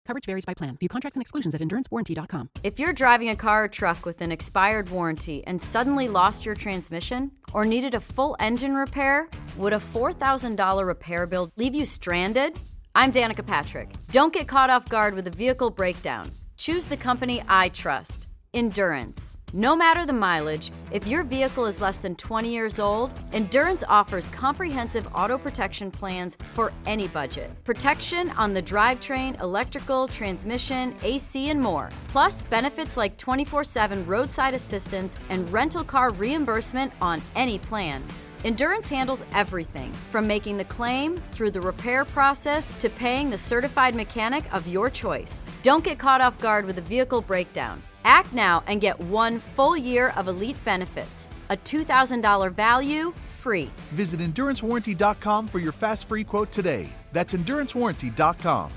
Coverage varies by plan. View contracts and exclusions at endurancewarranty.com. If you're driving a car or truck with an expired warranty and suddenly lost your transmission or needed a full engine repair, would a $4,000 repair bill leave you stranded? I'm Danica Patrick. Don't get caught off guard with a vehicle breakdown. Choose the company I trust. Endurance. No matter the mileage, if your vehicle is less than 20 years old, Endurance offers comprehensive auto protection plans for any budget. Protection on the drivetrain, electrical, transmission, AC, and more. Plus, benefits like 24/7 roadside assistance and rental car reimbursement on any plan. Endurance handles everything, from making the claim, through the repair process, to paying the certified mechanic of your choice. Don't get caught off guard with a vehicle breakdown. Act now and get 1 full year of elite benefits. A $2,000 value, free. Visit EnduranceWarranty.com for your fast free quote today. That's EnduranceWarranty.com.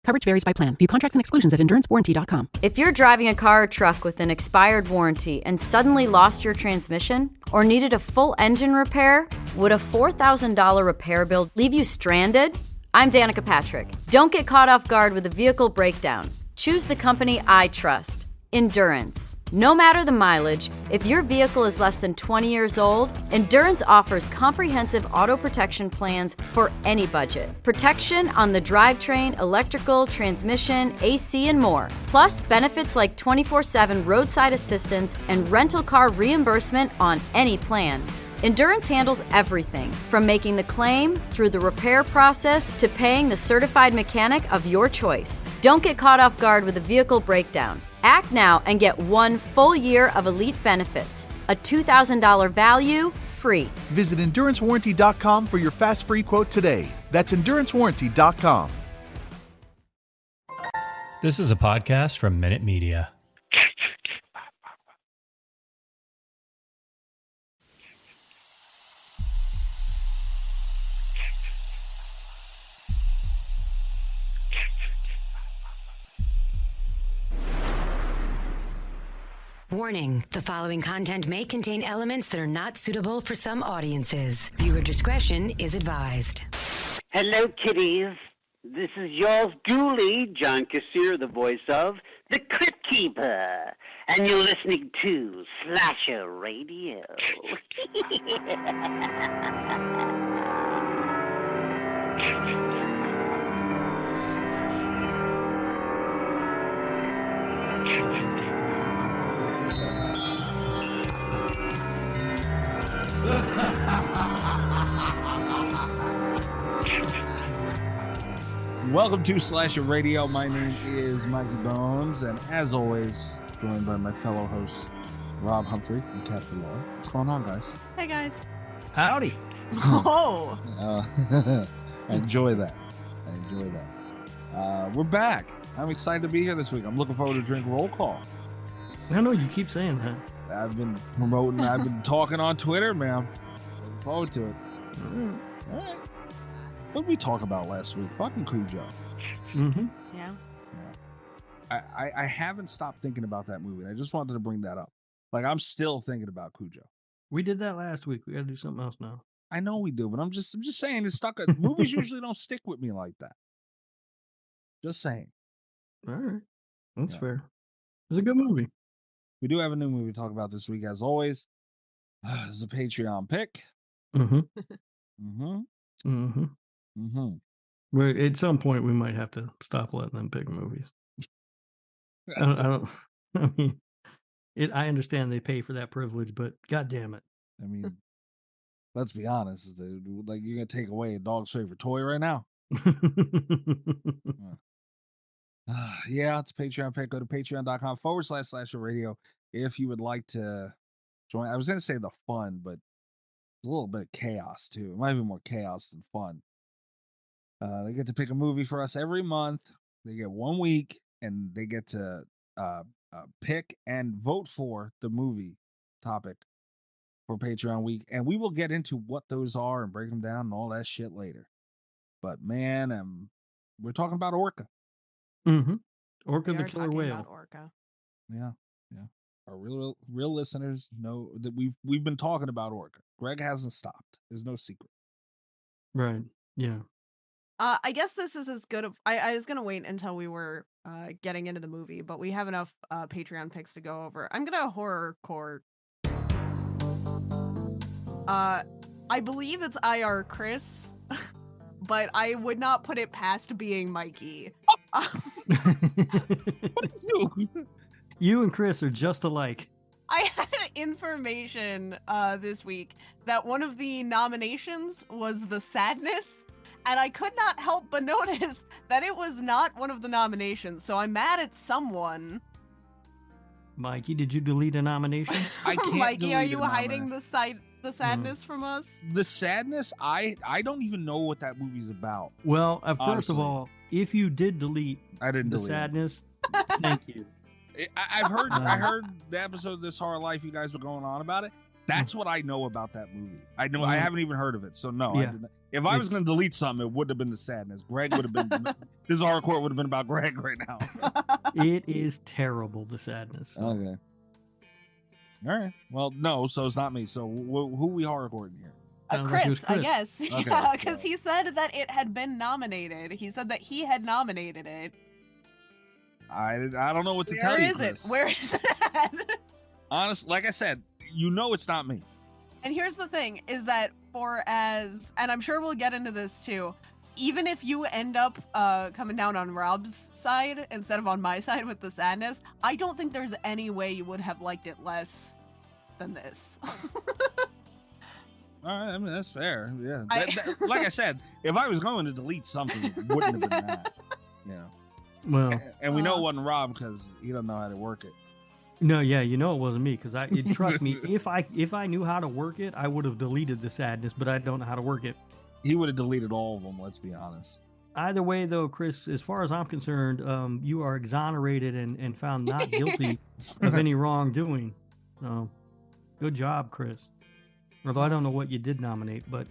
Coverage varies by plan. View contracts and exclusions at endurancewarranty.com. If you're driving a car or truck with an expired warranty and suddenly lost your transmission or needed a full engine repair, would a $4,000 repair bill leave you stranded? I'm Danica Patrick. Don't get caught off guard with a vehicle breakdown. Choose the company I trust. Endurance. No matter the mileage, if your vehicle is less than 20 years old, Endurance offers comprehensive auto protection plans for any budget. Protection on the drivetrain, electrical, transmission, AC, and more. Plus, benefits like 24/7 roadside assistance and rental car reimbursement on any plan. Endurance handles everything, from making the claim, through the repair process, to paying the certified mechanic of your choice. Don't get caught off guard with a vehicle breakdown. Act now and get 1 full year of elite benefits. A $2,000 value, free. Visit EnduranceWarranty.com for your fast free quote today. That's EnduranceWarranty.com. This is a podcast from Minute Media. Warning, the following content may contain elements that are not suitable for some audiences. Viewer discretion is advised. Hello, kiddies. This is yours duly, John Kassir, the voice of The Crypt Keeper. And you're listening to Slasher Radio. Welcome to Slasher Radio. My name is Mikey Bones, and as always, joined by my fellow hosts, Rob Humphrey and Captain Laura. What's going on, guys? Hey, guys. Howdy. Oh. I enjoy that. We're back. I'm excited to be here this week. I'm looking forward to drink roll call. I know you keep saying that. I've been promoting, I've been talking on Twitter, man. Looking forward to it. All right. What did we talk about last week? Fucking Cujo. Mm-hmm. Yeah. I haven't stopped thinking about that movie. I just wanted to bring that up. Like, I'm still thinking about Cujo. We did that last week. We got to do something else now. I know we do, but I'm just saying it's stuck. Movies usually don't stick with me like that. Just saying. All right. That's fair. It's a good movie. We do have a new movie to talk about this week, as always. This is a Patreon pick. Mm-hmm. Mm-hmm. Mm-hmm. Mm-hmm. But at some point, we might have to stop letting them pick movies. I mean, I understand they pay for that privilege, but God damn it. I mean, let's be honest. Like, you're going to take away a dog's favorite toy right now? Yeah, it's a Patreon pick. Go to patreon.com/Slasher Radio if you would like to join. I was going to say the fun, but a little bit of chaos, too. It might be more chaos than fun. They get to pick a movie for us every month. They get 1 week, and they get to pick and vote for the movie topic for Patreon week. And we will get into what those are and break them down and all that shit later. But, man, we're talking about Orca. Mm-hmm. Orca the killer whale. About Orca. Yeah. Our real listeners know that we've been talking about Orca. Greg hasn't stopped. There's no secret. Right. Yeah. I guess this is as good of. I was gonna wait until we were getting into the movie, but we have enough Patreon picks to go over. I'm gonna horror court. I believe it's EyeRChris, but I would not put it past being Mikey. You and Chris are just alike. I had information this week that one of the nominations was The Sadness, and I could not help but notice that it was not one of the nominations, so I'm mad at someone. Mikey, did you delete a nomination? I can't. Mikey, are you hiding the sadness from us? The Sadness? I don't even know what that movie's about. Well, first Honestly. of all, if you did delete I didn't The delete it. Sadness, thank you. I've heard. I heard the episode of This Horror Life. You guys were going on about it. That's what I know about that movie. I know. I haven't even heard of it. So no, I Yeah. didn't. If I was going to delete something, it wouldn't have been The Sadness. Greg would have been. This horror court would have been about Greg right now. It is terrible, The Sadness. Okay. All right. Well, no. So it's not me. So who we horror courting here? Sounds like it was Chris, I Chris. guess. Okay, Yeah, so- because he said that it had been nominated. He said that he had nominated it. I don't know what to Where tell you. is it? Chris. Where is it at? Honest, like I said, you know it's not me. And here's the thing, is that and I'm sure we'll get into this too, even if you end up coming down on Rob's side instead of on my side with The Sadness, I don't think there's any way you would have liked it less than this. All right, I mean that's fair. Yeah, I- like I said, if I was going to delete something, it wouldn't have been that. You know, Well, and we know it wasn't Rob because he doesn't know how to work it. no, yeah, you know it wasn't me because trust me, if I knew how to work it, I would have deleted The Sadness, but I don't know how to work it. He would have deleted all of them. Let's be honest. Either way, though, Chris, as far as I'm concerned, you are exonerated and found not guilty of any wrongdoing. So, good job, Chris. Although I don't know what you did nominate, but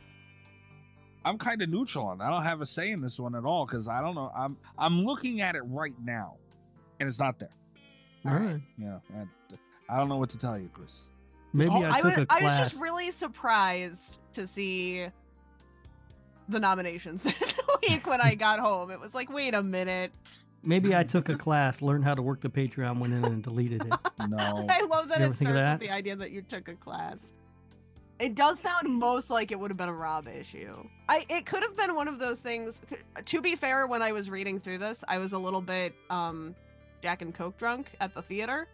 I'm kind of neutral on it. I don't have a say in this one at all because I don't know. I'm looking at it right now, and it's not there. all right. Yeah, I don't know what to tell you, Chris. Maybe Oh, I took a I was class. just really surprised to see the nominations this week when I got home. It was like, wait a minute. Maybe I took a class, learned how to work the Patreon, went in and deleted it. No. I love that You it ever think of starts that? with the idea that you took a class. It does sound most like it would have been a Rob issue. It could have been one of those things. To be fair, when I was reading through this, I was a little bit Jack and Coke drunk at the theater.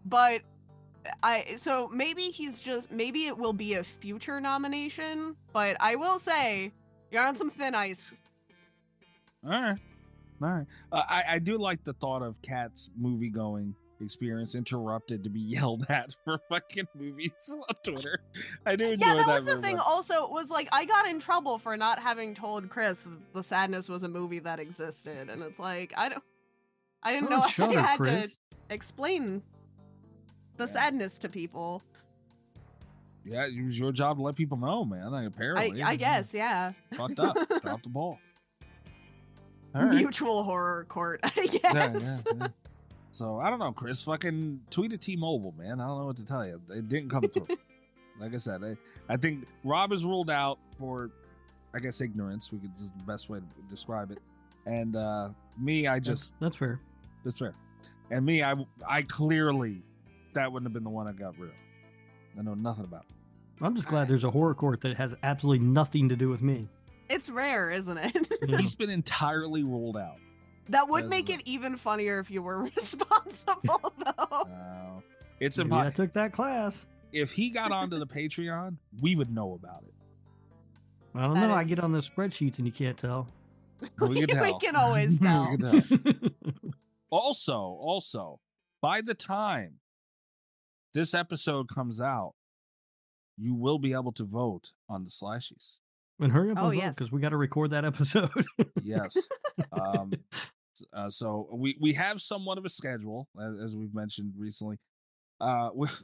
But so maybe maybe it will be a future nomination, but I will say you're on some thin ice. All right. I do like the thought of Kat's movie going experience interrupted to be yelled at for fucking movies on Twitter. I do enjoy Yeah, that that was the very thing. much. Also, was like I got in trouble for not having told Chris The Sadness was a movie that existed, and it's like I didn't know Shut I her, had Chris. to explain the Yeah. sadness to people. Yeah, it was your job to let people know, man. Like, apparently, I guess, yeah. fucked up, dropped the ball. All right. Mutual horror court, I guess. Yeah. So I don't know, Chris. Fucking tweet at T-Mobile, man. I don't know what to tell you. It didn't come through. Like I said, I think Rob is ruled out for, I guess, ignorance. We could just the best way to describe it. And me, I just That's fair. that's fair. And me, I clearly that wouldn't have been the one I got rid of. I know nothing about it. I'm just glad there's a horror court that has absolutely nothing to do with me. It's rare, isn't it? Yeah. He's been entirely ruled out. That would That's make right. it even funnier if you were responsible, though. It's Maybe I impossible. took that class. If he got onto the Patreon, we would know about it. I don't That know. I is- get on the spreadsheets and you can't tell. We can tell. We can always tell. We can tell. Also, by the time this episode comes out, you will be able to vote on the slashies. And hurry up Oh, and vote yes. because we got to record that episode. Yes. So we have somewhat of a schedule, as we've mentioned recently,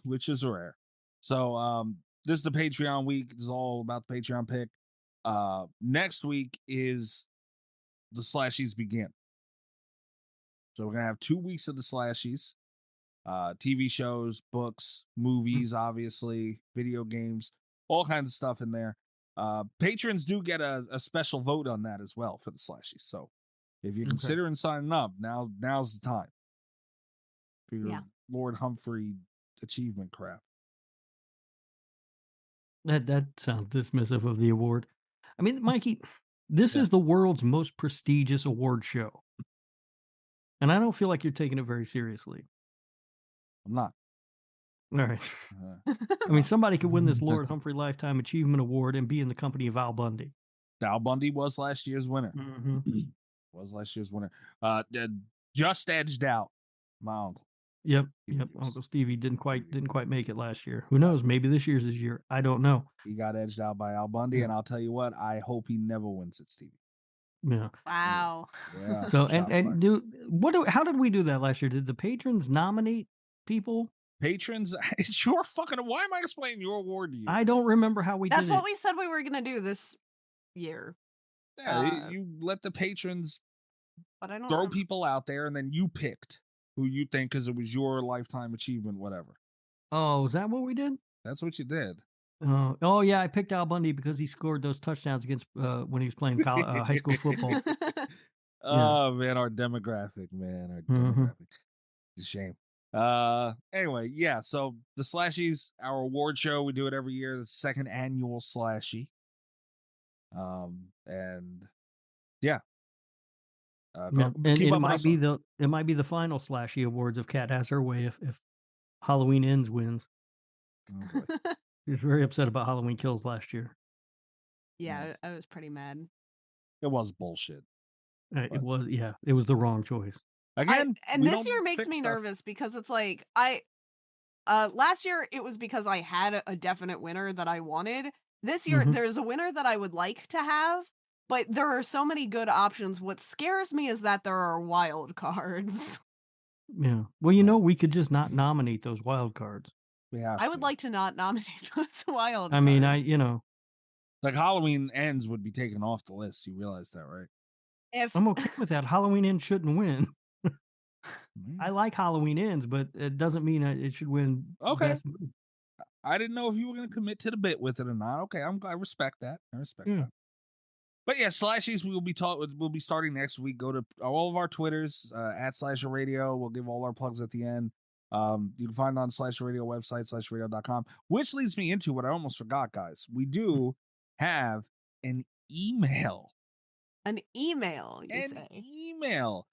which is rare. So this is the Patreon week. This is all about the Patreon pick. Next week is the slashies begin. So we're gonna have 2 weeks of the slashies, TV shows, books, movies, obviously, video games, all kinds of stuff in there. Patrons do get a special vote on that as well for the slashies. So if you're considering signing up, now's the time for your Lord Humphrey achievement crap. That sounds dismissive of the award. I mean, Mikey, this is the world's most prestigious award show. And I don't feel like you're taking it very seriously. I'm not. All right. I mean, somebody could win this Lord Humphrey Lifetime Achievement Award and be in the company of Al Bundy. Al Bundy was last year's winner. Just edged out my uncle. Yep. Uncle Stevie didn't quite make it last year. Who knows? Maybe this year's his year. I don't know. He got edged out by Al Bundy, and I'll tell you what, I hope he never wins it, Stevie. Yeah. Wow. Yeah. So how did we do that last year? Did the patrons nominate people? Patrons, it's your fucking. Why am I explaining your award to you? I don't remember how we did it. That's what we said we were gonna do this year. Yeah, you let the patrons but I don't throw remember. people out there, and then you picked who you think because it was your lifetime achievement, whatever. Oh, is that what we did? That's what you did. Oh yeah, I picked Al Bundy because he scored those touchdowns against when he was playing high school football. Oh man, our demographic, It's a shame. Anyway, yeah. So the Slashies, our award show, we do it every year. The second annual Slashie. And yeah. And it might be the final Slashie Awards if Cat has her way if Halloween Ends wins. Oh, boy. He was very upset about Halloween Kills last year. Yeah, I was pretty mad. It was bullshit. It was the wrong choice. Again, and this year makes me nervous because it's like last year it was because I had a definite winner that I wanted. This year there's a winner that I would like to have, but there are so many good options. What scares me is that there are wild cards. Yeah. Well, we could just not nominate those wild cards. I would like to not nominate those wild cards. I mean, like Halloween Ends would be taken off the list. You realize that, right? I'm okay with that. Halloween Ends shouldn't win. I like Halloween Ends, but it doesn't mean it should win. Okay. Best movie. I didn't know if you were going to commit to the bit with it or not. Okay, I respect that. That. But yeah, Slashies we'll be starting next week. Go to all of our Twitters at Slasher Radio. We'll give all our plugs at the end. You can find it on Slasher Radio website, slasherradio.com, which leads me into what I almost forgot, guys. We do have an email. An email, you say? An email.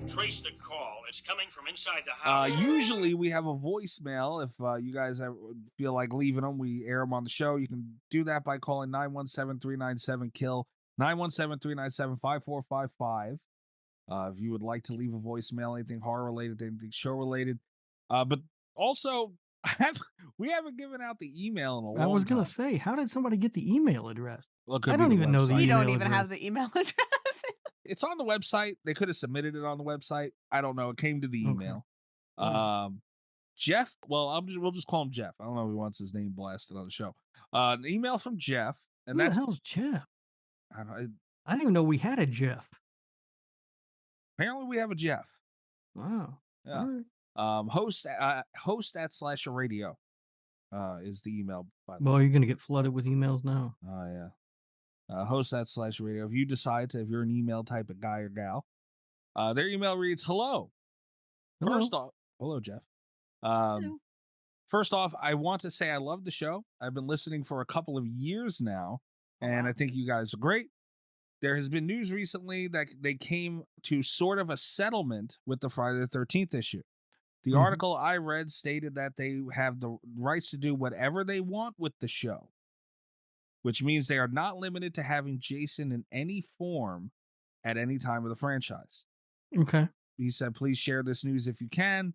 Trace the call. It's coming from inside the house. Usually we have a voicemail. If you guys feel like leaving them, we air them on the show. You can do that by calling 917-397-KILL, 917-397-5455. If you would like to leave a voicemail, anything horror-related, anything show-related. But also, we haven't given out the email in a long time. I was going to say, how did somebody get the email address? Well, I don't even know the email You don't address. even have the email address. It's on the website. They could have submitted it on the website. I don't know. It came to the email. Okay. Jeff. Well, we'll just call him Jeff. I don't know if he wants his name blasted on the show. An email from Jeff, and Who the hell's Jeff? I didn't even know we had a Jeff. Apparently, we have a Jeff. Wow. Yeah. All right. Host at Slasher Radio is the email. By the Well, way. you're going to get flooded with emails now. Oh yeah. Host at Slasher Radio. If you decide if you're an email type of guy or gal, their email reads, hello. First off, hello, Jeff. Hello. First off, I want to say I love the show. I've been listening for a couple of years now, and I think you guys are great. There has been news recently that they came to sort of a settlement with the Friday the 13th issue. The article I read stated that they have the rights to do whatever they want with the show, which means they are not limited to having Jason in any form at any time of the franchise. Okay. He said, please share this news if you can.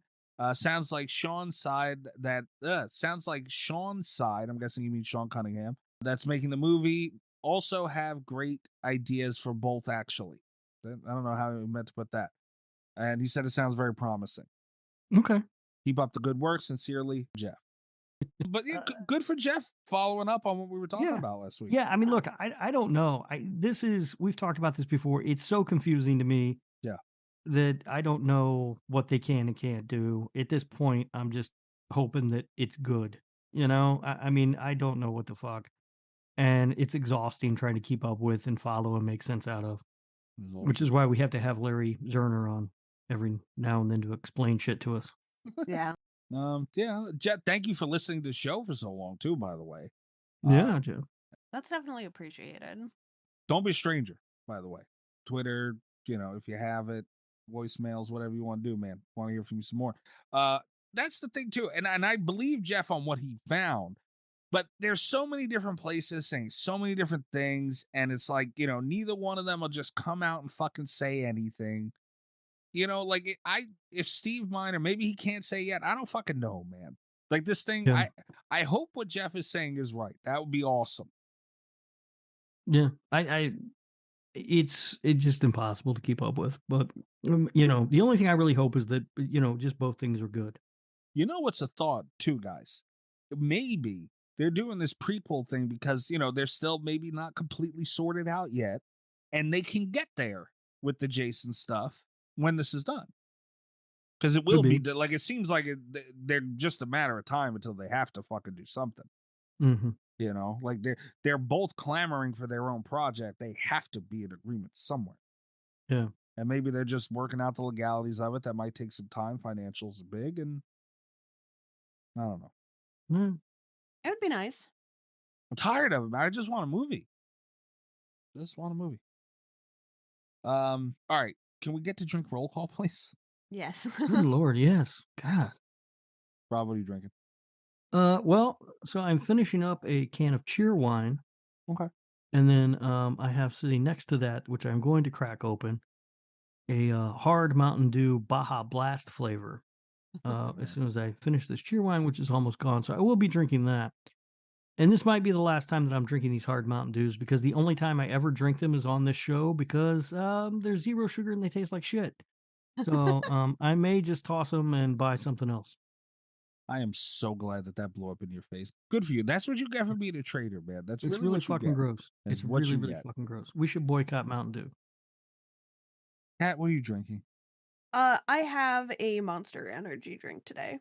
Sounds like Sean's side, I'm guessing you mean Sean Cunningham, that's making the movie, also have great ideas for both, actually. I don't know how he meant to put that. And he said it sounds very promising. Okay. Keep up the good work. Sincerely, Jeff. But yeah, good for Jeff following up on what we were talking about last week. Yeah, I mean, look, I don't know. We've talked about this before. It's so confusing to me. Yeah. That I don't know what they can and can't do. At this point, I'm just hoping that it's good. I mean, I don't know what the fuck. and it's exhausting trying to keep up with and follow and make sense out of. Which is why we have to have Larry Zerner on every now and then to explain shit to us. Yeah. Jet, thank you for listening to the show for so long too, by the way. Yeah, Jeff. That's definitely appreciated. Don't be a stranger, by the way. Twitter, if you have it, voicemails, whatever you want to do, man. Want to hear from you some more. That's the thing too. And I believe Jeff on what he found. But there's so many different places saying so many different things, and it's like, neither one of them will just come out and fucking say anything. If Steve Miner, maybe he can't say yet. I don't fucking know, man. Like this thing, Yeah. I hope what Jeff is saying is right. That would be awesome. Yeah, it's just impossible to keep up with. But the only thing I really hope is that just both things are good. You know what's a thought too, guys? Maybe they're doing this prequel thing because they're still maybe not completely sorted out yet, and they can get there with the Jason stuff when this is done. Because it will be like, it seems like they're just a matter of time until they have to fucking do something. Mm-hmm. Like they're both clamoring for their own project. They have to be in agreement somewhere. Yeah. And maybe they're just working out the legalities of it. That might take some time. Financials are big, and I don't know. Mm. It would be nice. I'm tired of it, man. I just want a movie. All right. Can we get to drink roll call, please? Yes. Good Lord, yes. God. Rob, what are you drinking? Well, so I'm finishing up a can of cheer wine. Okay. And then I have sitting next to that, which I'm going to crack open, a hard Mountain Dew Baja Blast flavor. As soon as I finish this cheer wine, which is almost gone, so I will be drinking that. And this might be the last time that I'm drinking these hard Mountain Dews, because the only time I ever drink them is on this show, because there's 0 sugar and they taste like shit. So I may just toss them and buy something else. I am so glad that blew up in your face. Good for you. That's what you get for being a trader, man. It's really fucking gross. It's really fucking gross. We should boycott Mountain Dew. Kat, what are you drinking? I have a Monster Energy drink today.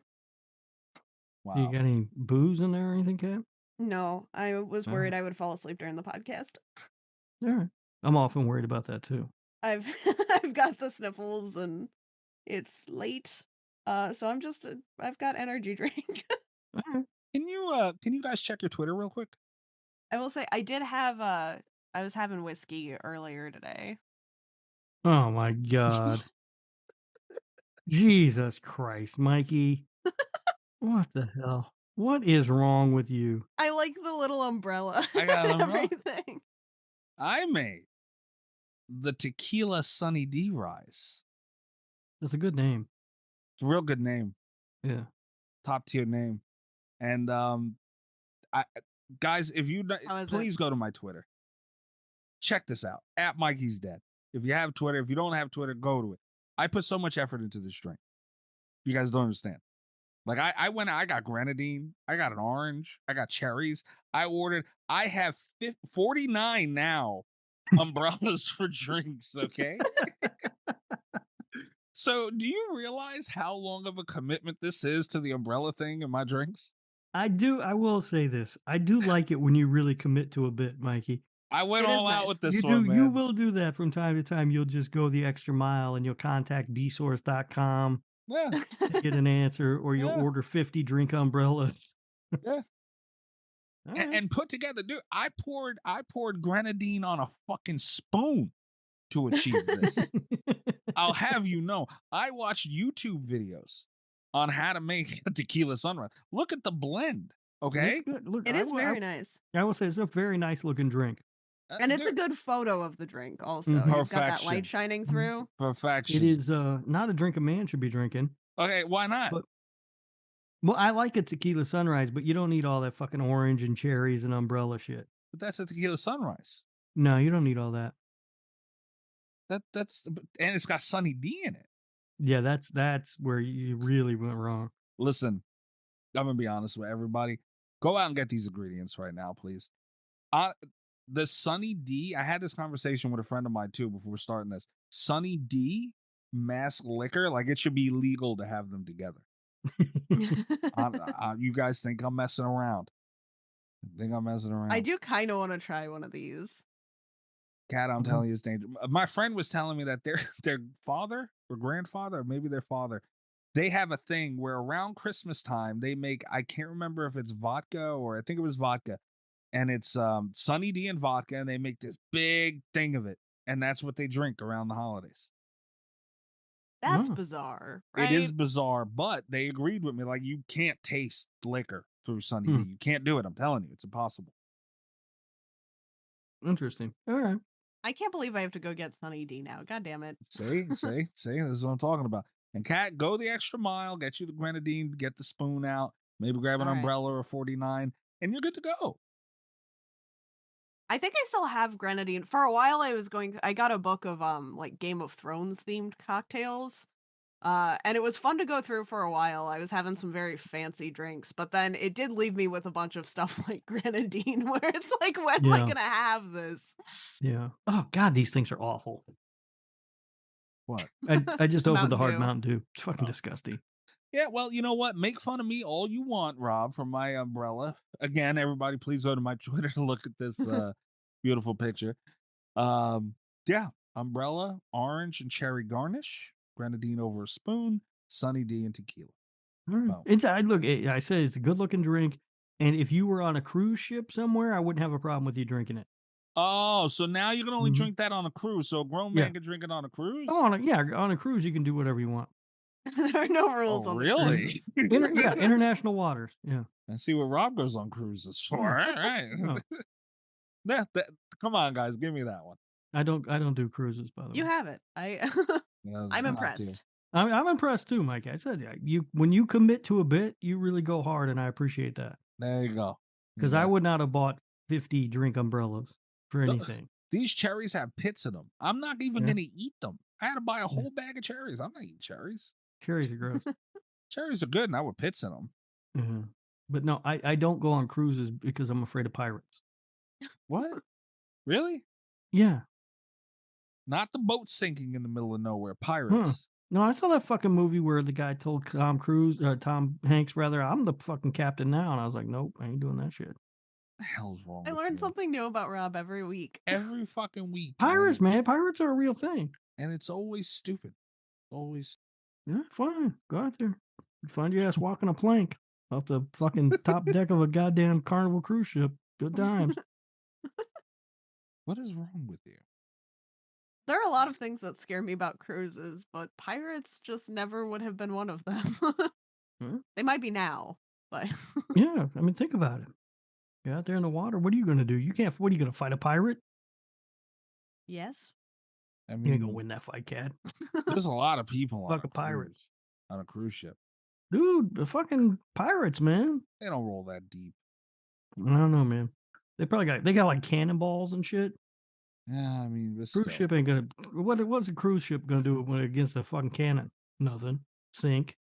Wow. You got any booze in there or anything, Kat? No, I was worried I would fall asleep during the podcast. All right. I'm often worried about that too. I've got the sniffles and it's late. So I've got energy drink. All right. Can you guys check your Twitter real quick? I will say I did have I was having whiskey earlier today. Oh my God. Jesus Christ, Mikey. What the hell? What is wrong with you? I like the little umbrella. I got an and umbrella. everything. I made the Tequila Sunny D Rise. That's a good name. It's a real good name. Yeah. Top tier name. And guys, if you please go to my Twitter. Check this out. At Mikey's Dead. If you have Twitter, if you don't have Twitter, go to it. I put so much effort into this drink. You guys don't understand. Like I got grenadine, I got an orange, I got cherries. I have 49 now umbrellas for drinks, okay? So do you realize how long of a commitment this is to the umbrella thing in my drinks? I do. I will say this. I do like it when you really commit to a bit, Mikey. I went all out with this you one, do, man. You will do that from time to time. You'll just go the extra mile and you'll contact bsource.com to get an answer, or you'll order 50 drink umbrellas. Yeah. And put together, dude, I poured grenadine on a fucking spoon to achieve this. I'll have you know, I watched YouTube videos on how to make a tequila sunrise. Look at the blend, okay? It's good. Look, it is very nice. I will say it's a very nice looking drink. And it's a good photo of the drink also. You've got that light shining through. Perfection. It is not a drink a man should be drinking. Okay, why not? Well, I like a tequila sunrise, but you don't need all that fucking orange and cherries and umbrella shit. But that's a tequila sunrise. No, you don't need all that. That's and it's got Sunny D in it. Yeah, that's where you really went wrong. Listen, I'm gonna be honest with everybody. Go out and get these ingredients right now, please. The Sunny D, I had this conversation with a friend of mine too before starting this. Sunny D mask liquor, like it should be legal to have them together. You guys think I'm messing around? I think I'm messing around. I do kind of want to try one of these. Cat, I'm telling you, it's dangerous. My friend was telling me that their father or grandfather, or maybe their father, they have a thing where around Christmas time they make, I can't remember if it's vodka or I think it was vodka, and it's Sunny D and vodka, and they make this big thing of it, and that's what they drink around the holidays. That's bizarre, right? It is bizarre, but they agreed with me. Like, you can't taste liquor through Sunny D. You can't do it. I'm telling you, it's impossible. Interesting. All right. I can't believe I have to go get Sunny D now. God damn it. See, this is what I'm talking about. And Kat, go the extra mile, get you the grenadine, get the spoon out, maybe grab an umbrella or 49, and you're good to go. I think I still have grenadine. For a while I got a book of like Game of Thrones themed cocktails. And it was fun to go through for a while. I was having some very fancy drinks, but then it did leave me with a bunch of stuff like grenadine where it's like, when am I going to have this? Yeah. Oh, God, these things are awful. What? I just opened the hard Dew. Mountain Dew. It's fucking disgusting. Yeah, well, you know what? Make fun of me all you want, Rob, from my umbrella. Again, everybody, please go to my Twitter to look at this beautiful picture. Yeah, umbrella, orange and cherry garnish, grenadine over a spoon, Sunny D and tequila. Oh. I said it's a good looking drink, and if you were on a cruise ship somewhere, I wouldn't have a problem with you drinking it. Oh, so now you can only drink that on a cruise. So a grown man can drink it on a cruise? Oh, on a cruise you can do whatever you want. There are no rules on really? the cruise. International waters. Yeah. I see what Rob goes on cruises for. All right. Come on, guys, give me that one. I don't do cruises, by the way. You have it. I'm impressed. I'm impressed too, Mike. I said when you commit to a bit, you really go hard, and I appreciate that. There you go. Because I would not have bought 50 drink umbrellas for anything. These cherries have pits in them. I'm not even going to eat them. I had to buy a whole bag of cherries. I'm not eating cherries. Cherries are gross. Cherries are good, not with pits in them. Mm-hmm. But no, I don't go on cruises because I'm afraid of pirates. What? Really? Yeah. Not the boat sinking in the middle of nowhere. Pirates. No, I saw that fucking movie where the guy told Tom Hanks, I'm the fucking captain now. And I was like, nope, I ain't doing that shit. What the hell's wrong I with learned you? something new about Rob every week. Every fucking week. Pirates, man. Pirates are a real thing. And it's always stupid. Always. Yeah, fine. Go out there. Find your ass walking a plank off the fucking top deck of a goddamn Carnival cruise ship. Good times. What is wrong with you? There are a lot of things that scare me about cruises, but pirates just never would have been one of them. They might be now, but yeah, I mean, think about it. You're out there in the water. What are you going to do? What are you going to fight a pirate? Yes. I mean, you ain't going to win that fight, Cat. There's a lot of people Fuck a pirate. On a cruise ship. Dude, the fucking pirates, man. They don't roll that deep. I don't know, man. They got like cannonballs and shit. Yeah, I mean, cruise ship ain't gonna. What's a cruise ship gonna do against a fucking cannon? Nothing. Sink.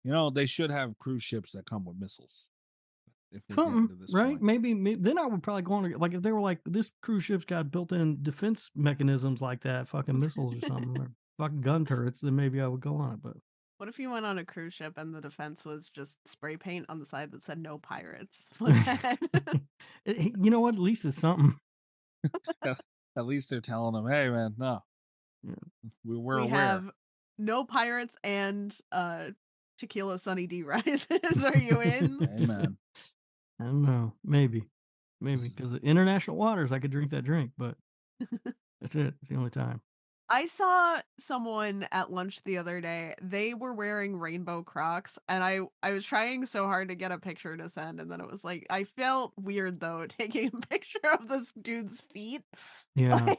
You know, they should have cruise ships that come with missiles. If we're getting Something, to this right? point. Maybe then I would probably go on. Like if they were like this cruise ship's got built-in defense mechanisms like that, fucking missiles or something, or fucking gun turrets, then maybe I would go on it. But what if you went on a cruise ship and the defense was just spray paint on the side that said "No pirates"? You know what? At least it's something. At least they're telling them, "Hey, man, no, we're we aware." have no pirates and tequila Sunny D rises. Are you in? Amen. I don't know. Maybe because international waters, I could drink that drink, but that's it. It's the only time. I saw someone at lunch the other day. They were wearing rainbow Crocs, and I was trying so hard to get a picture to send, and then it was like, I felt weird though taking a picture of this dude's feet. Yeah.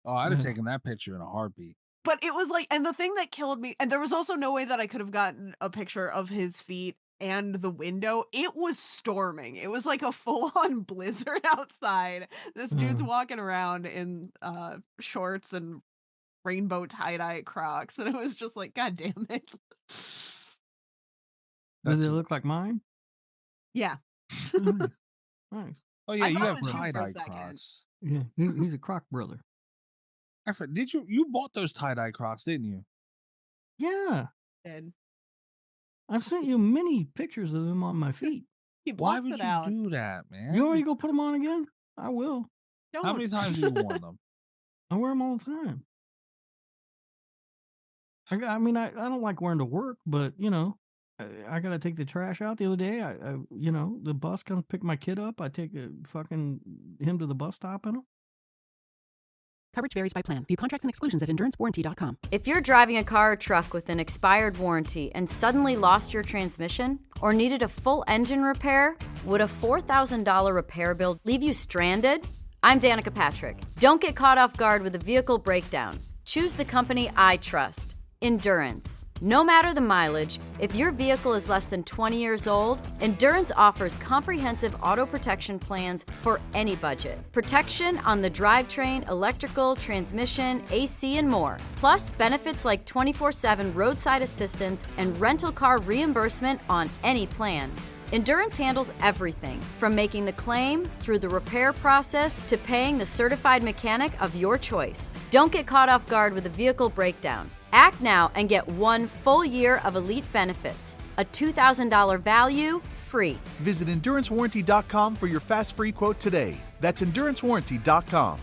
I'd have taken that picture in a heartbeat. But it was like, and the thing that killed me, and there was also no way that I could have gotten a picture of his feet and the window. It was storming. It was like a full-on blizzard outside. This dude's walking around in shorts and rainbow tie-dye Crocs, and it was just like, God damn it. Does it look like mine? Yeah. Nice. Oh yeah, you have tie-dye Crocs. Yeah, he's a Croc brother. Did you bought those tie-dye Crocs, didn't you? Yeah. Did. I've sent you many pictures of them on my feet. He Why blocks would it you out. do that, man? You want me to go put them on again? I will. Don't. How many times have you worn them? I wear them all the time. I mean, I don't like wearing to work, but you know, I gotta take the trash out. The other day, you know, the bus comes pick my kid up. I take him to the bus stop in them. Coverage varies by plan. View contracts and exclusions at endurancewarranty.com. If you're driving a car or truck with an expired warranty and suddenly lost your transmission or needed a full engine repair, would a $4,000 repair bill leave you stranded? I'm Danica Patrick. Don't get caught off guard with a vehicle breakdown. Choose the company I trust. Endurance. No matter the mileage, if your vehicle is less than 20 years old, Endurance offers comprehensive auto protection plans for any budget. Protection on the drivetrain, electrical, transmission, AC, and more. Plus, benefits like 24/7 roadside assistance and rental car reimbursement on any plan. Endurance handles everything, from making the claim through the repair process to paying the certified mechanic of your choice. Don't get caught off guard with a vehicle breakdown. Act now and get 1 full year of elite benefits, a $2,000 value, free. Visit EnduranceWarranty.com for your fast free quote today. That's EnduranceWarranty.com.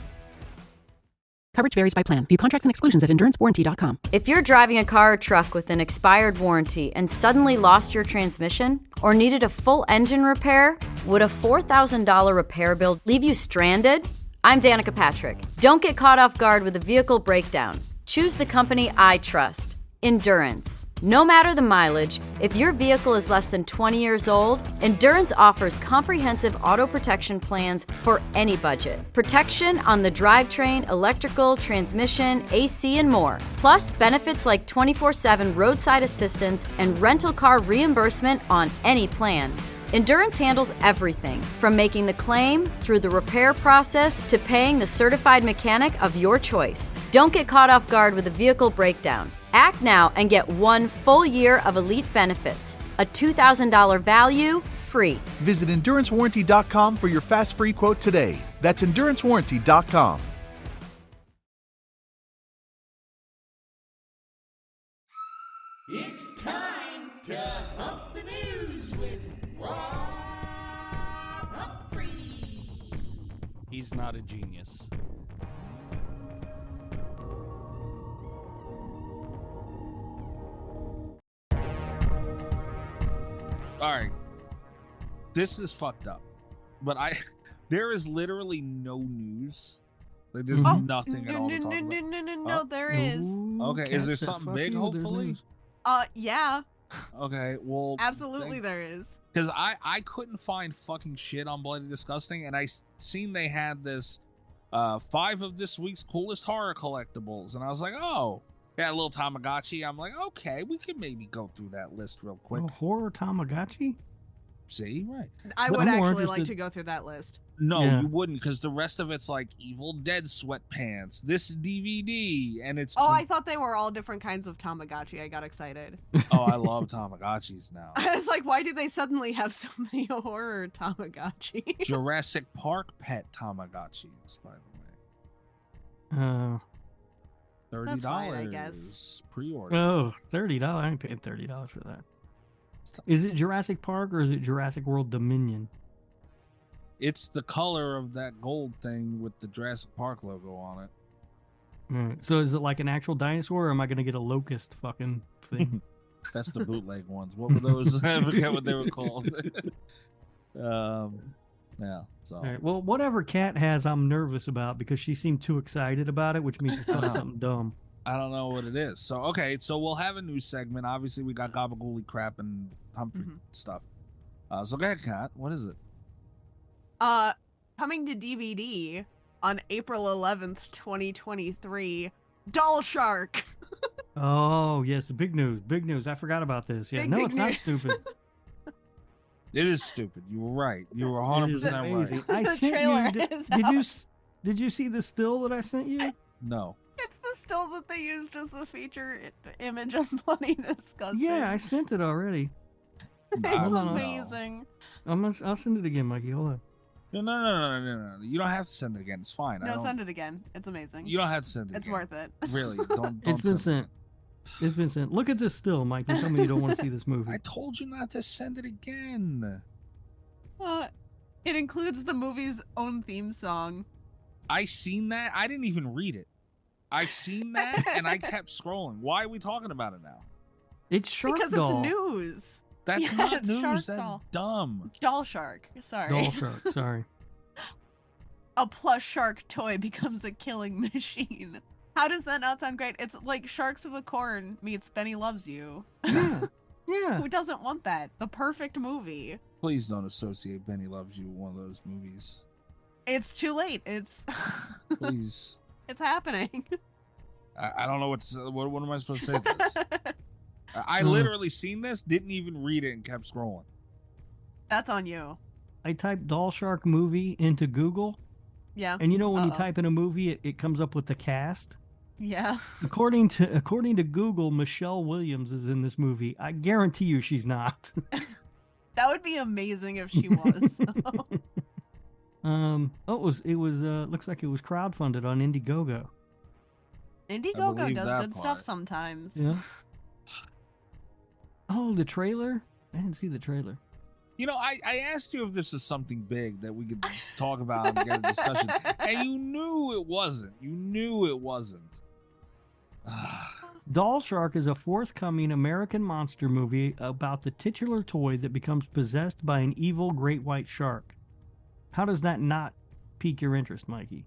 Coverage varies by plan. View contracts and exclusions at endurancewarranty.com. If you're driving a car or truck with an expired warranty and suddenly lost your transmission or needed a full engine repair, would a $4,000 repair bill leave you stranded? I'm Danica Patrick. Don't get caught off guard with a vehicle breakdown. Choose the company I trust. Endurance. No matter the mileage, if your vehicle is less than 20 years old, Endurance offers comprehensive auto protection plans for any budget. Protection on the drivetrain, electrical, transmission, AC, and more. Plus, benefits like 24/7 roadside assistance and rental car reimbursement on any plan. Endurance handles everything, from making the claim through the repair process to paying the certified mechanic of your choice. Don't get caught off guard with a vehicle breakdown. Act now and get 1 full year of elite benefits, a $2,000 value, free. Visit EnduranceWarranty.com for your fast free quote today. That's EnduranceWarranty.com. It's time to hump the news with Humphrey. He's not a genius. All right, this is fucked up, but there is literally no news. Like, there's nothing at all to talk about. No, there is. Okay, is there something big? Hopefully. Yeah. Okay, well. Absolutely, there is. Because I couldn't find fucking shit on Bloody Disgusting, and I seen they had this 5 of this week's coolest horror collectibles, and I was like, oh. Yeah, a little Tamagotchi. I'm like, okay, we could maybe go through that list real quick. A horror Tamagotchi? See, right. I would actually like to go through that list. No, you wouldn't, because the rest of it's like Evil Dead sweatpants, this DVD, and it's... Oh, I thought they were all different kinds of Tamagotchi. I got excited. Oh, I love Tamagotchis now. I was like, why do they suddenly have so many horror Tamagotchi? Jurassic Park pet Tamagotchis, by the way. $30, that's fine, I guess. Pre-order. Oh, $30. I ain't paying $30 for that. Is it Jurassic Park or is it Jurassic World Dominion? It's the color of that gold thing with the Jurassic Park logo on it. So is it like an actual dinosaur, or am I going to get a locust fucking thing? That's the bootleg ones. What were those? I forget what they were called. Yeah. So. All right. Well, whatever Kat has, I'm nervous about because she seemed too excited about it, which means it's probably something dumb. I don't know what it is. So okay, so we'll have a news segment. Obviously, we got Gabagooli crap and Humphrey stuff. So go ahead, Kat. What is it? Coming to DVD on April 11th, 2023, Doll Shark. Oh yes, big news, big news. I forgot about this. Yeah, no, it's not stupid. It is stupid. You were right. You were 100% right. I sent you. Did you see the still that I sent you? No. It's the still that they used as the feature image on Bloody Disgusting. Yeah, I sent it already. It's amazing. I'll send it again, Mikey. Hold on. No. You don't have to send it again. It's fine. No, send it again. It's amazing. You don't have to send it It's again. worth it. Really, don't It's been send sent. It's been sent. Look at this still, Mike. You tell me you don't want to see this movie. I told you not to send it again. It includes the movie's own theme song. I seen that. I didn't even read it. I seen that and I kept scrolling. Why are we talking about it now? It's Shark Because Doll. it's news. That's Yeah, not it's news. Shark That's Doll. dumb. Doll Shark. Sorry. Doll Shark. Sorry. A plush shark toy becomes a killing machine. How does that not sound great? It's like Sharks of the Corn meets Benny Loves You. Yeah. Yeah. Who doesn't want that? The perfect movie. Please don't associate Benny Loves You with one of those movies. It's too late. It's Please. it's happening. I don't know what am I supposed to say to this? I literally seen this, didn't even read it, and kept scrolling. That's on you. I typed Doll Shark movie into Google, Yeah. and you know when you Uh-oh. type in a movie, it comes up with the cast. Yeah. According to Google, Michelle Williams is in this movie. I guarantee you she's not. That would be amazing if she was. It was looks like it was crowdfunded on Indiegogo. Indiegogo believe does that good part. stuff sometimes. Yeah. Oh, the trailer? I didn't see the trailer. You know, I asked you if this is something big that we could talk about and get a discussion, and you knew it wasn't. You knew it wasn't. Doll Shark is a forthcoming American monster movie about the titular toy that becomes possessed by an evil great white shark. How does that not pique your interest, Mikey?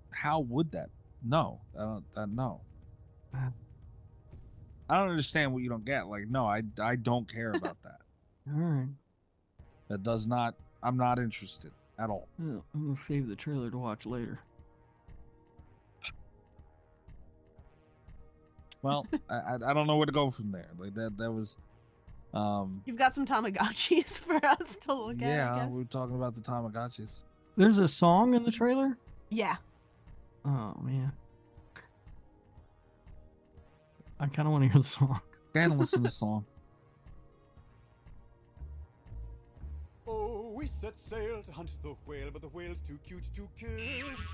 How would that? No, I don't. No. I don't understand what you don't get. Like, no, I don't care about that. All right. That does not. I'm not interested at all. Well, I'm gonna save the trailer to watch later. Well, I don't know where to go from there. Like that was. You've got some Tamagotchis for us to look at, I Yeah, guess. we were talking about the Tamagotchis. There's a song in the trailer? Yeah. Oh man. I kind of want to hear the song. Can't listen to the song. Oh, we set sail to hunt the whale, but the whale's too cute to kill.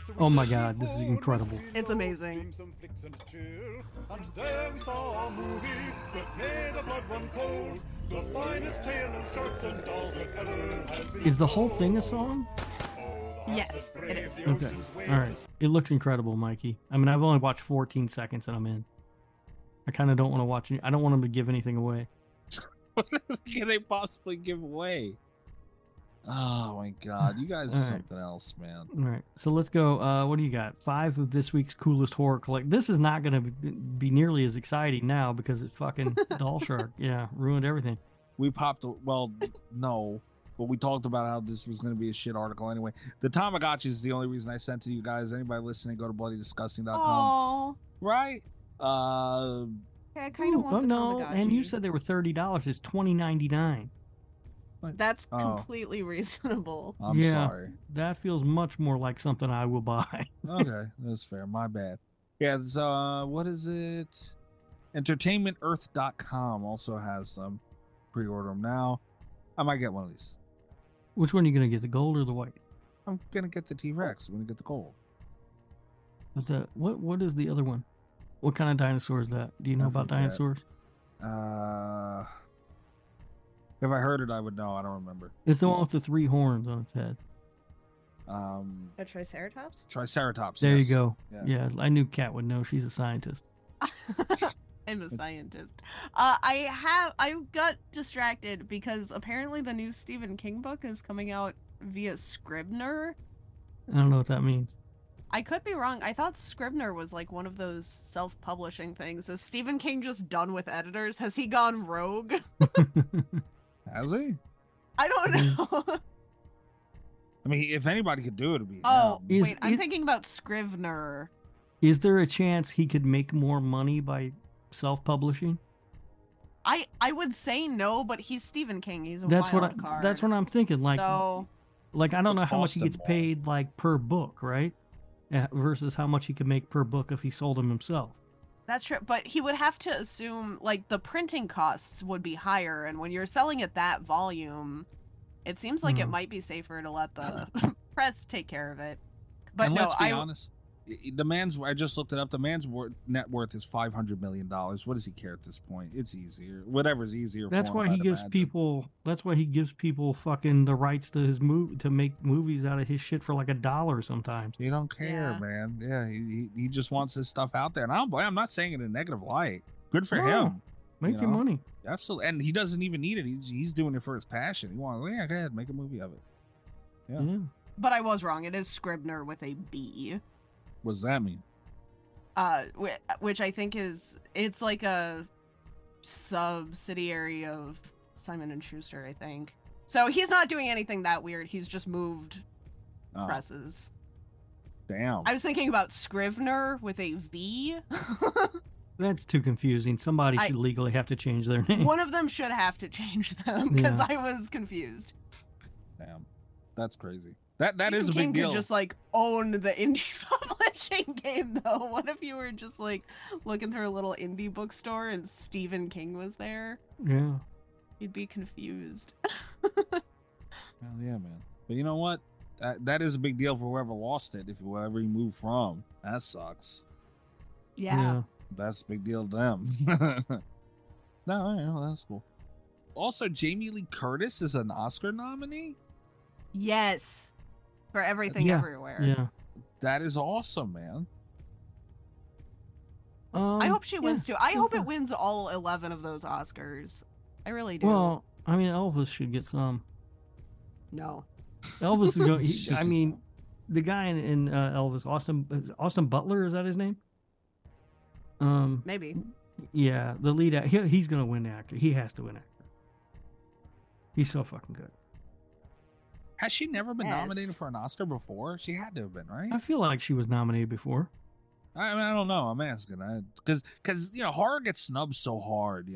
So we Oh my sailed God, this is home incredible. with It's Reno, amazing. streamed some flicks and chill. And there we saw a movie that made the blood run cold. The finest tale of sharks and dolls that ever has been Is the whole told. thing a song? Yes, it is. Okay. All right. It looks incredible, Mikey. I mean, I've only watched 14 seconds and I'm in. I kind of don't want to watch. I don't want them to give anything away. What can they possibly give away? Oh my God, you guys are All right. something else, man. All right. So let's go. What do you got? 5 of this week's coolest horror collect. This is not going to be nearly as exciting now because it's fucking Doll Shark. Yeah, ruined everything. We popped. No, but we talked about how this was going to be a shit article anyway. The Tamagotchi is the only reason I sent to you guys. Anybody listening, go to bloodydisgusting.com. Aww. Right? Okay, I kind of want the no, Tamagotchi. and you said they were $30. It's $20.99. That's Oh. completely reasonable. I'm sorry. That feels much more like something I will buy. Okay, that's fair. My bad. Yeah, so what is it? EntertainmentEarth.com also has them. Pre-order them now. I might get one of these. Which one are you going to get, the gold or the white? I'm gonna get the T-Rex. I'm gonna get the gold. But what is the other one? What kind of dinosaur is that? Do you know I about forget. dinosaurs? If I heard it, I would know. I don't remember. It's the one with the 3 horns on its head. A Triceratops? Triceratops. There yes. you go. Yeah. Yeah, I knew Kat would know. She's a scientist. I'm a scientist. I got distracted because apparently the new Stephen King book is coming out via Scribner. I don't know what that means. I could be wrong. I thought Scribner was like one of those self-publishing things. Is Stephen King just done with editors? Has he gone rogue? Has he? I don't know. I mean, if anybody could do it, it'd be Oh, him. wait, I'm thinking about Scrivener. Is there a chance he could make more money by self-publishing? I would say no, but he's Stephen King. He's a That's wild what card. that's what I'm thinking. Like So, I don't know how much he Cost him gets more. paid like per book, right? Versus how much he could make per book if he sold them himself. that's true. But he would have to assume, like, the printing costs would be higher, and when you're selling at that volume, it seems like it might be safer to let the press take care of it. But And no, let's be honest. The man's, I just looked it up. The man's net worth is $500 million. What does he care at this point? It's easier. Whatever's easier. That's for him, why he I'd gives imagine. people. That's why he gives people fucking the rights to his to make movies out of his shit for like $1 sometimes. He don't care, Yeah. man. Yeah, he just wants his stuff out there, and I don't blame. I'm not saying it in a negative light. Good for No, him. Make your money. Absolutely, and he doesn't even need it. He's doing it for his passion. He wants, yeah, go ahead, make a movie of it. Yeah. But I was wrong. It is Scribner with a B. What does that mean? Which I think it's like a subsidiary of Simon and Schuster, I think. So he's not doing anything that weird. He's just moved presses. Damn. I was thinking about Scrivener with a V. That's too confusing. Somebody should legally have to change their name. One of them should have to change them because Yeah. I was confused. Damn, that's crazy. That is a King big deal. could just like own the indie publishing game though. What if you were just like looking through a little indie bookstore and Stephen King was there? Yeah. You'd be confused. Hell yeah, man. But you know what? That is a big deal for whoever lost it. If wherever he moved from, that sucks. Yeah. That's a big deal to them. No, that's cool. Also, Jamie Lee Curtis is an Oscar nominee? Yes. For Everything Everywhere. Yeah. That is awesome, man. I hope she wins too. I hope it wins all 11 of those Oscars. I really do. Well, I mean, Elvis should get some. No. Elvis is going. I mean, the guy in Elvis, Austin Butler, is that his name? Maybe. Yeah, the lead actor. He's going to win actor. He has to win actor. He's so fucking good. Has she never been nominated for an Oscar before? She had to have been, right? I feel like she was nominated before. I mean, I don't know. I'm asking. Because horror gets snubbed so hard,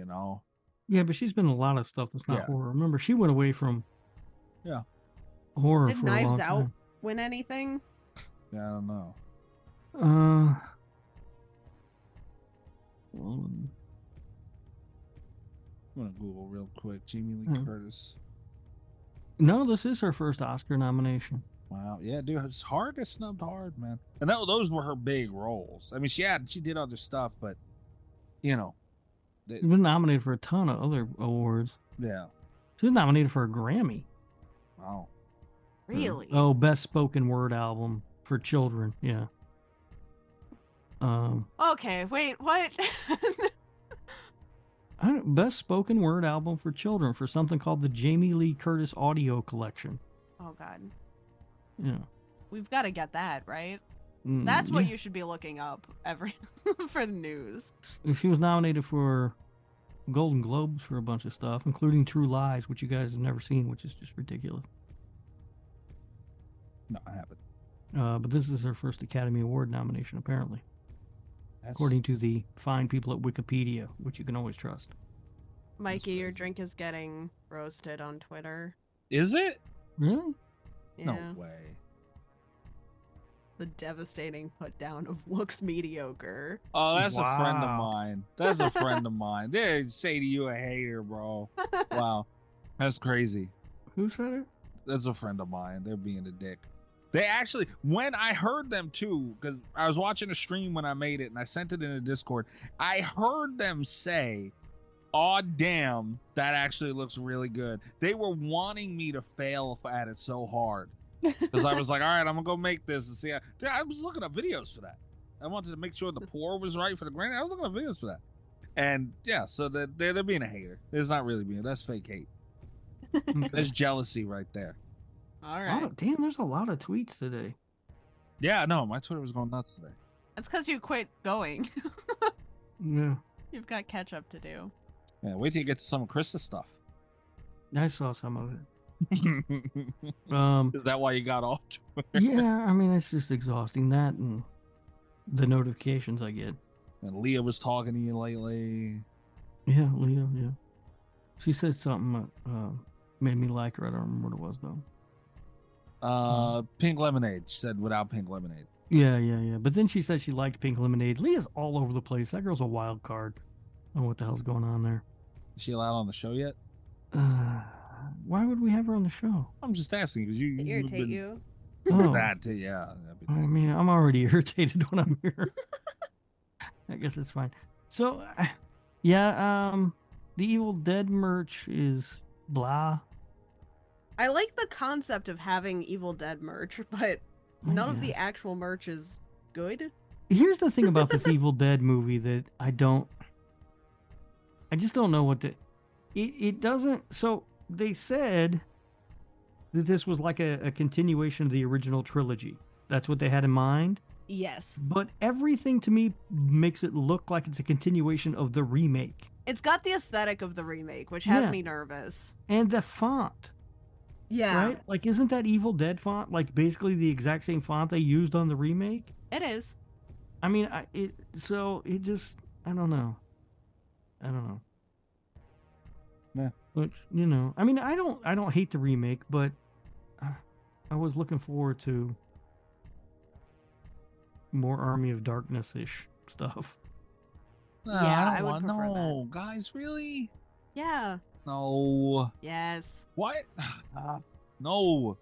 Yeah, but she's been in a lot of stuff that's not horror. Remember, she went away from horror Did for a long Knives time. Out win anything? Yeah, I don't know. I'm gonna Google real quick. Jamie Lee Curtis. No, this is her first Oscar nomination. Wow, yeah, dude, it's hard to snubbed hard, man. And those were her big roles. I mean, she did other stuff, but She's been nominated for a ton of other awards. Yeah. She was nominated for a Grammy. Wow. Really? Oh, Best Spoken Word Album for Children. Yeah. Okay, wait, what? Best Spoken Word Album for Children for something called the Jamie Lee Curtis Audio Collection. Oh, God. Yeah. We've got to get that, right? That's what yeah. you should be looking up for the news. She was nominated for Golden Globes for a bunch of stuff, including True Lies, which you guys have never seen, which is just ridiculous. No, I haven't. But this is her first Academy Award nomination, apparently. According to the fine people at Wikipedia, which you can always trust. Mikey, your drink is getting roasted on Twitter. Is it? Really? Yeah. No way. The devastating put down of looks mediocre. Oh, that's a friend of mine. That's a friend of mine. They say to you a hater, bro. Wow. That's crazy. Who said it? That's a friend of mine. They're being a dick. They actually, when I heard them too, because I was watching a stream when I made it and I sent it in a Discord, I heard them say, "Aw, damn, that actually looks really good." They were wanting me to fail at it so hard. Because I was like, all right, I'm going to go make this and see. I was looking up videos for that. I wanted to make sure the pour was right for the granny. I was looking up videos for that. And yeah, so they're being a hater. It's not really being, that's fake hate. That's jealousy right there. All right. Damn, there's a lot of tweets today. Yeah, no, my Twitter was going nuts today. That's because you quit going. Yeah. You've got catch up to do. Yeah, wait till you get to some of Chris's stuff. I saw some of it. Is that why you got off Twitter? Yeah, I mean, it's just exhausting, that and the notifications I get. And Leah was talking to you lately. Yeah, Leah, yeah. She said something that made me like her. I don't remember what it was, though. Pink Lemonade. She said without Pink Lemonade. Yeah. But then she said she liked Pink Lemonade. Leah's all over the place. That girl's a wild card. I don't know what the hell's going on there. Is she allowed on the show yet? Why would we have her on the show? I'm just asking because you irritate you. Oh, That too, yeah. I mean, I'm already irritated when I'm here. I guess it's fine. So, yeah, the Evil Dead merch is blah. I like the concept of having Evil Dead merch, but none of the actual merch is good. Here's the thing about this Evil Dead movie that I just don't know what to. It doesn't. So they said that this was like a continuation of the original trilogy. That's what they had in mind. Yes. But everything to me makes it look like it's a continuation of the remake. It's got the aesthetic of the remake, which has Yeah. me nervous. And the font. Yeah. Right? Like, isn't that Evil Dead font like basically the exact same font they used on the remake? It is. I mean, I don't know. Yeah. Which, I mean, I don't hate the remake, but I was looking forward to more Army of Darkness-ish stuff. No, Yeah, I I don't would want. prefer No, guys, really? Yeah. No. Yes. What? No.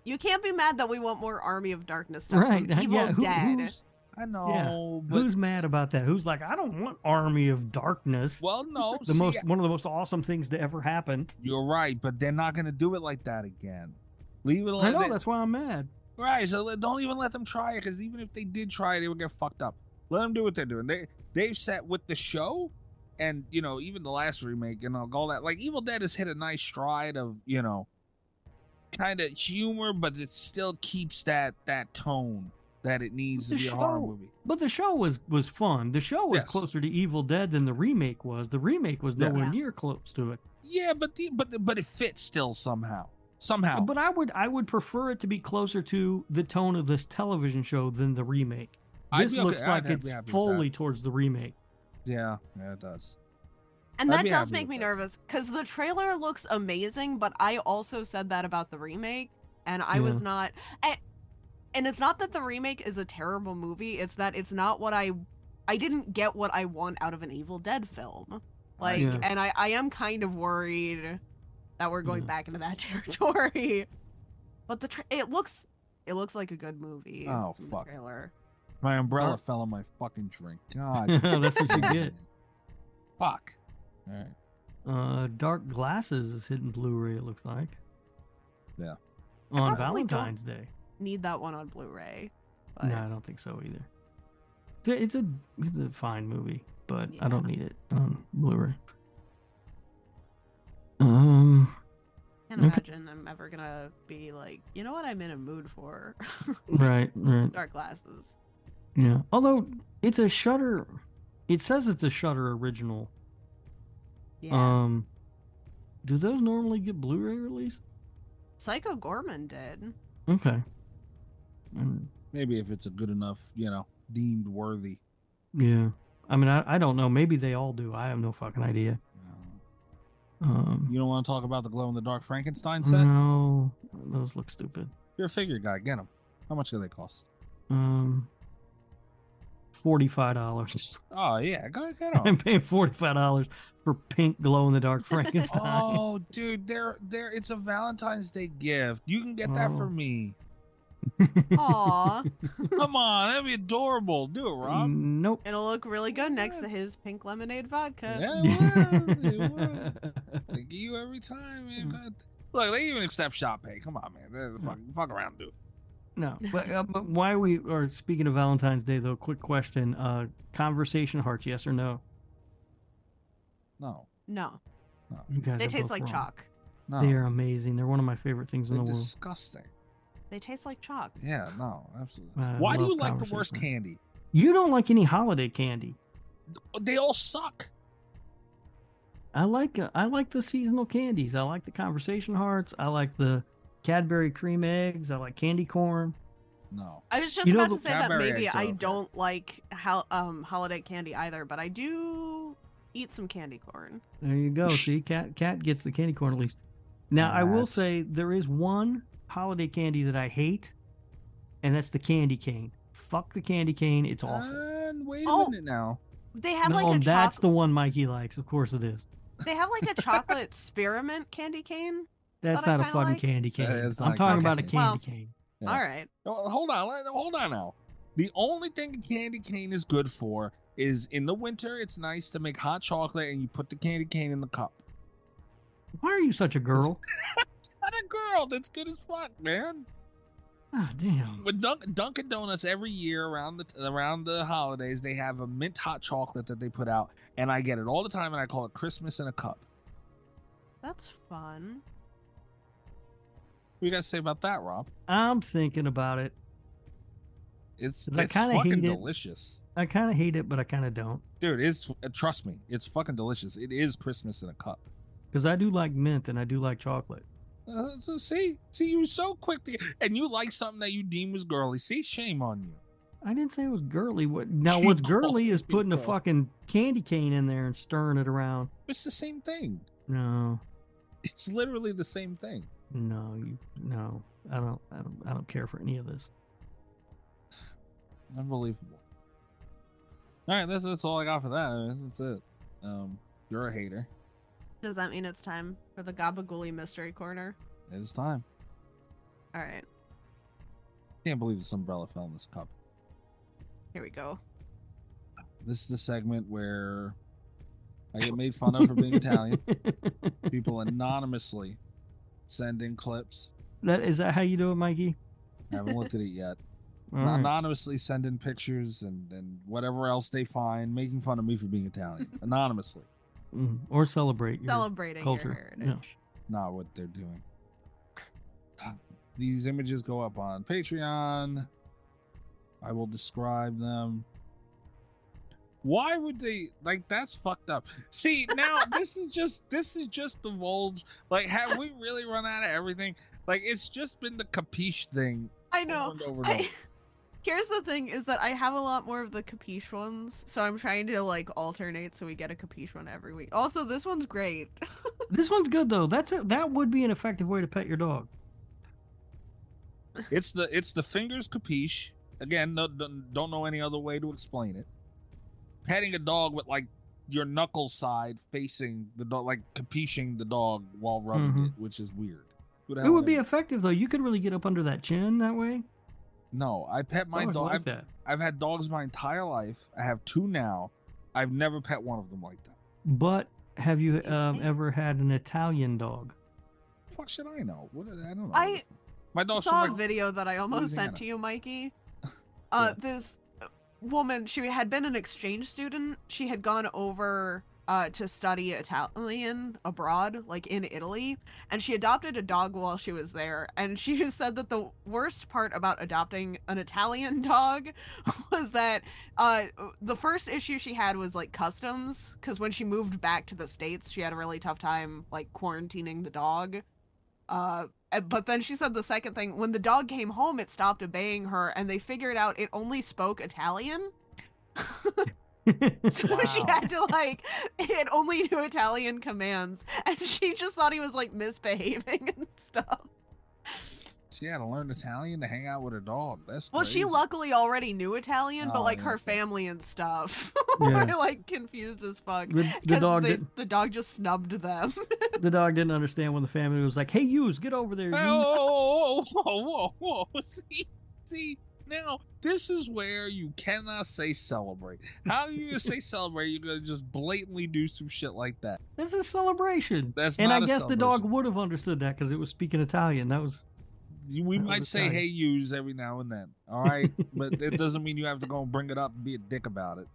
You can't be mad that we want more Army of Darkness stuff Right? from Evil Yeah. Dead. I know. But Who's mad about that? Who's like, I don't want Army of Darkness. Well, no. One of the most awesome things to ever happen. You're right, but they're not going to do it like that again. Leave it alone. I know, that's why I'm mad. Right, so don't even let them try it, because even if they did try it, they would get fucked up. Let them do what they're doing. They've set with the show, and, even the last remake, and all that. Like, Evil Dead has hit a nice stride of, kind of humor, but it still keeps that tone that it needs to be a horror movie. But the show was fun. The show was Yes. closer to Evil Dead than the remake was. The remake was nowhere near close to it. Yeah, but it fits still somehow. But I would prefer it to be closer to the tone of this television show than the remake. This looks like it's fully towards the remake. Yeah, it does. And I'd that be does happy make with me that. nervous, because the trailer looks amazing, but I also said that about the remake, and I was not... And it's not that the remake is a terrible movie, it's that it's not what I didn't get what I want out of an Evil Dead film. And I am kind of worried that we're going back into that territory. But it looks like a good movie. Oh, from fuck. The trailer. My umbrella fell on my fucking drink. God. That's what you get. Fuck. All right. Dark Glasses is hitting Blu-ray, it looks like. Yeah. On probably Valentine's Day. Need that one on Blu-ray. But... No, I don't think so either. It's a fine movie, but I don't need it on Blu-ray. Can't imagine I'm ever gonna be like, you know what I'm in a mood for? Right. Dark Glasses. Yeah. Although it's a Shudder, it says it's a Shudder original. Yeah. Do those normally get Blu-ray release? Psycho Gorman did. Okay. Maybe if it's a good enough, deemed worthy. Yeah. I mean, I don't know. Maybe they all do. I have no fucking idea. You don't want to talk about the glow-in-the-dark Frankenstein set? No, those look stupid. You're a figure guy. Get them. How much do they cost? $45. Oh, yeah. Go get I'm them. paying $45 for pink glow-in-the-dark Frankenstein. Oh, dude, it's a Valentine's Day gift. You can get that for me. Aw. Come on, that'd be adorable. Do it, Rob. Nope. It'll look really good next to his pink lemonade vodka. Yeah, it will. Think of you every time, man. Look, they even accept shop pay. Come on, man. Fuck around, dude. No, but why we are speaking of Valentine's Day though? Quick question: conversation hearts, yes or no? No. No. You guys They are taste both like wrong. chalk. No. They are amazing. They're one of my favorite things in They're the world. disgusting. They taste like chalk. Yeah, no, absolutely. I Why do love you like the conversation worst hearts. candy? You don't like any holiday candy. They all suck. I like the seasonal candies. I like the conversation hearts. I like the Cadbury cream eggs. I like candy corn. No. I was just You know about to the say that Cadbury maybe eggs are I okay. don't like holiday candy either, but I do eat some candy corn. There you go. See, Cat gets the candy corn at least. Now, I will say there is one holiday candy that I hate, and that's the candy cane. Fuck the candy cane. It's awful. Wait a minute now. They have No, like a that's chocolate. the one Mikey likes. Of course it is. They have like a chocolate spearmint candy cane. That's that I not a kinda fucking like. candy cane. It's not I'm a talking candy about a cane. candy Well, cane. Yeah. All right. No, hold on now. The only thing a candy cane is good for is in the winter. It's nice to make hot chocolate and you put the candy cane in the cup. Why are you such a girl? Not a girl. That's good as fuck, man. Ah, damn. With Dunkin' Donuts every year around the holidays, they have a mint hot chocolate that they put out, and I get it all the time, and I call it Christmas in a cup. That's fun. What you got to say about that, Rob? I'm thinking about it. It's I kinda fucking hate it. delicious. I kind of hate it, but I kind of don't. Dude, trust me, it's fucking delicious. It is Christmas in a cup. Because I do like mint and I do like chocolate. So see, you so quick and you like something that you deem was girly. See, shame on you. I didn't say it was girly. What's girly is putting a fucking candy cane in there and stirring it around. It's the same thing. No. It's literally the same thing. No, I don't care for any of this. Unbelievable. All right, that's all I got for that. That's it. You're a hater. Does that mean it's time for the Gabagooli Mystery Corner? It is time. All right. Can't believe this umbrella fell in this cup. Here we go. This is the segment where I get made fun of for being Italian. People anonymously send in clips. Is that how you do it, Mikey? I haven't looked at it yet. Right. Anonymously send in pictures and whatever else they find, making fun of me for being Italian. Anonymously. Or celebrating culture. Your heritage. Not what they're doing. These images go up on Patreon. I will describe them. Why would they that's fucked up? See, now this is just the Volge. Have we really run out of everything? It's just been the capiche thing. I know. Over and over and over. Here's the thing is that I have a lot more of the capiche ones, so I'm trying to alternate so we get a capiche one every week. Also, this one's great. This one's good though. That would be an effective way to pet your dog. It's the fingers capiche. Again, don't know any other way to explain it. Petting a dog with your knuckle side facing the dog, capiching the dog while rubbing it, which is weird. It would be effective though. You could really get up under that chin that way. No, I pet my dog. Like that. I've had dogs my entire life. I have 2 now. I've never pet one of them like that. But have you ever had an Italian dog? Fuck should I know? I don't know. I dog saw a video that I almost Louisiana. sent to you, Mikey. Yeah. This woman, she had been an exchange student. She had gone over to study Italian abroad, in Italy, and she adopted a dog while she was there. And she said that the worst part about adopting an Italian dog was that the first issue she had was customs, because when she moved back to the States, she had a really tough time quarantining the dog. But then she said the second thing, when the dog came home, it stopped obeying her, and they figured out it only spoke Italian. So she had to it only knew Italian commands, and she just thought he was misbehaving and stuff. She had to learn Italian to hang out with her dog. That's well, crazy. she luckily already knew Italian, but her family and stuff were confused as fuck. The dog just snubbed them. The dog didn't understand when the family was like, "Hey, yous, get over there." Whoa. See, now this is where you cannot say celebrate. How are you gonna say celebrate? You're gonna just blatantly do some shit like that. This is a celebration. That's and not I a guess the dog celebration. would have understood that because it was speaking Italian. We might say "hey yous" every now and then, all right, but it doesn't mean you have to go and bring it up and be a dick about it.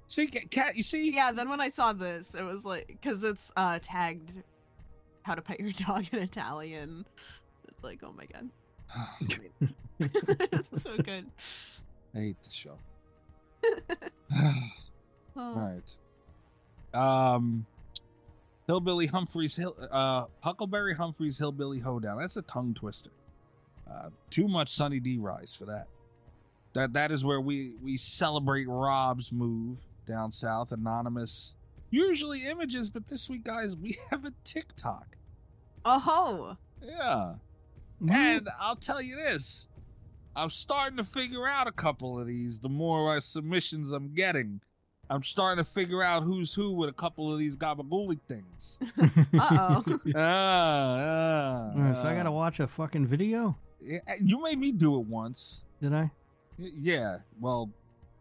See, Cat, you see? Yeah. Then when I saw this, it was because it's tagged how to pet your dog in Italian. It's oh my god, it's so good. I hate this show. All right. Hillbilly Humphrey's Huckleberry Humphrey's Hillbilly Hoedown. That's a tongue twister. Too much Sunny D rise for that. That is where we celebrate Rob's move down south. Anonymous, usually images, but this week, guys, we have a TikTok. Oh. Yeah. And I'll tell you this, I'm starting to figure out a couple of these. The more submissions I'm getting, I'm starting to figure out who's who with a couple of these gabagooli things. Uh-oh. So I gotta watch a fucking video? You made me do it once. Did I? Yeah. Well,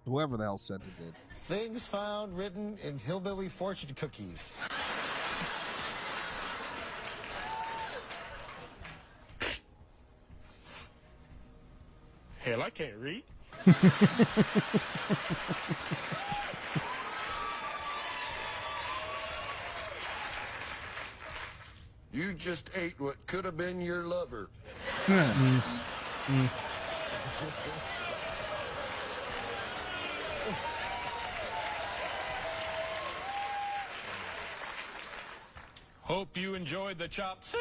whoever the hell said it did. Things found written in hillbilly fortune cookies. Hell, I can't read. You just ate what could have been your lover. Hope you enjoyed the chop suey.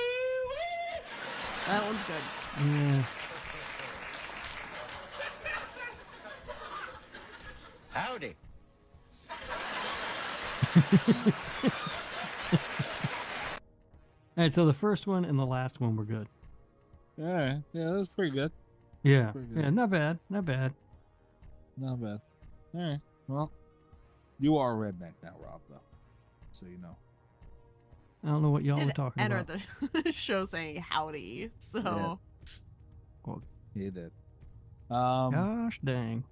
That one's good. Yeah. Howdy. All right, so the first one and the last one were good. All right. Yeah, that was pretty good. Yeah. Pretty good. Yeah, not bad. Not bad. Not bad. All right. Well, you are a redneck now, Rob, though. So you know. I don't know what y'all were talking Enter about. the show saying howdy, so. Yeah. Well, He did. gosh dang.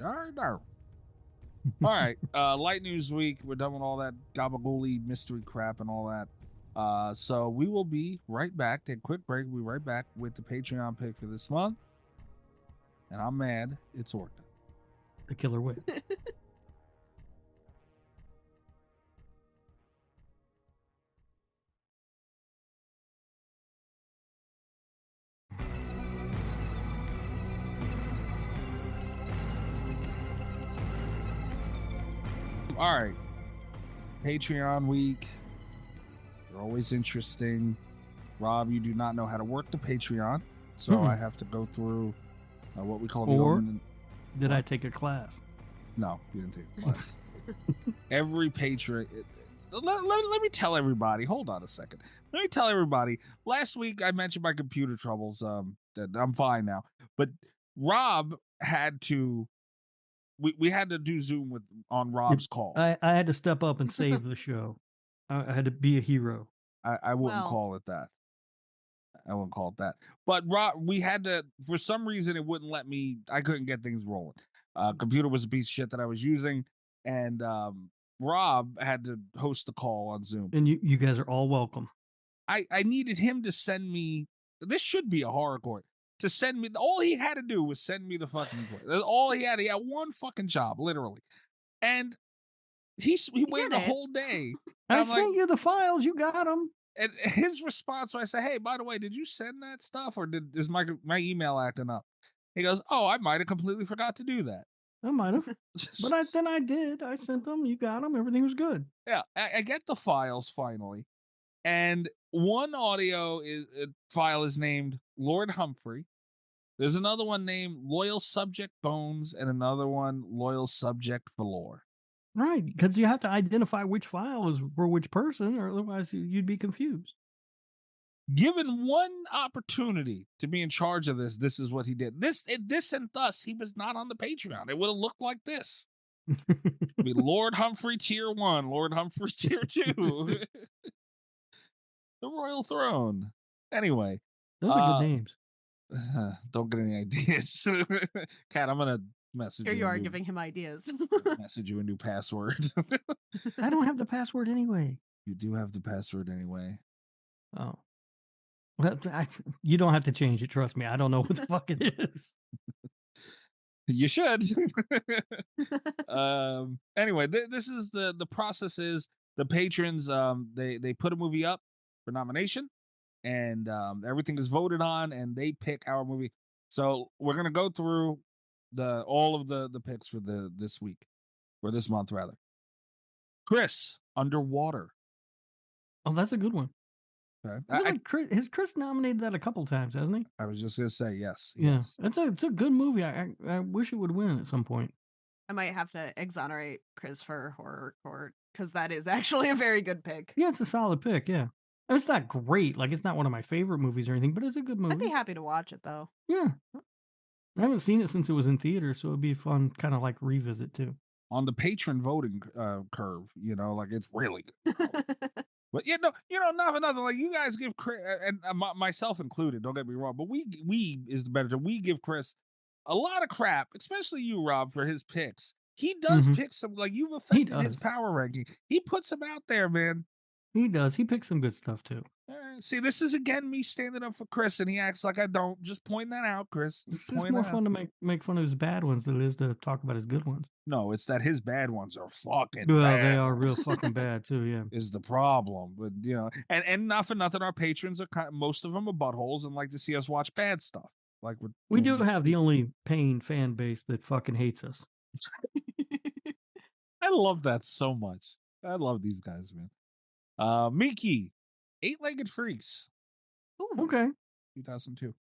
All right. Light news week. We're done with all that gabagool mystery crap and all that. So we will be right back. Take a quick break. We'll be right back with the Patreon pick for this month. And I'm mad. It's Orca. The killer whale. All right. Patreon week. They're always interesting. Rob, you do not know how to work the Patreon. So I have to go through what we call the Or open. did I take a class? No, you didn't take a class. Every patron. Let me tell everybody. Hold on a second. Let me tell everybody. Last week I mentioned my computer troubles. That I'm fine now. But Rob had to. We had to do Zoom on Rob's call. I had to step up and save the show. I had to be a hero. I wouldn't call it that. I wouldn't call it that. But Rob, we had to, for some reason, it wouldn't let me. I couldn't get things rolling. Computer was a piece of shit that I was using, and Rob had to host the call on Zoom. And you guys are all welcome. I needed him to send me. This should be a horror court. To send me, all he had to do was send me the fucking court. That's all he had. He had one fucking job, literally, and he waited the whole day. I sent you the files. You got them. And his response when I said, "Hey, by the way, did you send that stuff, or is my email acting up?" He goes, "Oh, I might have completely forgot to do that." I might have, but then I did. I sent them. You got them. Everything was good. Yeah, I get the files finally, and one audio file is named Lord Humphrey. There's another one named Loyal Subject Bones, and another one Loyal Subject Valor. Right, because you have to identify which file is for which person, or otherwise you'd be confused. Given one opportunity to be in charge of this, this is what he did. This and thus, he was not on the Patreon. It would have looked like this. It'd be Lord Humphrey Tier 1, Lord Humphrey Tier 2. The Royal Throne. Anyway. Those are good names. Don't get any ideas. Kat, I'm going to message Here you. You are giving him ideas. Message you a new password. I don't have the password anyway. You do have the password anyway. Oh. Well, you don't have to change it. Trust me. I don't know what the fuck it is. You should. Anyway, this is the process is the patrons, they put a movie up for nomination, and everything is voted on, and they pick our movie. So we're going to go through all of the picks for this week, or this month rather. Chris, Underwater. Oh, that's a good one. Okay. Has Chris nominated that a couple times, hasn't he? I was just gonna say yes. Yeah, it's a good movie. I wish it would win at some point. I might have to exonerate Chris for Horror Court, because that is actually a very good pick. Yeah, it's a solid pick. Yeah, it's not great. Like, it's not one of my favorite movies or anything, but it's a good movie. I'd be happy to watch it though. Yeah, I haven't seen it since it was in theater, so it'd be fun, kind of like revisit too. On the patron voting curve, like it's really good. But not for nothing. Like you guys give Chris and myself included. Don't get me wrong, but we is the better term. We give Chris a lot of crap, especially you, Rob, for his picks. He does pick some, like you've affected his power ranking. He puts them out there, man. He does. He picks some good stuff too. See, this is again me standing up for Chris, and he acts like I don't. Just point that out, Chris. It's just more fun to make fun of his bad ones than it is to talk about his good ones. No, it's that his bad ones are fucking Well, bad. they are real fucking bad too. Yeah, is the problem. But and not for nothing, our patrons are most of them are buttholes and like to see us watch bad stuff. Like we do have the only paying fan base that fucking hates us. I love that so much. I love these guys, man. Miki, 8-Legged Freaks. Ooh. Okay. 2002.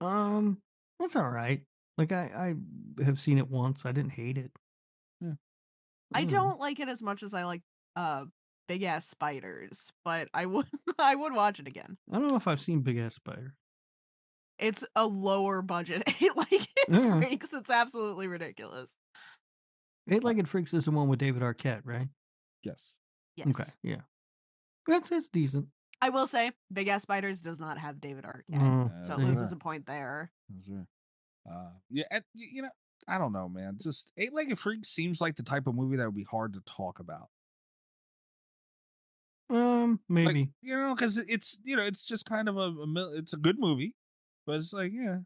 That's all right. Like I have seen it once. I didn't hate it. Yeah. I don't like it as much as I like Big Ass Spiders, but I would I would watch it again. I don't know if I've seen Big Ass Spider. It's a lower budget 8-Legged Freaks. It's absolutely ridiculous. 8-Legged Freaks is the one with David Arquette, right? Yes. Yes. Okay. Yeah. It's decent. I will say, Big Ass Spiders does not have David Arquette, so it loses a point there. That's right. Yeah, and, I don't know, man. Just 8-Legged Freaks seems like the type of movie that would be hard to talk about. Maybe. Like, because it's it's just kind of it's a good movie, but it's like yeah.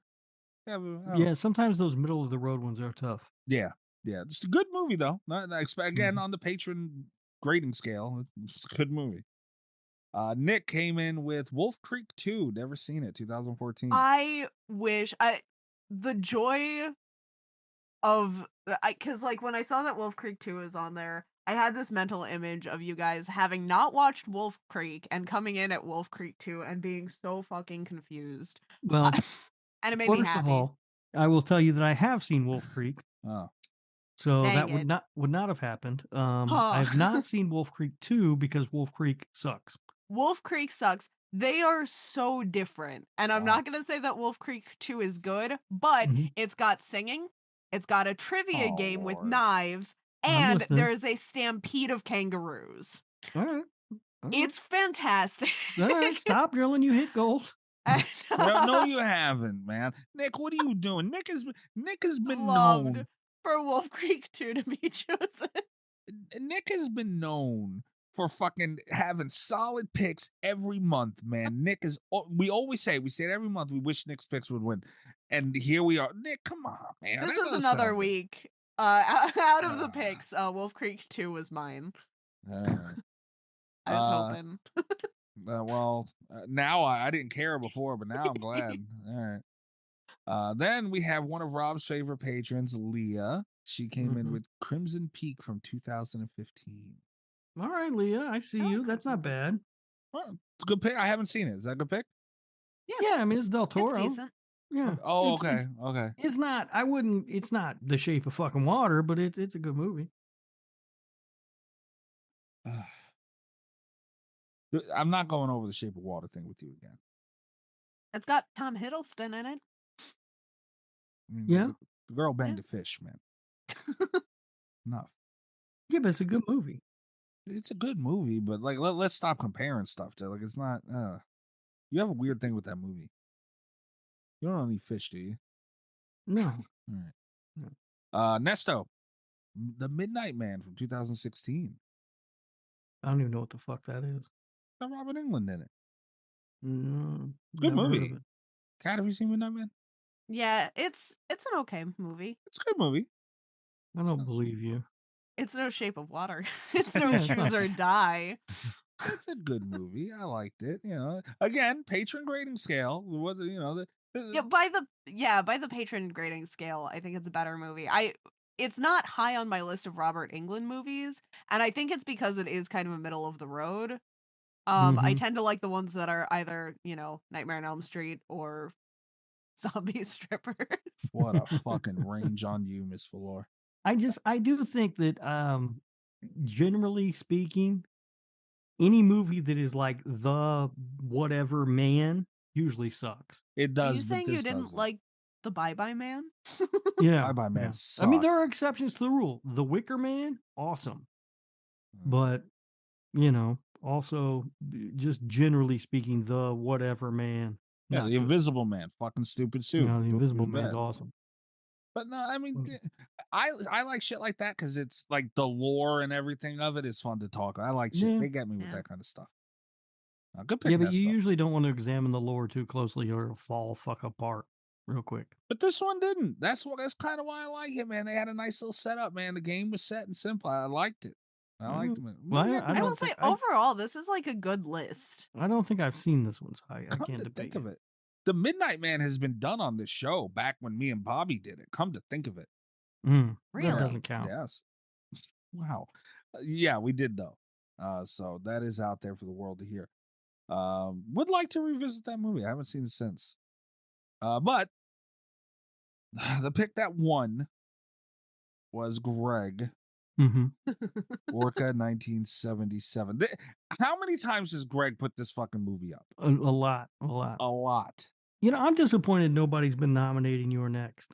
Sometimes those middle of the road ones are tough. Yeah, just a good movie though. Not again on the patron grading scale. It's a good movie. Nick came in with Wolf Creek 2. Never seen it. 2014. I wish the joy of because like when I saw that Wolf Creek 2 is on there, I had this mental image of you guys having not watched Wolf Creek and coming in at Wolf Creek 2 and being so fucking confused. Well, and it made me happy. First of all, I will tell you that I have seen Wolf Creek. Oh. So Dang that it. would not have happened. I have not seen Wolf Creek 2 because Wolf Creek sucks. Wolf Creek sucks. They are so different. And I'm not going to say that Wolf Creek 2 is good, but it's got singing, it's got a trivia game with knives, and there's a stampede of kangaroos. All right. It's fantastic. All right, stop drilling. You hit gold. No, you haven't, man. Nick, what are you doing? Nick has been known for Wolf Creek 2 to be chosen. Nick has been known for fucking having solid picks every month, man. Nick is. We always say it every month. We wish Nick's picks would win, and here we are. Nick, come on, man. This was another week. Out of the picks, Wolf Creek 2 was mine. I was hoping. Now I didn't care before, but now I'm glad. All right. Then we have one of Rob's favorite patrons, Leah. She came in with Crimson Peak from 2015. All right, Leah, I see you. That's not bad. Well, it's a good pick. I haven't seen it. Is that a good pick? Yeah, I mean, it's Del Toro. It's decent. Yeah. Oh, okay. Okay. It's not. It's not The Shape of Fucking Water, but it's a good movie. I'm not going over the Shape of Water thing with you again. It's got Tom Hiddleston in it. I mean, Yeah. The girl banged a fish, man. Enough. Yeah, but it's a good movie. It's a good movie, but like let's stop comparing stuff to it's not. You have a weird thing with that movie. You don't eat fish, do you? No. All right. No. Nesto, The Midnight Man from 2016. I don't even know what the fuck that is. Got Robert Englund in it. No, Good never heard movie. of it. Kat, have you seen Midnight Man? Yeah, it's an okay movie. It's a good movie. I don't believe you. It's no Shape of Water. It's no Yeah, it's Choose not. or Die. It's a good movie. I liked it. Again, patron grading scale. What By the patron grading scale, I think it's a better movie. It's not high on my list of Robert Englund movies, and I think it's because it is kind of a middle of the road. I tend to like the ones that are either, Nightmare on Elm Street or Zombie Strippers. What a fucking range on you, Miss Valor. I do think that generally speaking, any movie that is like the whatever man usually sucks. It does. Are you saying you didn't like The Bye Bye Man? Yeah. Bye Bye Man. Yeah. I mean, there are exceptions to the rule. The Wicker Man, awesome. But, Also, just generally speaking, the whatever man. Yeah, not the good. Invisible Man, fucking stupid suit. You know, the It was Invisible Man's bad. awesome. But no, I mean, Mm. I like shit like that because it's like the lore and everything of it is fun to talk. I like shit. Yeah. They get me with Yeah. that kind of stuff. Good pick, Yeah, but you Nesto. usually don't want to examine the lore too closely or it'll fall fuck apart real quick. But this one didn't. That's kind of why I like it, man. They had a nice little setup, man. The game was set and simple. I liked it. I liked it. Well, I will say, overall, this is like a good list. I don't think I've seen this one, so I Come can't to debate think of it, the Midnight Man has been done on this show back when me and Bobby did it. Come to think of it. Really? That doesn't count. Yes. Wow. Yeah, we did though. So that is out there for the world to hear. Would like to revisit that movie. I haven't seen it since. But the pick that won was Greg. Mm-hmm. Orca 1977. How many times has Greg put this fucking movie up? A lot. A lot. You know, I'm disappointed nobody's been nominating You're Next.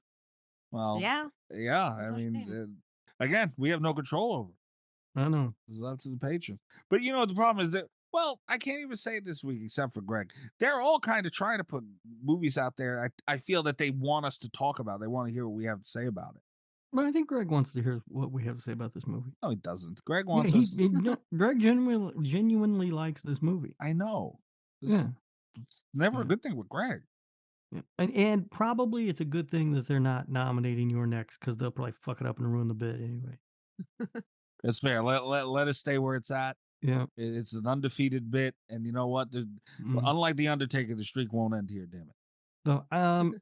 Well, Yeah. I mean, again, we have no control over it. I know. This is up to the patrons. But you know, the problem is that, well, I can't even say it this week except for Greg. They're all kind of trying to put movies out there. I feel that they want us to talk about. They want to hear what we have to say about it. But I think Greg wants to hear what we have to say about this movie. No, he doesn't. Greg wants us. Greg genuinely likes this movie. I know. Yeah. It's never a good thing with Greg. Yeah. And probably it's a good thing that they're not nominating You're Next because they'll probably fuck it up and ruin the bit anyway. It's fair. Let us stay where it's at. Yeah. It's an undefeated bit. And you know what? Unlike The Undertaker, the streak won't end here, damn it. So,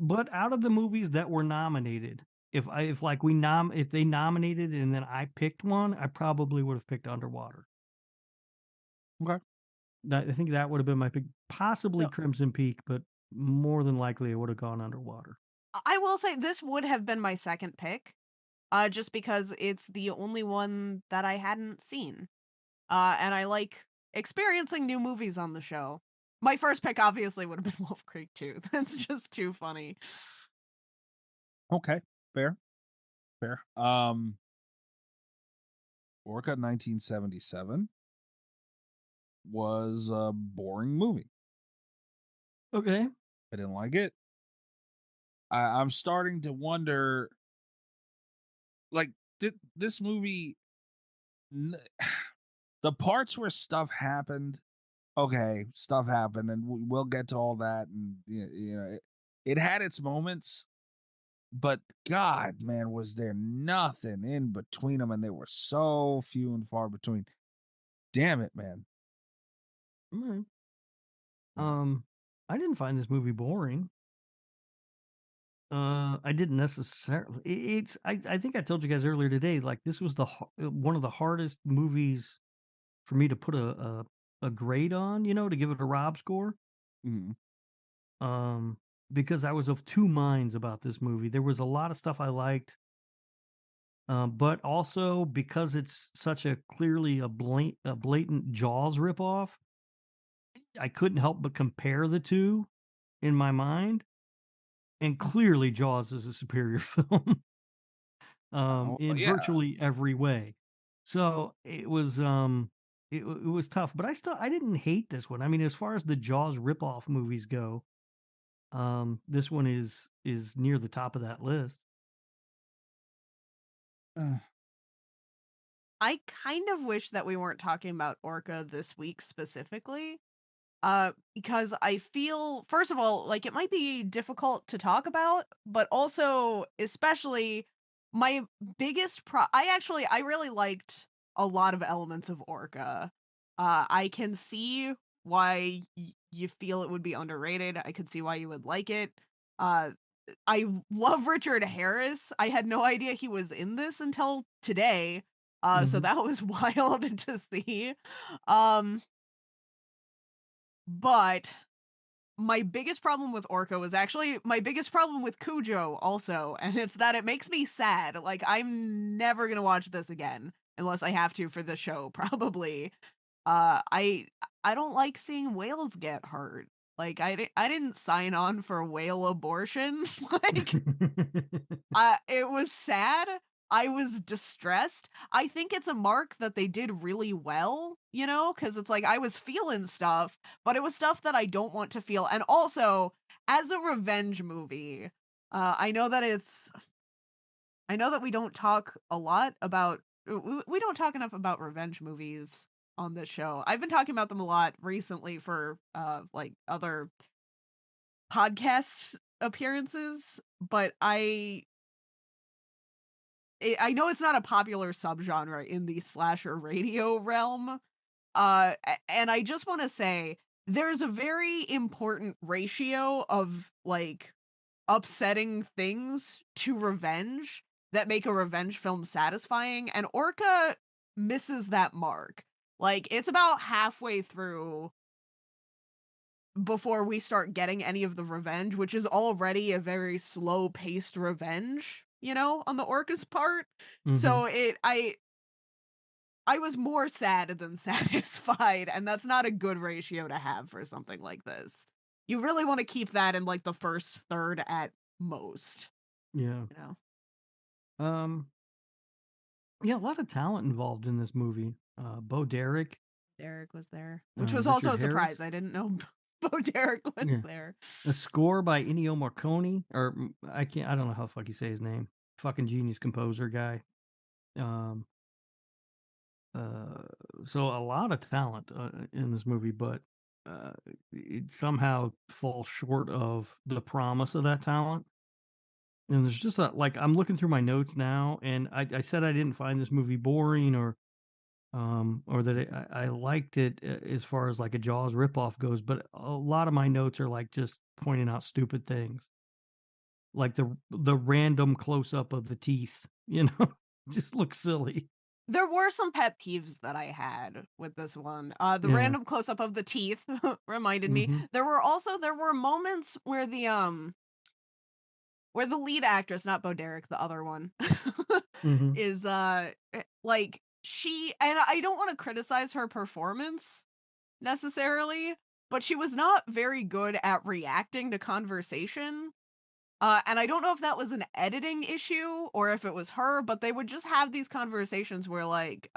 but out of the movies that were nominated, if they nominated and then I picked one, I probably would have picked Underwater. Okay. I think that would have been my pick. Possibly Crimson Peak, but more than likely I would have gone Underwater. I will say this would have been my second pick, just because it's the only one that I hadn't seen. And I like experiencing new movies on the show. My first pick obviously would have been Wolf Creek 2. That's just too funny. Okay. Fair. Orca 1977 was a boring movie. Okay. I didn't like it. I'm starting to wonder, like, this movie, the parts where stuff happened, okay, stuff happened, and we'll get to all that, and you know, it had its moments, but God, man, was there nothing in between them, and they were so few and far between. Damn it, man. All right. I didn't find this movie boring. I didn't necessarily. I think I told you guys earlier today. Like this was one of the hardest movies for me to put a grade on. You know, to give it a Rob score. Mm-hmm. Because I was of two minds about this movie. There was a lot of stuff I liked, but also because it's such a clearly a blatant Jaws ripoff, I couldn't help but compare the two in my mind. And clearly Jaws is a superior film in virtually every way. So it was it was tough, but I didn't hate this one. I mean, as far as the Jaws ripoff movies go, this one is near the top of that list. I kind of wish that we weren't talking about Orca this week specifically. Because I feel, first of all, like it might be difficult to talk about, but also, especially, my biggest I really liked a lot of elements of Orca. I can see why you feel it would be underrated. I could see why you would like it. I love Richard Harris. I had no idea he was in this until today. So that was wild to see. But my biggest problem with Orca was actually my biggest problem with Cujo also, and it's that it makes me sad. Like, I'm never gonna watch this again unless I have to for the show, probably. I don't like seeing whales get hurt. Like, I didn't sign on for whale abortion. Like, it was sad. I was distressed. I think it's a mark that they did really well, you know, because it's like I was feeling stuff, but it was stuff that I don't want to feel. And also, as a revenge movie, I know that we don't talk a lot about we don't talk enough about revenge movies on this show. I've been talking about them a lot recently for like other podcast appearances, but I know it's not a popular subgenre in the slasher radio realm. And I just want to say there's a very important ratio of like upsetting things to revenge that make a revenge film satisfying, and Orca misses that mark. Like, it's about halfway through before we start getting any of the revenge, which is already a very slow-paced revenge, you know, on the Orca's part. So I was more sad than satisfied, and that's not a good ratio to have for something like this. You really want to keep that in like the first third at most. Yeah. You know? Yeah, a lot of talent involved in this movie. Bo Derek. Derek was there, which was Richard also a surprise. Harris. I didn't know Bo Derek was there. A score by Ennio Morricone, or I don't know how the fuck you say his name. Fucking genius composer guy. So a lot of talent in this movie, but it somehow falls short of the promise of that talent. And there's just like, I'm looking through my notes now, and I said I didn't find this movie boring or that I liked it as far as like a Jaws ripoff goes, but a lot of my notes are like just pointing out stupid things, like the random close up of the teeth, you know, just looks silly. There were some pet peeves that I had with this one. The Yeah. random close up of the teeth reminded me. There were moments where the lead actress, not Bo Derek, the other one, is like she, and I don't want to criticize her performance necessarily, but she was not very good at reacting to conversation. And I don't know if that was an editing issue or if it was her, but they would just have these conversations where like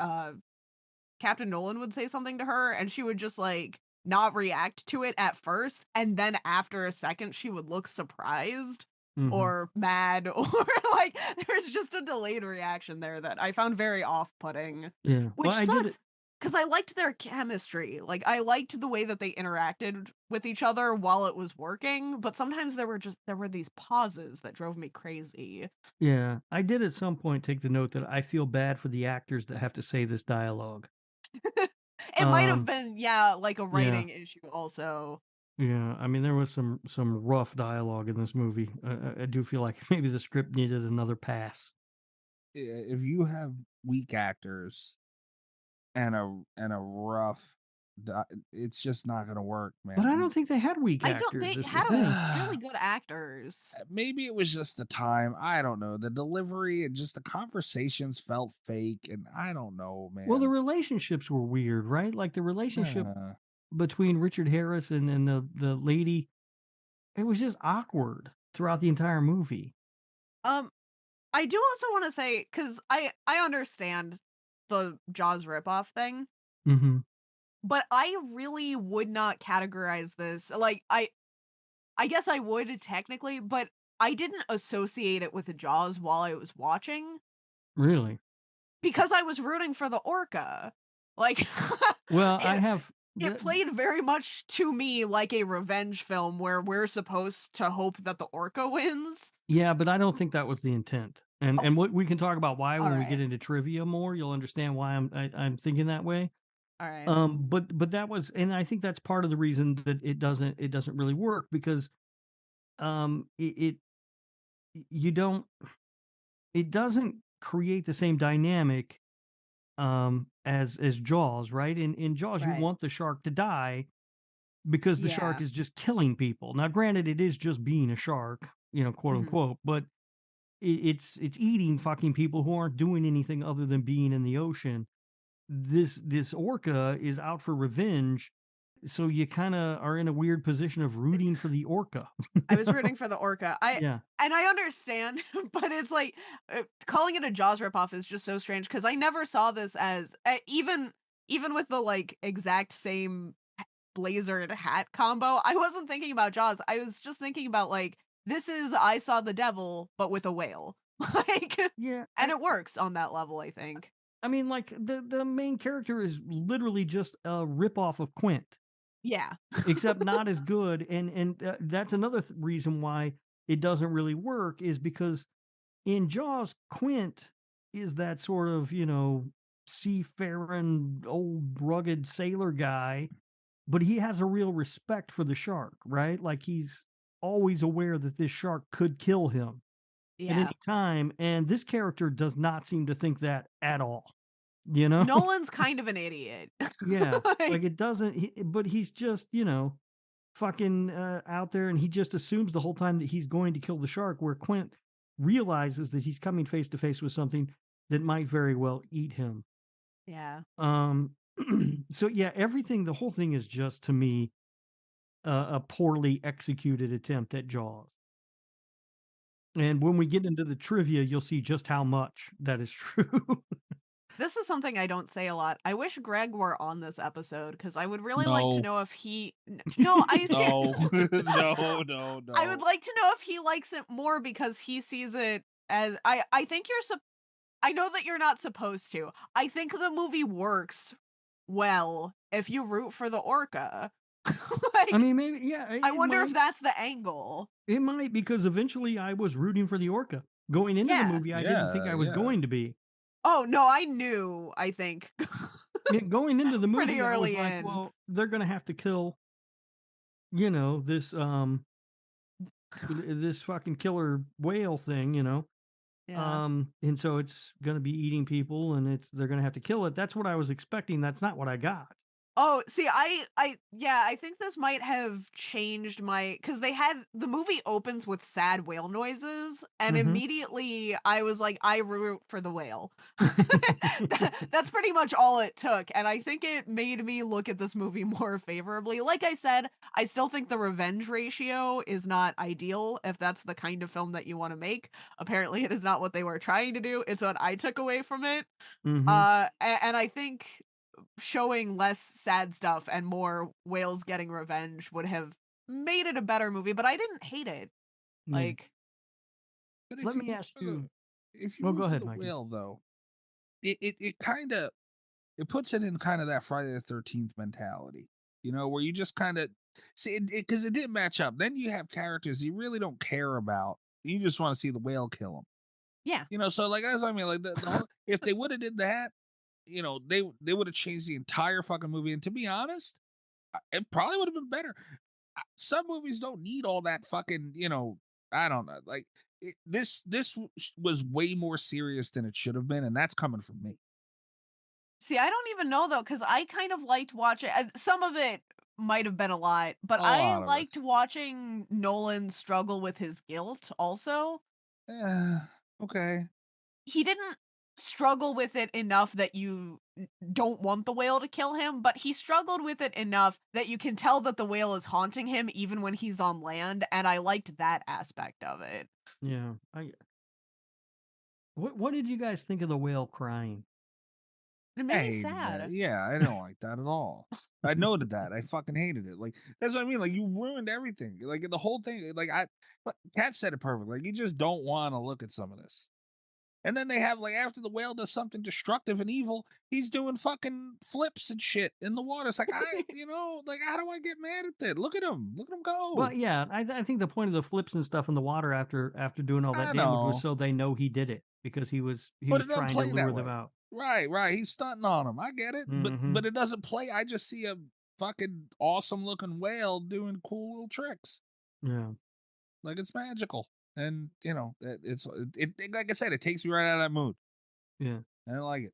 Captain Nolan would say something to her and she would just like not react to it at first, and then after a second she would look surprised or mad, or like there's just a delayed reaction there that I found very off-putting. Yeah. Which Well, sucks because I liked their chemistry. Like, I liked the way that they interacted with each other while it was working, but sometimes there were these pauses that drove me crazy. Yeah, I did at some point take the note that I feel bad for the actors that have to say this dialogue. It might have been, like a writing issue also. Yeah, I mean, there was some rough dialogue in this movie. I do feel like maybe the script needed another pass. If you have weak actors and a rough, it's just not gonna work, man. But I don't think they had weak actors. They is the had thing. really good actors. Maybe it was just the time. I don't know. The delivery and just the conversations felt fake, and I don't know, man. Well, the relationships were weird, right? Like the relationship between Richard Harris and the lady, it was just awkward throughout the entire movie. I do also want to say, because I understand the Jaws ripoff thing, but I really would not categorize this. Like, I guess I would technically, but I didn't associate it with the Jaws while I was watching. Really? Because I was rooting for the Orca. Like, well, it played very much to me like a revenge film where we're supposed to hope that the Orca wins. Yeah, but I don't think that was the intent. And what we can talk about why when we get into trivia more, you'll understand why I'm thinking that way. All right. But that was, and I think that's part of the reason that it doesn't really work, because it doesn't create the same dynamic as Jaws, right? In Jaws, you want the shark to die because the shark is just killing people. Now, granted, it is just being a shark, you know, quote unquote, but it's eating fucking people who aren't doing anything other than being in the ocean. This Orca is out for revenge, so you kind of are in a weird position of rooting for the orca. I was rooting for the orca. Yeah. And I understand, but it's like calling it a Jaws ripoff is just so strange because I never saw this as even with the like exact same blazer and hat combo. I wasn't thinking about Jaws. I was just thinking about like this is I Saw the Devil but with a whale. Like Yeah. and it works on that level, I think. I mean, like the main character is literally just a ripoff of Quint. Yeah. Except not as good, and that's another reason why it doesn't really work is because in Jaws, Quint is that sort of seafaring old rugged sailor guy, but he has a real respect for the shark, right? Like he's always aware that this shark could kill him at Yeah. any time, and this character does not seem to think that at all. You know, Nolan's kind of an idiot. yeah, like it doesn't. But he's just fucking out there, and he just assumes the whole time that he's going to kill the shark. Where Quint realizes that he's coming face to face with something that might very well eat him. Yeah. So yeah, the whole thing is just to me a poorly executed attempt at Jaws. And when we get into the trivia, you'll see just how much that is true. This is something I don't say a lot. I wish Greg were on this episode because I would really like to know if he. No, I No, no. I would like to know if he likes it more because he sees it as I think I know that you're not supposed to. I think the movie works well if you root for the orca. Like, I mean, maybe yeah. I wonder if that's the angle. It might, because eventually I was rooting for the orca going into the movie. I didn't think I was going to be. Oh no, I knew. I think going into the movie, pretty early I was like, well, they're gonna have to kill, this this fucking killer whale thing, Yeah. and so it's gonna be eating people, and they're gonna have to kill it. That's what I was expecting. That's not what I got. Oh, see, I think this might have changed because the movie opens with sad whale noises, and immediately I was like, I root for the whale. That's pretty much all it took, and I think it made me look at this movie more favorably. Like I said, I still think the revenge ratio is not ideal if that's the kind of film that you want to make. Apparently, it is not what they were trying to do. It's what I took away from it. And I think showing less sad stuff and more whales getting revenge would have made it a better movie, but I didn't hate it. Like, let me ask you. If you go ahead, the Mike. whale, though, it kind of puts it in kind of that Friday the 13th mentality, where you just kind of see it because it didn't match up. Then you have characters you really don't care about. You just want to see the whale kill them. Yeah. So like that's what I mean. Like the whole, if they would have did that. They would have changed the entire fucking movie. And to be honest, it probably would have been better. Some movies don't need all that fucking, I don't know. Like this was way more serious than it should have been, and that's coming from me. See, I don't even know though, because I kind of liked watching. Some of it might have been a lot, but I liked watching Nolan struggle with his guilt. Also, yeah, okay. He didn't struggle with it enough that you don't want the whale to kill him, but he struggled with it enough that you can tell that the whale is haunting him even when he's on land, and I liked that aspect of it. Yeah. What did you guys think of the whale crying? It made me sad. Yeah, I don't like that at all. I noted that. I fucking hated it. Like that's what I mean. Like you ruined everything. Like the whole thing. Like Kat said it perfect. Like you just don't want to look at some of this. And then they have, like, after the whale does something destructive and evil, he's doing fucking flips and shit in the water. It's like, how do I get mad at that? Look at him go. Well, yeah, I think the point of the flips and stuff in the water after doing all that damage was so they know he did it because he was trying to lure them out. Right. He's stunting on them. I get it, but it doesn't play. I just see a fucking awesome looking whale doing cool little tricks. Yeah, like it's magical. And it's like I said, it takes me right out of that mood. Yeah, I don't like it.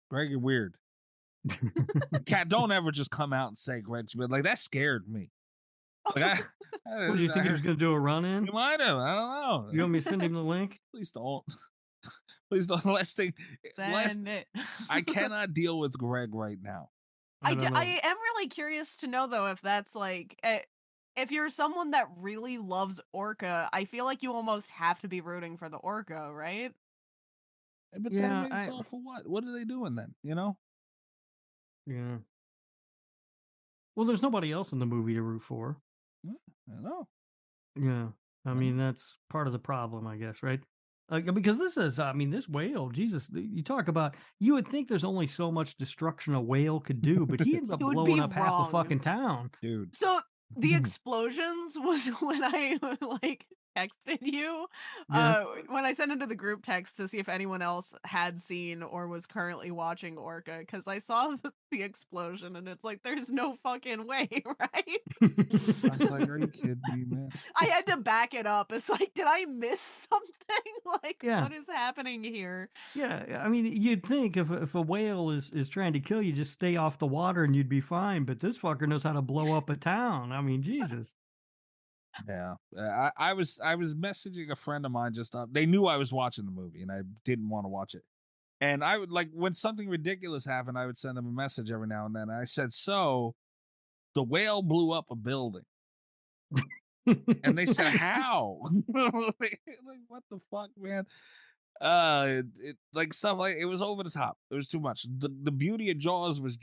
Greg, you're weird. Kat, don't ever just come out and say Greg's weird. Like that scared me. Like what did you think he was going to do a run in? You might have. I don't know. You want me to send him the link? Please don't. Please don't. Last thing. I cannot deal with Greg right now. I don't know. I am really curious to know though if that's like if you're someone that really loves Orca, I feel like you almost have to be rooting for the Orca, right? But then Yeah, it makes all for what? What are they doing then? You know? yeah. Well, there's nobody else in the movie to root for. I don't know. Yeah. I mean, that's part of the problem, I guess, right? Because this is, I mean, this whale, Jesus, you talk about, you would think there's only so much destruction a whale could do, but he ends up You would blowing be up half the wrong. fucking town. Dude. So the explosions was when I like texted you, Yeah. when I sent into the group text to see if anyone else had seen or was currently watching Orca, because I saw the explosion and it's like there's no fucking way, right? I was like, are you kidding me, man? I had to back it up. It's like, did I miss something? Like, Yeah. what is happening here? Yeah, I mean, you'd think if a whale is trying to kill you, just stay off the water and you'd be fine. But this fucker knows how to blow up a town. I mean, Jesus. Yeah, I was messaging a friend of mine just up. They knew I was watching the movie, and I didn't want to watch it. And I would like when something ridiculous happened, I would send them a message every now and then. I said, "So, the whale blew up a building," and they said, "How?" like, what the fuck, man? Like stuff like it was over the top. It was too much. The beauty of Jaws was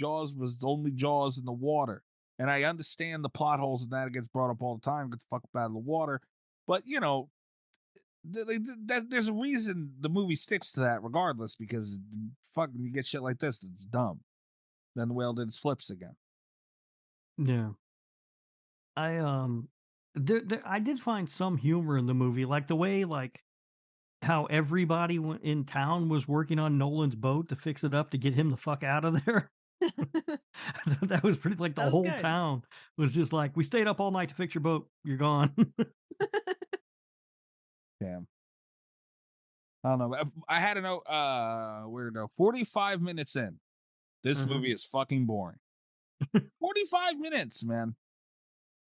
only Jaws in the water. And I understand the plot holes and that it gets brought up all the time. Get the fuck up out of the water. But you know, there's a reason the movie sticks to that regardless, because fucking you get shit like this that's dumb. Then the whale did its flips again. Yeah. I did find some humor in the movie, like the way how everybody in town was working on Nolan's boat to fix it up to get him the fuck out of there. That was pretty, like, That the was whole good. town was just like, we stayed up all night to fix your boat. You're gone. Damn. I don't know. I had to know where to go. 45 minutes in. This movie is fucking boring. 45 minutes, man.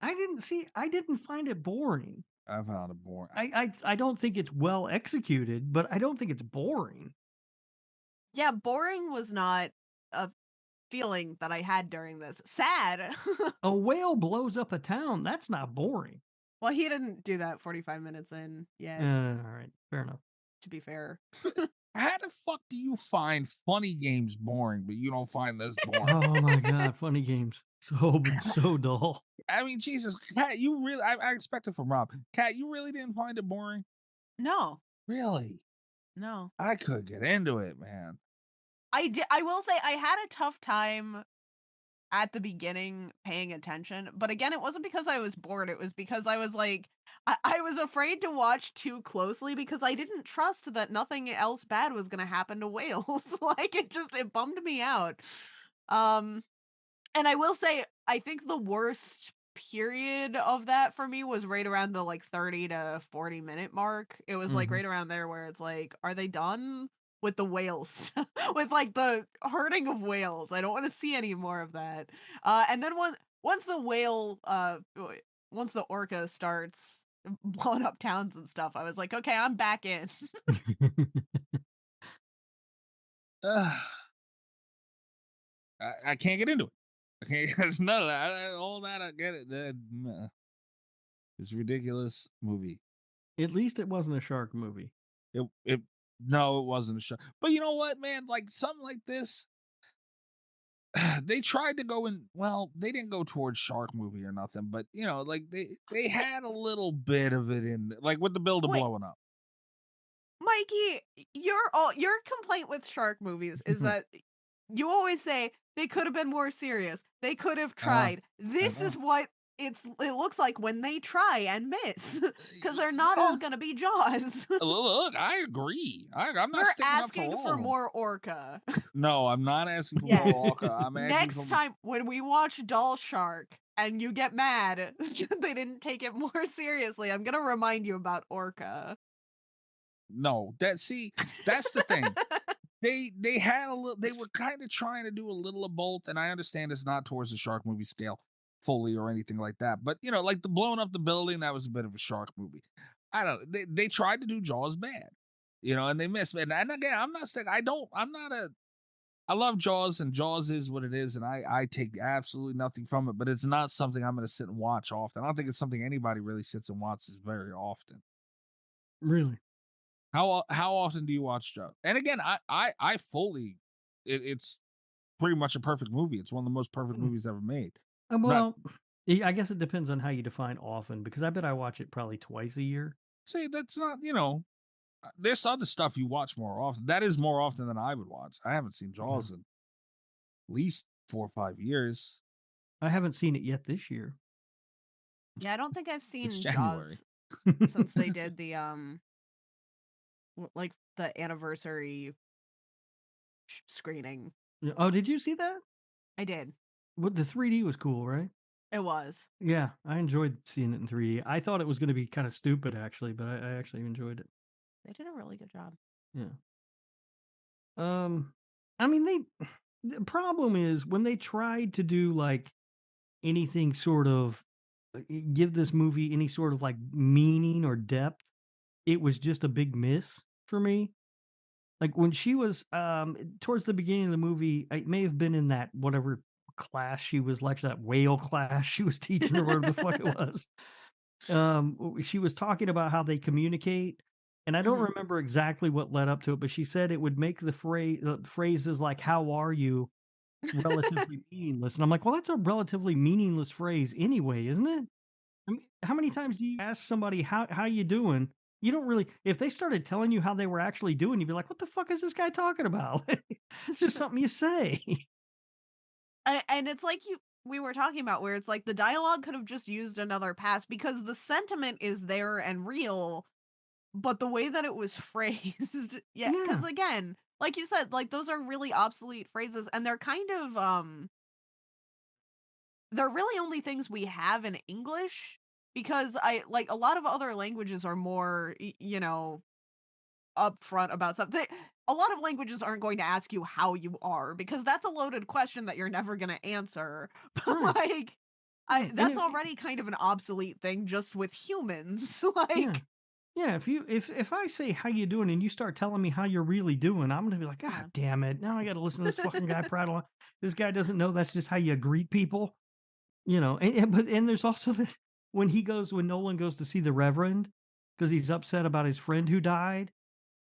I didn't find it boring. I found it boring. I don't think it's well executed, but I don't think it's boring. Yeah, boring was not a feeling that I had during this. Sad. A whale blows up a town. That's not boring. Well, he didn't do that 45 minutes in yet, All right, fair enough. to be fair. How the fuck do you find funny games boring, but you don't find this boring? Oh my god, funny games. So dull. I mean, Jesus, Kat, you really, I expected from Rob. Kat, you really didn't find it boring? No. Really? No. I could get into it, man. I will say I had a tough time at the beginning paying attention, but again, it wasn't because I was bored. It was because I was like, I was afraid to watch too closely because I didn't trust that nothing else bad was going to happen to whales. Like it bummed me out. And I will say, I think the worst period of that for me was right around the like 30 to 40 minute mark. It was like right around there where it's like, are they done with the whales? With like the herding of whales. I don't want to see any more of that. And then once the orca starts blowing up towns and stuff, I was like, okay, I'm back in. I can't get into it. I can't. None of that. All that, I get it. It's a ridiculous movie. At least it wasn't a shark movie. No, it wasn't a shark. But you know what, man? Like something like this, they tried to go in. Well, they didn't go towards shark movie or nothing, but you know, like they had a little bit of it in, like with the building blowing up. Mikey, your complaint with shark movies is that you always say they could have been more serious. They could have tried. This is what it looks like when they try and miss, because they're not all gonna be Jaws. Look, I agree. I'm not You're sticking asking up for for more Orca. No, I'm not asking for Yes. more Orca. I'm asking Next time when we watch Doll Shark and you get mad they didn't take it more seriously, I'm gonna remind you about Orca. No, that's the thing. They had a little. They were kind of trying to do a little of both, and I understand it's not towards the shark movie scale fully or anything like that. But you know, like the blowing up the building, that was a bit of a shark movie. I don't. They tried to do Jaws bad, you know, and they missed. And again, I'm not. I'm not a I love Jaws, and Jaws is what it is, and I take absolutely nothing from it, but it's not something I'm going to sit and watch often. I don't think it's something anybody really sits and watches very often. Really? How often do you watch Jaws? And again, I fully, it's pretty much a perfect movie. It's one of the most perfect movies ever made. Well, I guess it depends on how you define often, because I bet I watch it probably twice a year. See, that's not, there's other stuff you watch more often. That is more often than I would watch. I haven't seen Jaws in at least 4 or 5 years. I haven't seen it yet this year. Yeah, I don't think I've seen January. Jaws since they did the like the anniversary screening. Oh, did you see that? I did. Well, the 3D was cool, right? It was. Yeah, I enjoyed seeing it in 3D. I thought it was going to be kind of stupid, actually, but I actually enjoyed it. They did a really good job. Yeah. I mean, the problem is when they tried to do like anything sort of give this movie any sort of like meaning or depth, it was just a big miss for me. Like when she was towards the beginning of the movie, it may have been in that whatever class she was, like that whale class she was teaching or whatever the fuck it was. She was talking about how they communicate, and I don't remember exactly what led up to it, but she said it would make the phrases like "How are you?" relatively meaningless, and I'm like, well, that's a relatively meaningless phrase anyway, isn't it? I mean, how many times do you ask somebody how you doing? You don't really. If they started telling you how they were actually doing, you'd be like, what the fuck is this guy talking about? It's just something you say. And it's like we were talking about, where it's like the dialogue could have just used another pass because the sentiment is there and real, but the way that it was phrased, because again, like you said, like those are really obsolete phrases, and they're kind of they're really only things we have in English, because like a lot of other languages are more upfront about something. A lot of languages aren't going to ask you how you are, because that's a loaded question that you're never going to answer. But like, that's already kind of an obsolete thing just with humans. Like, yeah. If I say how you doing and you start telling me how you're really doing, I'm gonna be like, God damn it! Now I got to listen to this fucking guy prattle on. This guy doesn't know that's just how you greet people, And there's also when Nolan goes to see the Reverend because he's upset about his friend who died.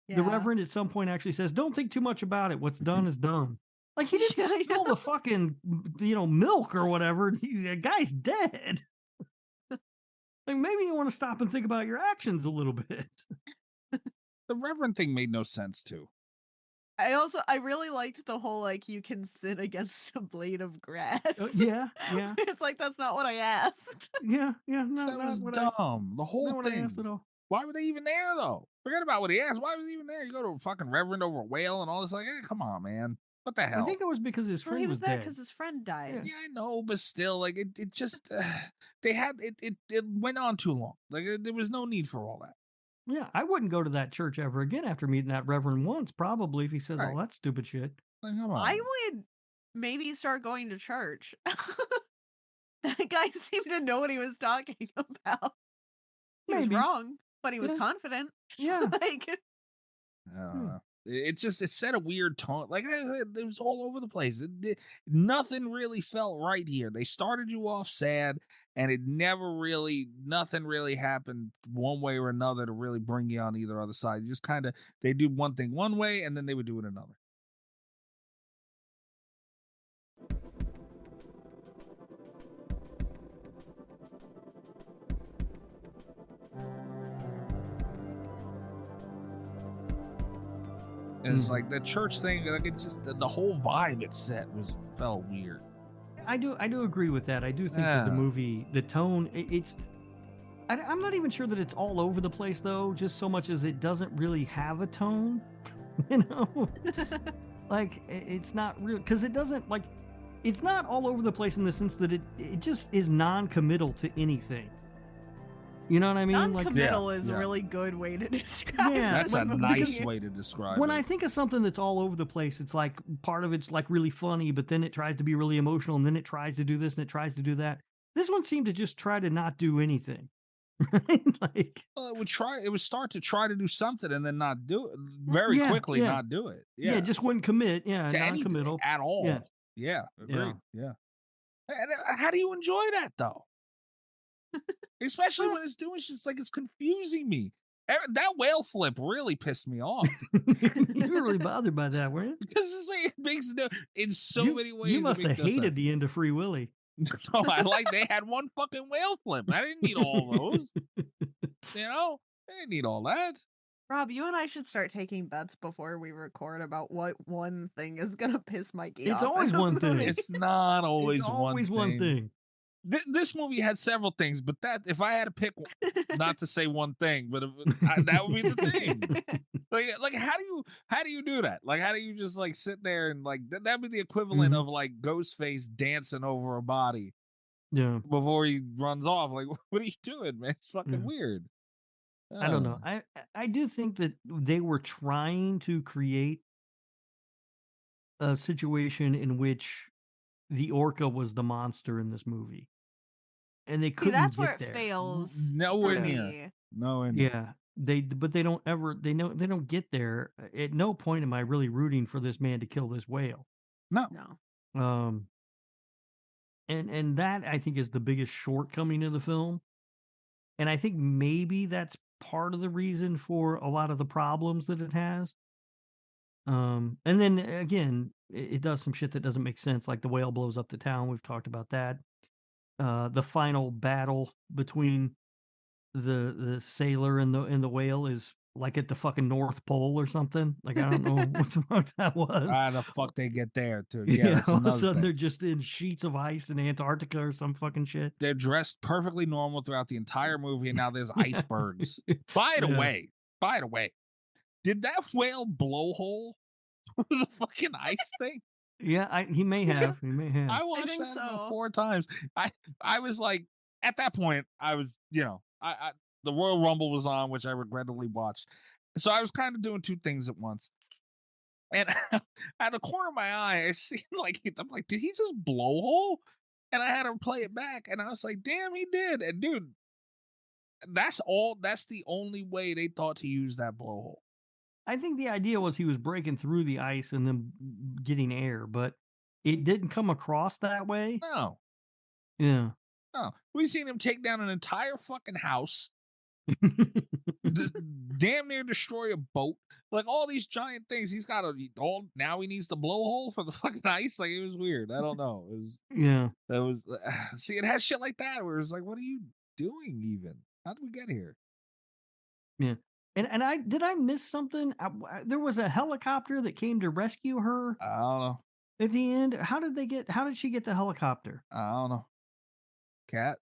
The Reverend at some point actually says, "Don't think too much about it. What's done is done." Like he didn't spill the fucking milk or whatever. The guy's dead. Like maybe you want to stop and think about your actions a little bit. The Reverend thing made no sense too. I really liked the whole like you can sit against a blade of grass. Yeah. It's like that's not what I asked. Yeah. No, that was dumb. The whole thing. I asked at all. Why were they even there though? Forget about what he asked. Why was he even there? You go to a fucking Reverend over a whale and all this. Like, come on, man. What the hell? I think it was because his friend he was there dead. because his friend died. Yeah, I know, but still, like it just they had it went on too long. Like there was no need for all that. Yeah, I wouldn't go to that church ever again after meeting that Reverend once, probably, if he says all that stupid shit. Like, come on. I would maybe start going to church. That guy seemed to know what he was talking about. He was wrong, but he was confident. Yeah. Like, it set a weird tone. Like it was all over the place. Nothing really felt right here. They started you off sad, and nothing really happened one way or another to really bring you on either other side. You just kind of, they do one thing one way, and then they would do it another. It's like the church thing, like it just the whole vibe it set felt weird. I do agree with that. I do think that the movie, the tone, I'm not even sure that it's all over the place though, just so much as it doesn't really have a tone, like it's not real, because it doesn't, like, it's not all over the place in the sense that it just is non-committal to anything. You know what I mean? Non-committal is a really good way to describe it. That's a nice way to describe it. When I think of something that's all over the place, it's like part of it's like really funny, but then it tries to be really emotional, and then it tries to do this and it tries to do that. This one seemed to just try to not do anything. Like, well, it would start to try to do something and then not do it very quickly, not do it. Yeah, just wouldn't commit. Yeah, To anything non-committal. at all. Yeah. Yeah, Yeah. agreed. Yeah. How do you enjoy that though? Especially when it's doing shit, it's like it's confusing me. That whale flip really pissed me off. You were really bothered by that, weren't you? Because it's like it makes no in so many ways. You it must makes have no hated sense. the end of Free Willy. No, I like they had one fucking whale flip. I didn't need all those. You know, I didn't need all that. Rob, you and I should start taking bets before we record about what one thing is gonna piss Mikey off. It's always one thing. It's not always, It's always one thing. This movie had several things, but that if I had to pick, not to say one thing, but that would be the thing. Like how do you do that? Like how do you just like sit there and like that'd be the equivalent of like Ghostface dancing over a body, before he runs off. Like what are you doing, man? It's fucking weird. I don't know. I do think that they were trying to create a situation in which the orca was the monster in this movie, and they couldn't that's get where it there. fails. Nowhere for near. me. Nowhere near. Yeah, but they don't ever. They don't get there. At no point am I really rooting for this man to kill this whale. No. And that I think is the biggest shortcoming of the film, and I think maybe that's part of the reason for a lot of the problems that it has. And then again, it does some shit that doesn't make sense, like the whale blows up the town. We've talked about that. The final battle between the sailor and the whale is like at the fucking North Pole or something. Like I don't know what the fuck that was. How the fuck they get there too? Yeah, that's all of a another sudden thing. they're just in sheets of ice in Antarctica or some fucking shit. They're dressed perfectly normal throughout the entire movie, and now there's icebergs. By the way, did that whale blowhole the fucking ice thing? Yeah, he may have. He may have. I watched that about 4 times. I was like, at that point, I was, I the Royal Rumble was on, which I regrettably watched. So I was kind of doing 2 things at once. And out of the corner of my eye, I see I'm like, did he just blowhole? And I had to play it back, and I was like, damn, he did. And dude, that's the only way they thought to use that blowhole. I think the idea was he was breaking through the ice and then getting air, but it didn't come across that way. No. Yeah. No. We've seen him take down an entire fucking house. Damn near destroy a boat. Like all these giant things. He's got now he needs the blowhole for the fucking ice. Like it was weird. I don't know. It was That was see, it has shit like that where it's like, what are you doing even? How did we get here? Yeah. And I miss something? There was a helicopter that came to rescue her. I don't know. At the end, how did she get the helicopter? I don't know. Cat?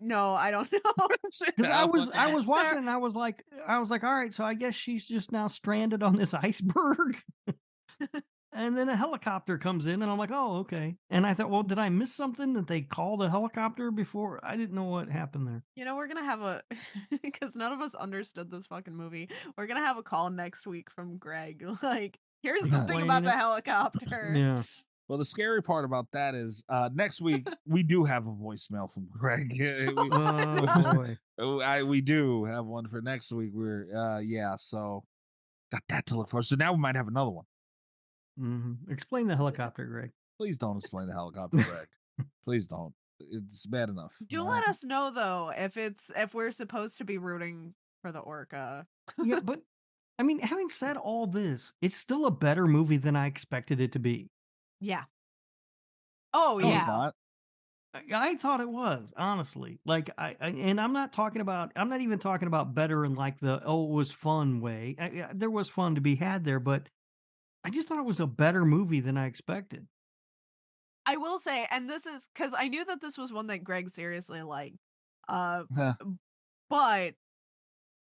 No, I don't know. Because I was watching and I was like, all right, so I guess she's just now stranded on this iceberg. And then a helicopter comes in and I'm like, oh, okay. And I thought, well, did I miss something that they called a helicopter before? I didn't know what happened there. We're going to have because none of us understood this fucking movie. We're going to have a call next week from Greg. Like, here's the thing about the helicopter. Yeah. Well, the scary part about that is next week we do have a voicemail from Greg. We do have one for next week. So got that to look for. So now we might have another one. Mm-hmm. Explain the helicopter, Greg. Please don't explain the helicopter, Greg. Please don't. It's bad enough. Do let us know though if we're supposed to be rooting for the orca. Yeah, but I mean, having said all this, it's still a better movie than I expected it to be. Yeah. Oh No, yeah. it's not. I thought it was, honestly. Like and I'm not even talking about better in like the it was fun way. There was fun to be had there, but I just thought it was a better movie than I expected. I will say, and this is because I knew that this was one that Greg seriously liked. But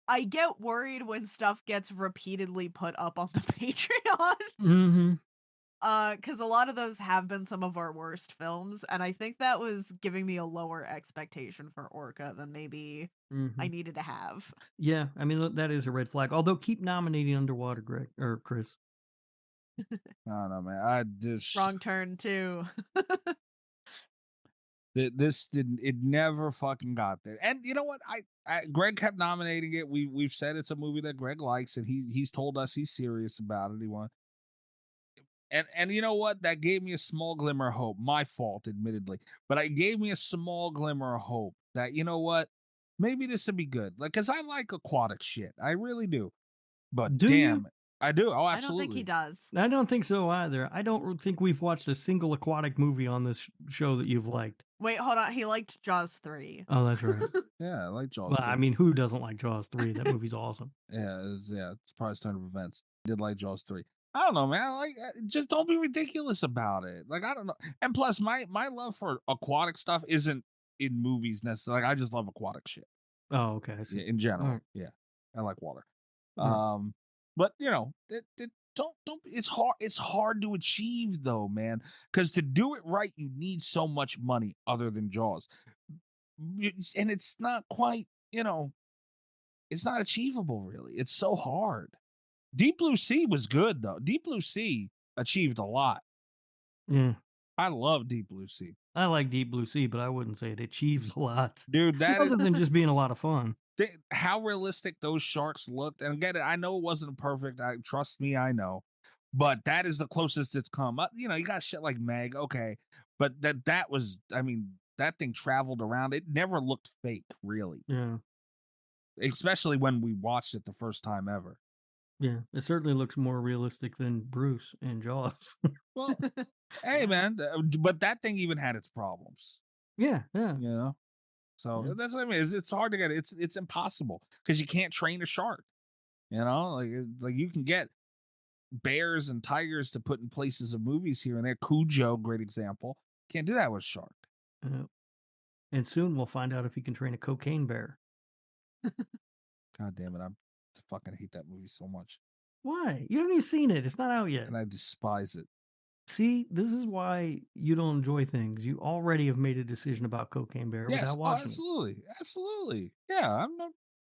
I get worried when stuff gets repeatedly put up on the Patreon. Mm-hmm. Because a lot of those have been some of our worst films, and I think that was giving me a lower expectation for Orca than maybe I needed to have. Yeah, I mean that is a red flag. Although keep nominating Underwater, Greg or Chris. I don't know, man. I just Wrong turn too. This didn't. It never fucking got there. And you know what? Greg kept nominating it. We've said it's a movie that Greg likes, and he's told us he's serious about it. He won. And you know what? That gave me a small glimmer of hope. My fault, admittedly, but it gave me a small glimmer of hope that, you know what? Maybe this would be good. Like, cause I like aquatic shit. I really do. But Do damn you? it. I do. Oh, I absolutely. don't think he does. I don't think so either. I don't think we've watched a single aquatic movie on this show that you've liked. Wait, hold on. He liked Jaws 3. Oh, that's right. Yeah, I like Jaws. Well, 3. I mean, who doesn't like Jaws 3? That movie's awesome. It's probably turn of events. Did like Jaws 3. I don't know, man. Like, just don't be ridiculous about it. Like, I don't know. And plus, my love for aquatic stuff isn't in movies necessarily. Like, I just love aquatic shit. Oh, okay. I see. In general, Right. yeah, I like water. Right. But you know, don't. It's hard. It's hard to achieve though, man. Because to do it right, you need so much money other than Jaws, and it's not quite. You know, it's not achievable really. It's so hard. Deep Blue Sea was good though. Deep Blue Sea achieved a lot. Yeah. I love Deep Blue Sea. I like Deep Blue Sea, but I wouldn't say it achieves a lot. Dude, that other than just being a lot of fun. How realistic those sharks looked. And again, I know it wasn't perfect. Trust me, I know. But that is the closest it's come. You know, you got shit like Meg, okay. But that was, I mean, that thing traveled around. It never looked fake, really. Yeah. Especially when we watched it the first time ever. Yeah, it certainly looks more realistic than Bruce and Jaws. Well, hey, man, but that thing even had its problems. Yeah. You know? So that's what I mean. It's hard to get. It's impossible because you can't train a shark. You know, like you can get bears and tigers to put in places of movies here and there. Cujo, great example. Can't do that with a shark. And soon we'll find out if he can train a cocaine bear. God damn it! I fucking hate that movie so much. Why? You haven't even seen it. It's not out yet. And I despise it. See, this is why you don't enjoy things. You already have made a decision about Cocaine Bear without watching absolutely. Yeah, I'm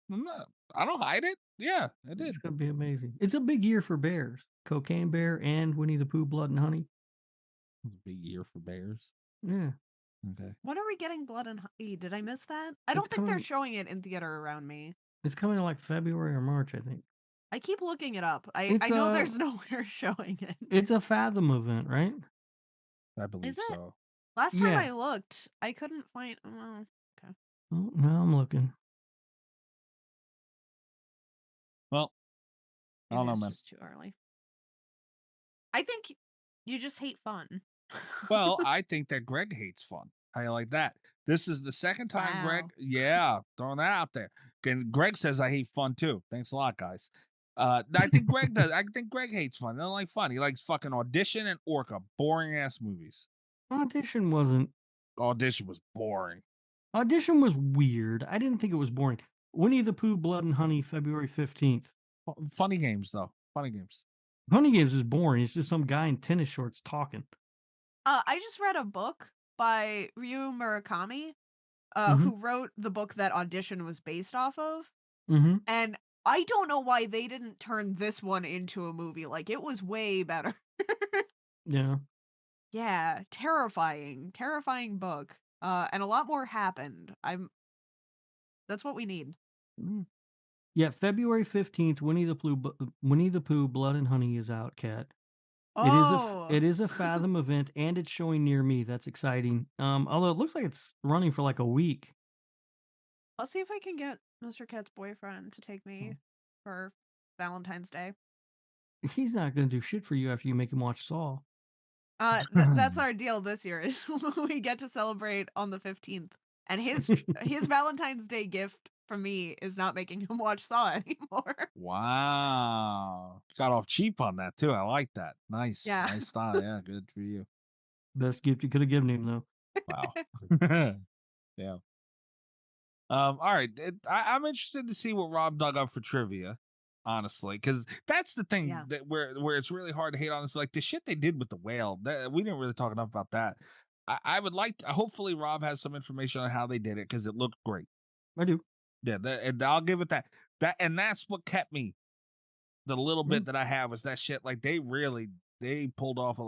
not. I don't hide it. Yeah, I did. It's gonna be amazing. It's a big year for bears. Cocaine Bear and Winnie the Pooh, Blood and Honey. Big year for bears. Yeah. Okay. When are we getting Blood and Honey? Did I miss that? I don't think they're showing it in theater around me. It's coming in like February or March, I think. I keep looking it up. I know there's nowhere showing it. It's a Fathom event, right? I believe Is it? so. Last time I looked, I couldn't find. Oh, okay. Oh, now I'm looking. Well, I don't know, man. It's just too early. I think you just hate fun. Well, I think that Greg hates fun. How you like that? This is the second time Greg. Yeah, throwing that out there. And Greg says I hate fun too. Thanks a lot, guys. I think Greg does. I think Greg hates fun. He doesn't like fun. He likes fucking Audition and Orca. Boring ass movies. Audition wasn't. Audition was boring. Audition was weird. I didn't think it was boring. Winnie the Pooh, Blood and Honey, February 15th. Funny Games, though. Funny Games. Funny Games is boring. It's just some guy in tennis shorts talking. I just read a book by Ryu Murakami, Mm-hmm. who wrote the book that Audition was based off of. Mm-hmm. And I don't know why they didn't turn this one into a movie. Like, it was way better. Yeah. Yeah, terrifying book. And a lot more happened. That's what we need. Yeah, February 15th, Winnie the Pooh, Blood and Honey is out, Kat. Oh. It is a Fathom event, and it's showing near me. That's exciting. Although it looks like it's running for like a week. I'll see if I can get Mr. Cat's boyfriend to take me for Valentine's Day. He's not going to do shit for you after you make him watch Saw. That's our deal this year is we get to celebrate on the 15th. And his Valentine's Day gift from me is not making him watch Saw anymore. Wow. Got off cheap on that too. I like that. Nice. Yeah. Nice style. Yeah, good for you. Best gift you could have given him, though. Wow. Yeah. All right. I'm interested to see what Rob dug up for trivia, honestly, because that's the thing that where it's really hard to hate on this. Like the shit they did with the whale, we didn't really talk enough about that. I would like to, hopefully Rob has some information on how they did it because it looked great. I do. Yeah, and I'll give it that. And that's what kept me. The little bit that I have was that shit. Like they pulled off.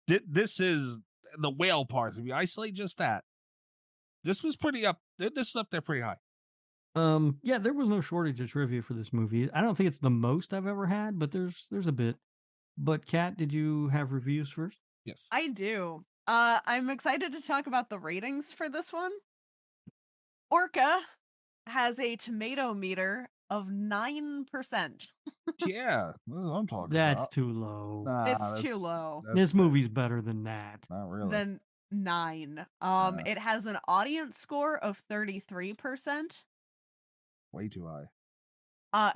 This is the whale parts. If you isolate just that, this was pretty up. This was up there pretty high. Yeah, there was no shortage of trivia for this movie. I don't think it's the most I've ever had, but there's a bit. But Kat, did you have reviews first? Yes. I do. I'm excited to talk about the ratings for this one. Orca has a tomato meter of 9%. Yeah, that's what I'm talking That's about. too low. It's too low. This movie's better than that. Not really. Than 9. It has an audience score of 33%. Way too high.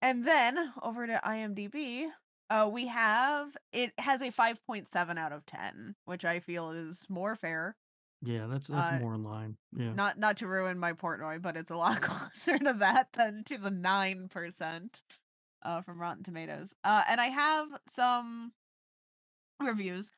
And then over to IMDb, it has a 5.7 out of 10, which I feel is more fair. Yeah, that's more in line. Yeah. Not to ruin my Portnoy, but it's a lot closer to that than to the 9% from Rotten Tomatoes. And I have some reviews.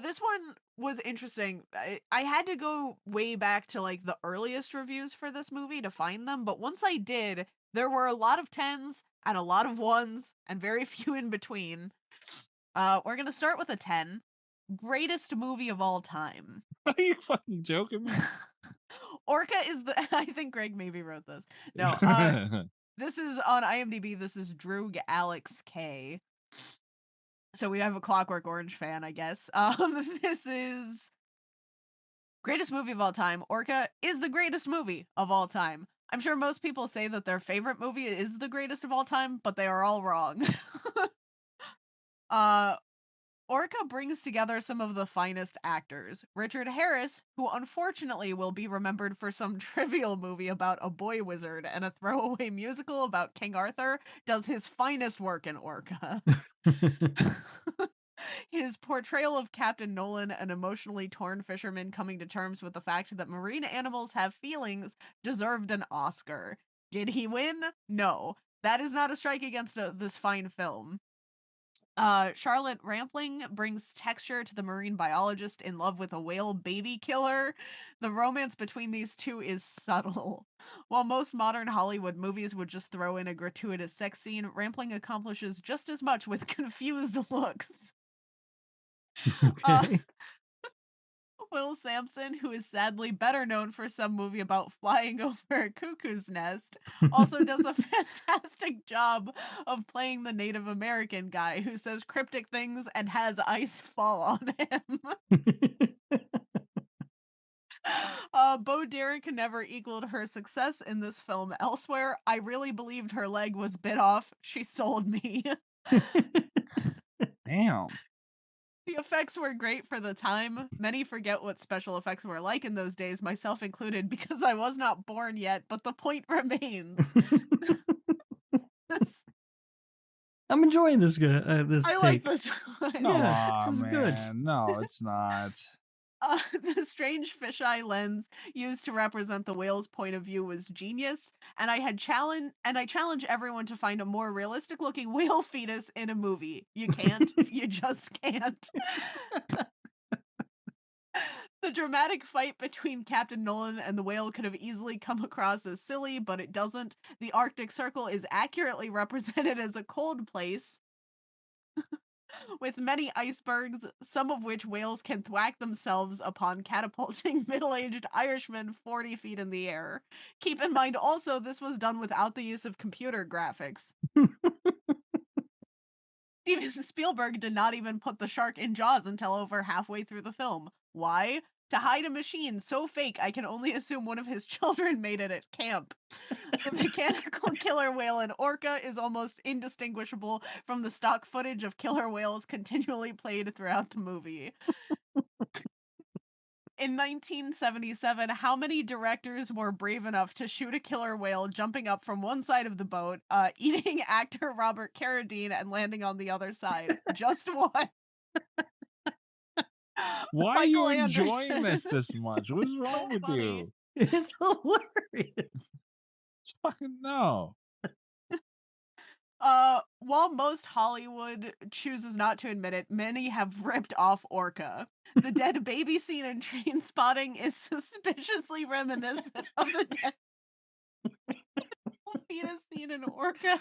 This one was interesting. I had to go way back to like the earliest reviews for this movie to find them, but once I did, there were a lot of 10s and a lot of 1s and very few in between. We're gonna start with a 10. Greatest movie of all time. Are you fucking joking me? Orca is I think Greg maybe wrote this. No, this is on IMDb. This is Droog Alex K. So we have a Clockwork Orange fan, I guess. This is greatest movie of all time. Orca is the greatest movie of all time. I'm sure most people say that their favorite movie is the greatest of all time, but they are all wrong. Orca brings together some of the finest actors. Richard Harris, who unfortunately will be remembered for some trivial movie about a boy wizard and a throwaway musical about King Arthur, does his finest work in Orca. His portrayal of Captain Nolan, an emotionally torn fisherman coming to terms with the fact that marine animals have feelings, deserved an Oscar. Did he win? No. That is not a strike against this fine film. Charlotte Rampling brings texture to the marine biologist in love with a whale baby killer. The romance between these two is subtle. While most modern Hollywood movies would just throw in a gratuitous sex scene, Rampling accomplishes just as much with confused looks. Okay. Will Sampson, who is sadly better known for some movie about flying over a cuckoo's nest, also does a fantastic job of playing the Native American guy who says cryptic things and has ice fall on him. Bo Derek never equaled her success in this film elsewhere. I really believed her leg was bit off. She sold me. Damn. The effects were great for the time. Many forget what special effects were like in those days, myself included, because I was not born yet, but the point remains. I'm enjoying this guy. I take. like this one. Yeah, it's man. good. No, it's not. The strange fisheye lens used to represent the whale's point of view was genius, and I challenge everyone to find a more realistic looking whale fetus in a movie. You can't. You just can't. The dramatic fight between Captain Nolan and the whale could have easily come across as silly, but it doesn't. The Arctic Circle is accurately represented as a cold place with many icebergs, some of which whales can thwack themselves upon catapulting middle-aged Irishmen 40 feet in the air. Keep in mind also this was done without the use of computer graphics. Steven Spielberg did not even put the shark in Jaws until over halfway through the film. Why? To hide a machine so fake I can only assume one of his children made it at camp. The mechanical killer whale in Orca is almost indistinguishable from the stock footage of killer whales continually played throughout the movie. In 1977, how many directors were brave enough to shoot a killer whale jumping up from one side of the boat, eating actor Robert Carradine and landing on the other side? Just one. Why are you Michael enjoying Anderson. this much? What's wrong with you? It's hilarious. Fucking no. While most Hollywood chooses not to admit it, many have ripped off Orca. The dead baby scene in Trainspotting is suspiciously reminiscent of the dead penis scene in Orca.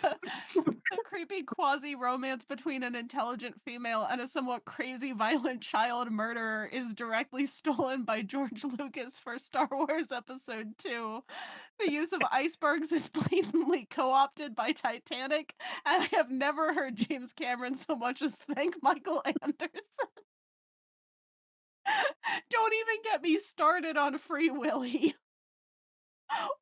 A creepy quasi-romance between an intelligent female and a somewhat crazy violent child murderer is directly stolen by George Lucas for Star Wars Episode 2. The use of icebergs is blatantly co-opted by Titanic, and I have never heard James Cameron so much as thank Michael Anderson. Don't even get me started on Free Willy.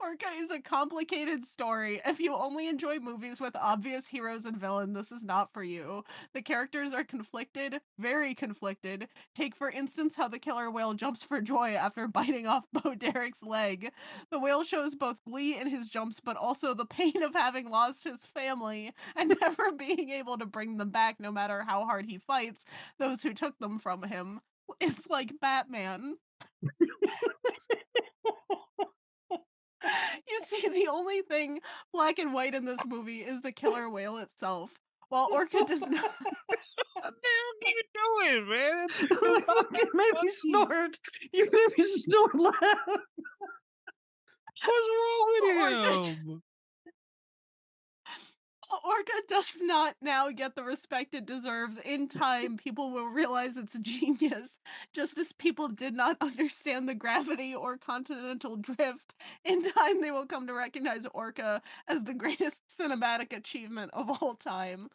Orca is a complicated story. If you only enjoy movies with obvious heroes and villains, this is not for you. The characters are conflicted, very conflicted. Take, for instance, how the killer whale jumps for joy after biting off Bo Derek's leg. The whale shows both glee in his jumps, but also the pain of having lost his family and never being able to bring them back no matter how hard he fights those who took them from him. It's like Batman. You see, the only thing black and white in this movie is the killer whale itself. While Orca does not. What the hell are you doing, man? You fucking made me snort. You made me snort loud. What's wrong with him? Orca does not now get the respect it deserves. In time, people will realize it's genius, just as people did not understand the gravity or continental drift. In time, they will come to recognize Orca as the greatest cinematic achievement of all time.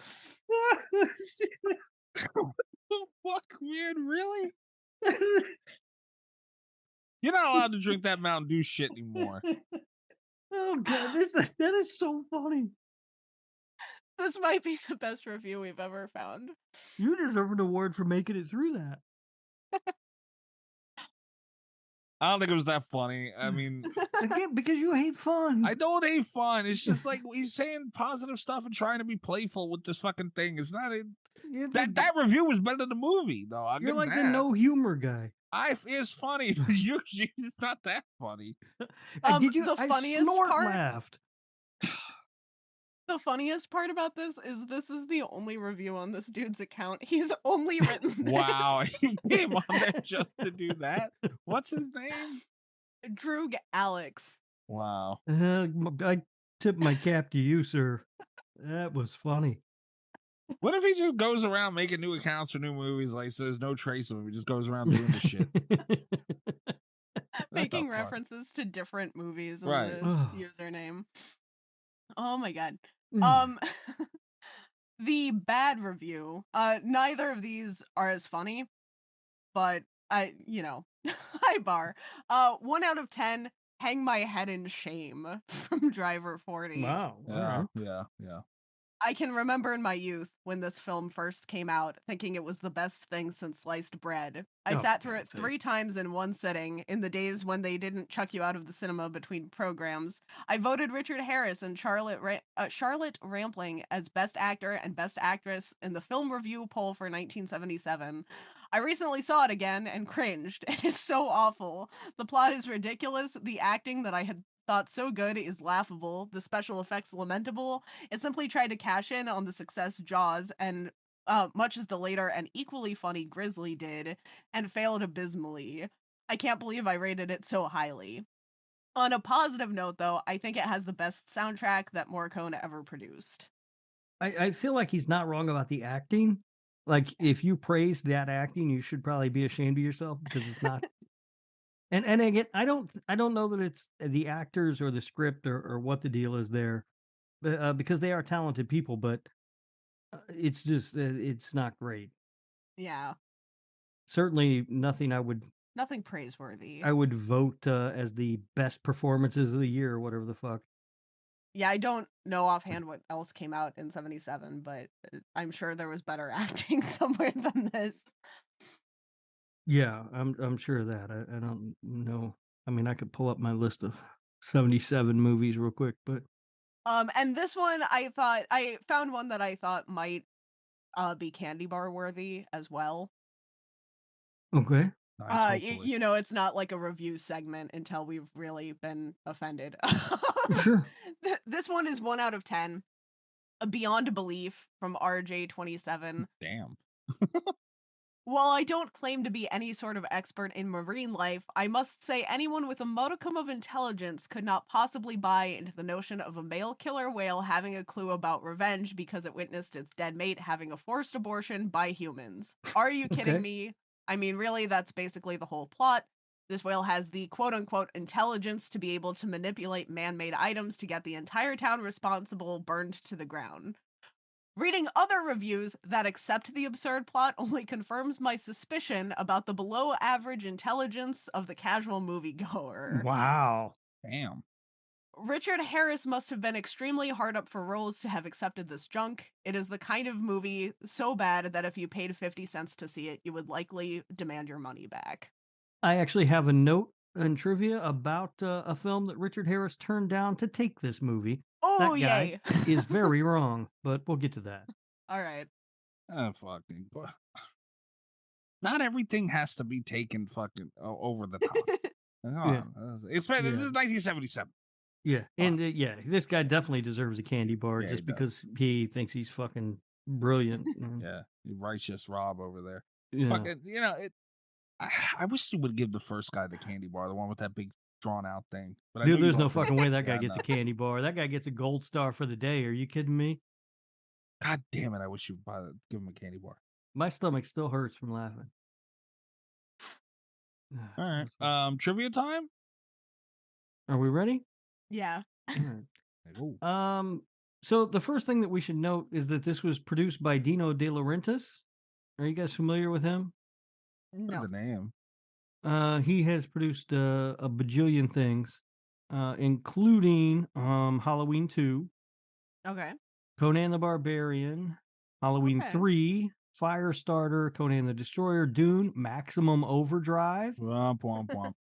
Fuck, man, really? You're not allowed to drink that Mountain Dew shit anymore. Oh god, that is so funny. This might be the best review we've ever found. You deserve an award for making it through that. I don't think it was that funny. I mean, again, because you hate fun. I don't hate fun. It's just like he's saying positive stuff and trying to be playful with this fucking thing. It's not that review was better than the movie, though. You're like the no humor guy. It's funny. It's not that funny. Did you? The funniest part. Laughed. The funniest part about this is the only review on this dude's account. He's only written this. Wow, he came on there just to do that. What's his name? Droog Alex. Wow. I tip my cap to you, sir. That was funny. What if he just goes around making new accounts for new movies? Like, so there's no trace of him. He just goes around doing the shit. Making references to different movies in right. the username. Oh my god. The bad review. Neither of these are as funny, but high bar. 1 out of 10. Hang my head in shame from Driver 40. Wow. Yeah. I can remember in my youth when this film first came out, thinking it was the best thing since sliced bread. I sat through it 3 times in one sitting in the days when they didn't chuck you out of the cinema between programs. I voted Richard Harris and Charlotte Rampling as Best Actor and Best Actress in the Film Review poll for 1977. I recently saw it again and cringed. It is so awful. The plot is ridiculous. The acting that I had thought so good is laughable. The special effects lamentable. It simply tried to cash in on the success Jaws and much as the later and equally funny Grizzly did, and failed abysmally. I can't believe I rated it so highly. On a positive note, though, I think it has the best soundtrack that Morricone ever produced. I feel like he's not wrong about the acting. Like, if you praise that acting, you should probably be ashamed of yourself because it's not. And again, I don't know that it's the actors or the script or what the deal is there, because they are talented people, but it's just it's not great. Yeah. Certainly nothing nothing praiseworthy. I would vote as the best performances of the year or whatever the fuck. Yeah, I don't know offhand what else came out in 77, but I'm sure there was better acting somewhere than this. Yeah, I'm sure of that. I don't know. I mean, I could pull up my list of 77 movies real quick, but and this one I found one that I thought might be candy bar worthy as well. Okay. Nice, it's not like a review segment until we've really been offended. Sure. This one is 1 out of 10. Beyond Belief from RJ27. Damn. While I don't claim to be any sort of expert in marine life, I must say anyone with a modicum of intelligence could not possibly buy into the notion of a male killer whale having a clue about revenge because it witnessed its dead mate having a forced abortion by humans. Are you kidding Okay. me? I mean, really, that's basically the whole plot. This whale has the quote-unquote intelligence to be able to manipulate man-made items to get the entire town responsible burned to the ground. Reading other reviews that accept the absurd plot only confirms my suspicion about the below average intelligence of the casual moviegoer. Wow. Damn. Richard Harris must have been extremely hard up for roles to have accepted this junk. It is the kind of movie so bad that if you paid 50 cents to see it, you would likely demand your money back. I actually have a note and trivia about a film that Richard Harris turned down to take this movie. Oh, That guy yay. is very wrong, but we'll get to that. All right. Fucking. Not everything has to be taken fucking over the top. Come on. This is 1977. Yeah, and yeah, this guy definitely deserves a candy bar Yeah, just he does. because he thinks he's fucking brilliant. Yeah, righteous Rob over there. Yeah. Fucking, I wish you would give the first guy the candy bar, the one with that big drawn out thing. But I Dude, know you there's no don't think- fucking way that guy Yeah, I gets a know. candy bar. That guy gets a gold star for the day. Are you kidding me? God damn it! I wish you would give him a candy bar. My stomach still hurts from laughing. All right. Trivia time. Are we ready? Yeah. All right. So the first thing that we should note is that this was produced by Dino De Laurentiis. Are you guys familiar with him? No. The name. He has produced a bajillion things, including Halloween 2, Okay. Conan the Barbarian, Halloween Okay. 3, Firestarter, Conan the Destroyer, Dune, Maximum Overdrive, Womp womp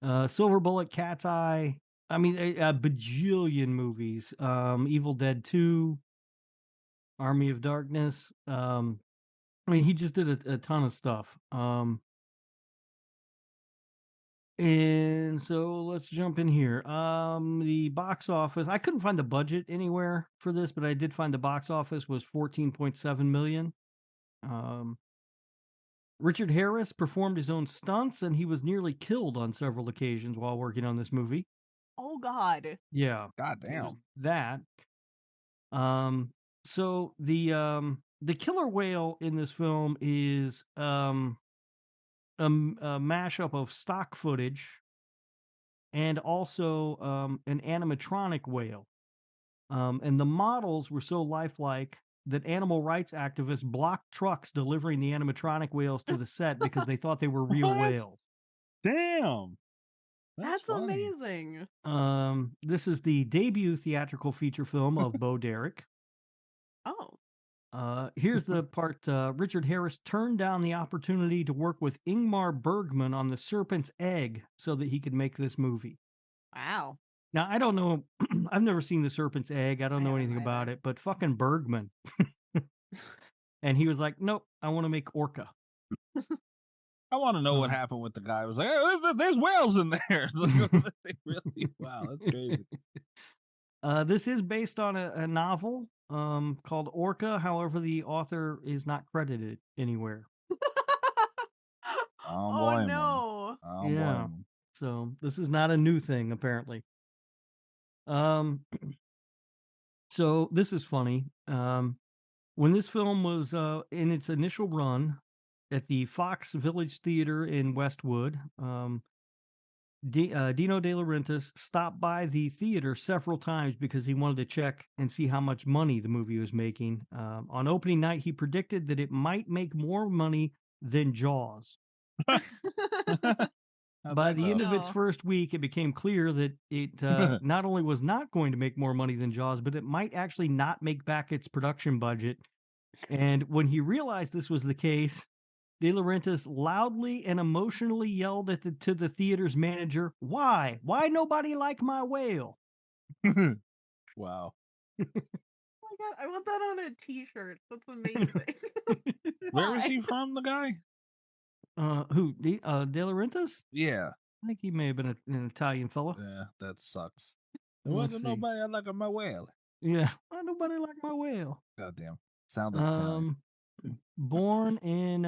womp. Silver Bullet, Cat's Eye. I mean, a bajillion movies. Evil Dead 2, Army of Darkness. I mean, he just did a ton of stuff. And so let's jump in here. The box office, I couldn't find the budget anywhere for this, but I did find the box office was 14.7 million. Richard Harris performed his own stunts, and he was nearly killed on several occasions while working on this movie. Oh, God. Yeah. God There's damn. that. So the killer whale in this film is a mashup of stock footage and also an animatronic whale. And the models were so lifelike that animal rights activists blocked trucks delivering the animatronic whales to the set because they thought they were real What? whales. Damn. That's funny. amazing. This is the debut theatrical feature film of Bo Derek. Oh. Here's the part. Richard Harris turned down the opportunity to work with Ingmar Bergman on The Serpent's Egg so that he could make this movie. Wow. Now, I don't know. I've never seen The Serpent's Egg. I don't know anything about it, but fucking Bergman. And he was like, nope, I want to make Orca. I want to know what happened with the guy. It was like, hey, there's whales in there. Really? Wow, that's crazy. This is based on a novel called Orca. However, the author is not credited anywhere. Oh, no. Yeah. So this is not a new thing, apparently. So this is funny. When this film was in its initial run at the Fox Village Theater in Westwood, Dino De Laurentiis stopped by the theater several times because he wanted to check and see how much money the movie was making. On opening night, he predicted that it might make more money than Jaws. By the end of its first week, it became clear that it not only was not going to make more money than Jaws, but it might actually not make back its production budget. And when he realized this was the case, De Laurentiis loudly and emotionally yelled to the theater's manager, "Why? Why nobody like my whale?" Wow. Oh my God, I want that on a t-shirt. That's amazing. Where is he from, the guy? Who? De Laurentiis? Yeah. I think he may have been an Italian fellow. Yeah, that sucks. There Let's wasn't see. nobody like my whale. Yeah. Why nobody like my whale? Goddamn. Sounded Italian. Born in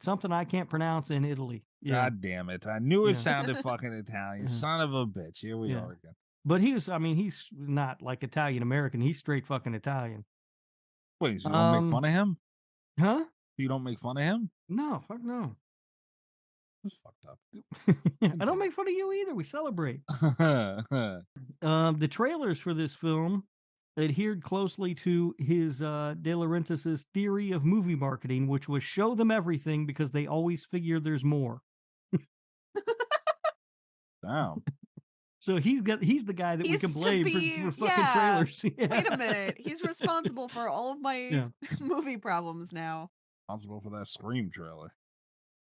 something I can't pronounce in Italy. Yeah. God damn it. I knew it Yeah. sounded fucking Italian. Yeah. Son of a bitch. Here we Yeah. are again. But he's not like Italian American. He's straight fucking Italian. Wait, so you don't make fun of him? Huh? You don't make fun of him? No, fuck no. That's fucked up. I don't make fun of you either. We celebrate. The trailers for this film adhered closely to his De Laurentiis's theory of movie marketing, which was show them everything because they always figure there's more. Damn. So he's the guy that we can blame for fucking trailers. Yeah. Wait a minute. He's responsible for all of my movie problems now. Responsible for that Scream trailer.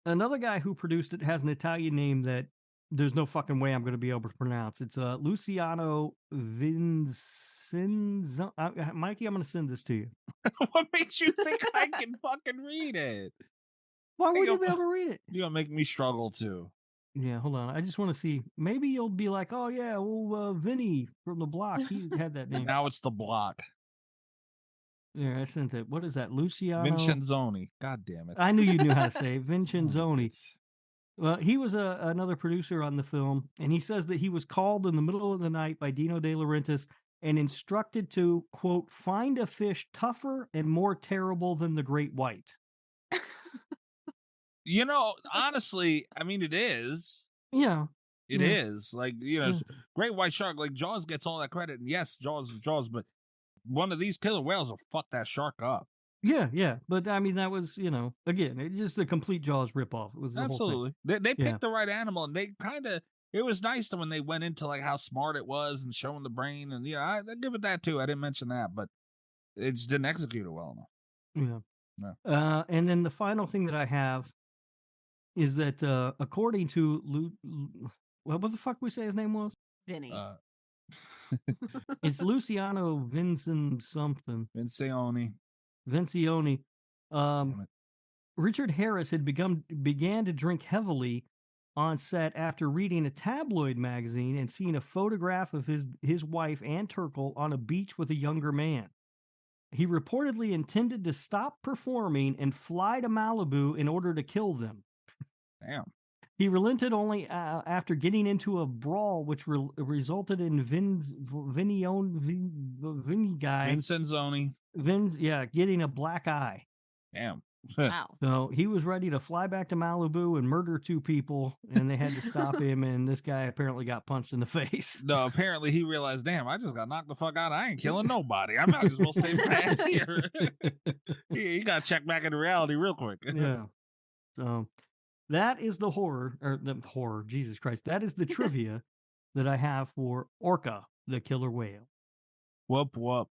Another guy who produced it has an Italian name that there's no fucking way I'm going to be able to pronounce. It's Luciano Vincenzo. Mikey, I'm going to send this to you. What makes you think I can fucking read it? Why would you be able to read it? You're going to make me struggle too. Yeah, hold on. I just want to see. Maybe you'll be like, oh, yeah, well, Vinny from the block, he had that name. Now it's the block. Yeah, I sent it. What is that? Luciano? Vincenzoni. God damn it. I knew you knew how to say it. Vincenzoni. Well, he was another producer on the film, and he says that he was called in the middle of the night by Dino De Laurentiis and instructed to, quote, find a fish tougher and more terrible than the great white. You know, honestly, I mean, it is. Yeah. It is. Like, you know, great white shark, like Jaws gets all that credit. And yes, Jaws is Jaws, but one of these killer whales will fuck that shark up. Yeah. But I mean, that was, you know, again, it's just a complete Jaws ripoff. It was the Absolutely. Whole thing. They picked the right animal, and they kind of, it was nice when they went into like how smart it was and showing the brain. And, I give it that too. I didn't mention that, but it just didn't execute it well enough. Yeah. No. And then the final thing that I have is that according to what the fuck we say his name was? Vinny. It's Luciano Vincent something. Vincioni. Richard Harris had began to drink heavily on set after reading a tabloid magazine and seeing a photograph of his wife Ann Turkle on a beach with a younger man. He reportedly intended to stop performing and fly to Malibu in order to kill them. Damn. He relented only after getting into a brawl, which resulted in Vinny guy Vincenzoni. Getting a black eye. Damn. Wow. So he was ready to fly back to Malibu and murder two people, and they had to stop him. And this guy apparently got punched in the face. No, apparently he realized, damn, I just got knocked the fuck out. I ain't killing nobody. I might as well stay my ass here. He got checked back into reality real quick. Yeah. So that is the horror. Jesus Christ. That is the trivia that I have for Orca, the killer whale. Whoop, whoop.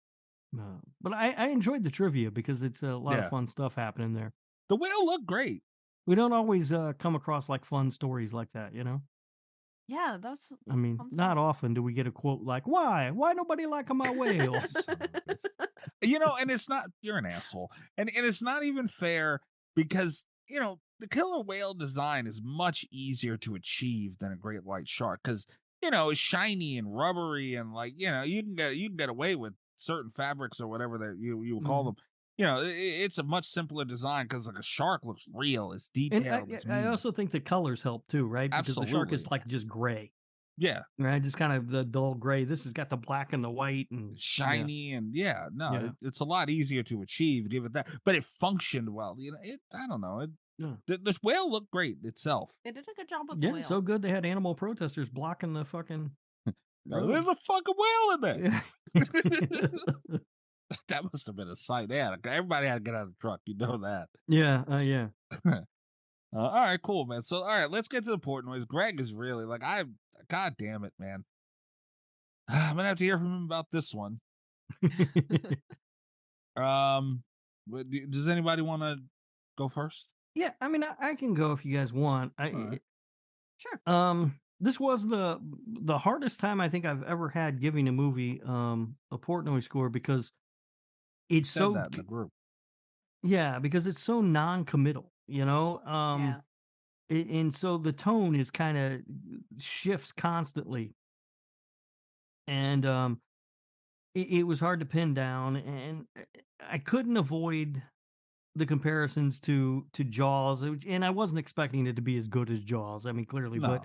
But I enjoyed the trivia because it's a lot of fun stuff happening there. The whale looked great. We don't always come across like fun stories like that, you know? Yeah, that's. I mean, not often do we get a quote like, why nobody like my whale? You know, and it's not, you're an asshole. And it's not even fair because, you know, the killer whale design is much easier to achieve than a great white shark because, you know, it's shiny and rubbery and like, you know, you can get away with certain fabrics or whatever that you call them. You know, it's a much simpler design because like a shark looks real, it's detailed. And I also think the colors help too, right? Because Absolutely. the shark is like just gray. Yeah. Right, just kind of the dull gray. This has got the black and the white and shiny and it's a lot easier to achieve. Give it that, but it functioned well. You know, I don't know. This whale looked great itself. They did a good job with the whale. So good they had animal protesters blocking the fucking. There's a fucking whale in there. That must have been a sight. Everybody had to get out of the truck. You know that. Yeah. All right, cool, man. So, all right, let's get to the port noise. Greg is really like, God damn it, man. I'm gonna have to hear from him about this one. Does anybody want to go first? Yeah, I mean, I can go if you guys want. Sure. This was the hardest time I think I've ever had giving a movie a Portnoy score because it's so that in the group. Yeah, because it's so non-committal, you know. And so the tone is kind of shifts constantly, and it was hard to pin down, and I couldn't avoid the comparisons to Jaws, and I wasn't expecting it to be as good as Jaws. I mean, clearly, No, but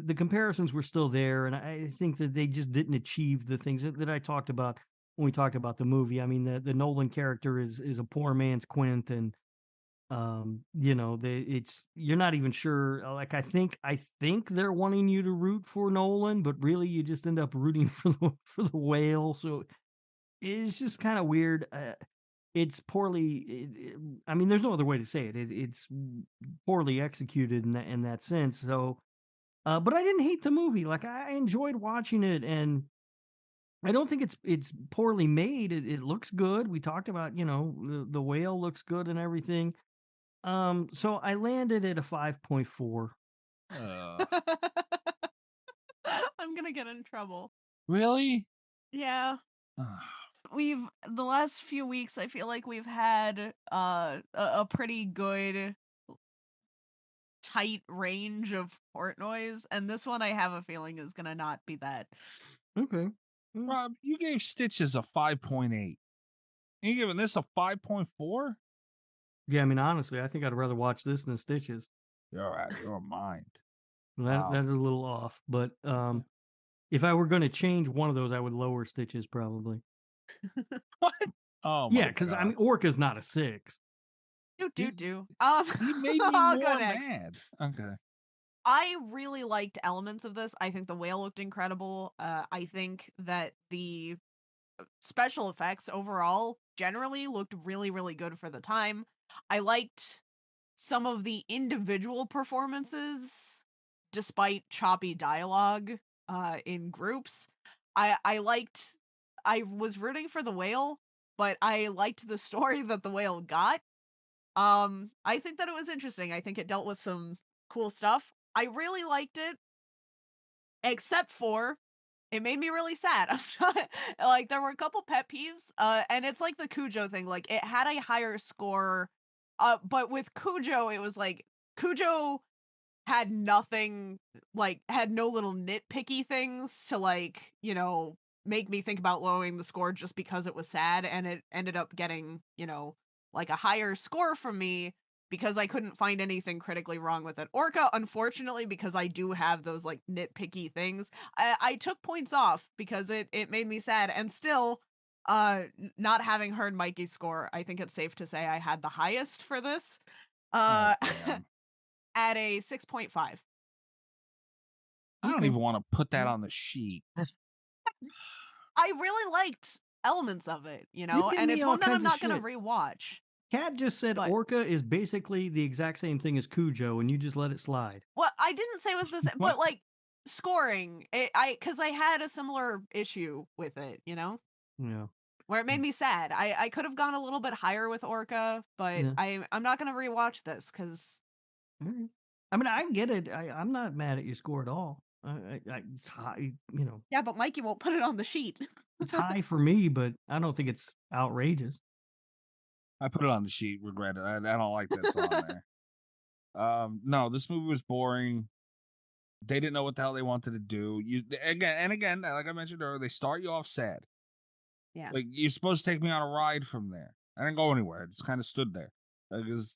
the comparisons were still there, and I think that they just didn't achieve the things that I talked about when we talked about the movie. I mean, the Nolan character is a poor man's Quint, and it's you're not even sure. Like I think they're wanting you to root for Nolan, but really you just end up rooting for the whale. So it's just kind of weird. It's poorly. I mean, there's no other way to say it. It's poorly executed in that sense. So, but I didn't hate the movie. Like I enjoyed watching it, and I don't think it's poorly made. It looks good. We talked about the whale looks good and everything. So I landed at a 5.4. I'm gonna get in trouble. Really? Yeah. The last few weeks, I feel like we've had a pretty good tight range of Portnoys, and this one I have a feeling is gonna not be that. Okay. Rob, you gave Stitches a 5.8. You giving this a 5.4? Yeah, I mean, honestly, I think I'd rather watch this than Stitches. You're out of your mind. That is a little off, but if I were going to change one of those, I would lower Stitches probably. What? Oh my yeah, because I mean, Orca's not a 6. Do. He made me I'll more go next. mad. Okay. I really liked elements of this. I think the whale looked incredible. I think that the special effects overall generally looked really, really good for the time. I liked some of the individual performances, despite choppy dialogue in groups. I was rooting for the whale, but I liked the story that the whale got. I think that it was interesting. I think it dealt with some cool stuff. I really liked it, except for it made me really sad. Like there were a couple pet peeves, and it's like the Cujo thing. Like it had a higher score, but with Cujo, it was like Cujo had nothing, like had no little nitpicky things to make me think about lowering the score just because it was sad, and it ended up getting like a higher score from me because I couldn't find anything critically wrong with it. Orca, unfortunately, because I do have those like nitpicky things, I took points off because it made me sad. And still, not having heard Mikey's score, I think it's safe to say I had the highest for this. At a 6.5. I don't even want to put that on the sheet. I really liked elements of it, and it's one that I'm not going to rewatch. Kat just said Orca is basically the exact same thing as Cujo, and you just let it slide. Well, I didn't say it was the same, but like scoring, because I had a similar issue with it, Yeah. where it made me sad. I could have gone a little bit higher with Orca, but Yeah. I'm not going to rewatch this because. I mean, I get it. I'm not mad at your score at all. It's high, Yeah, but Mikey won't put it on the sheet. It's high for me, but I don't think it's outrageous. I put it on the sheet. Regret it. I don't like that song there. No, this movie was boring. They didn't know what the hell they wanted to do. Again, like I mentioned earlier, they start you off sad. Yeah. Like you're supposed to take me on a ride from there. I didn't go anywhere. I just kind of stood there.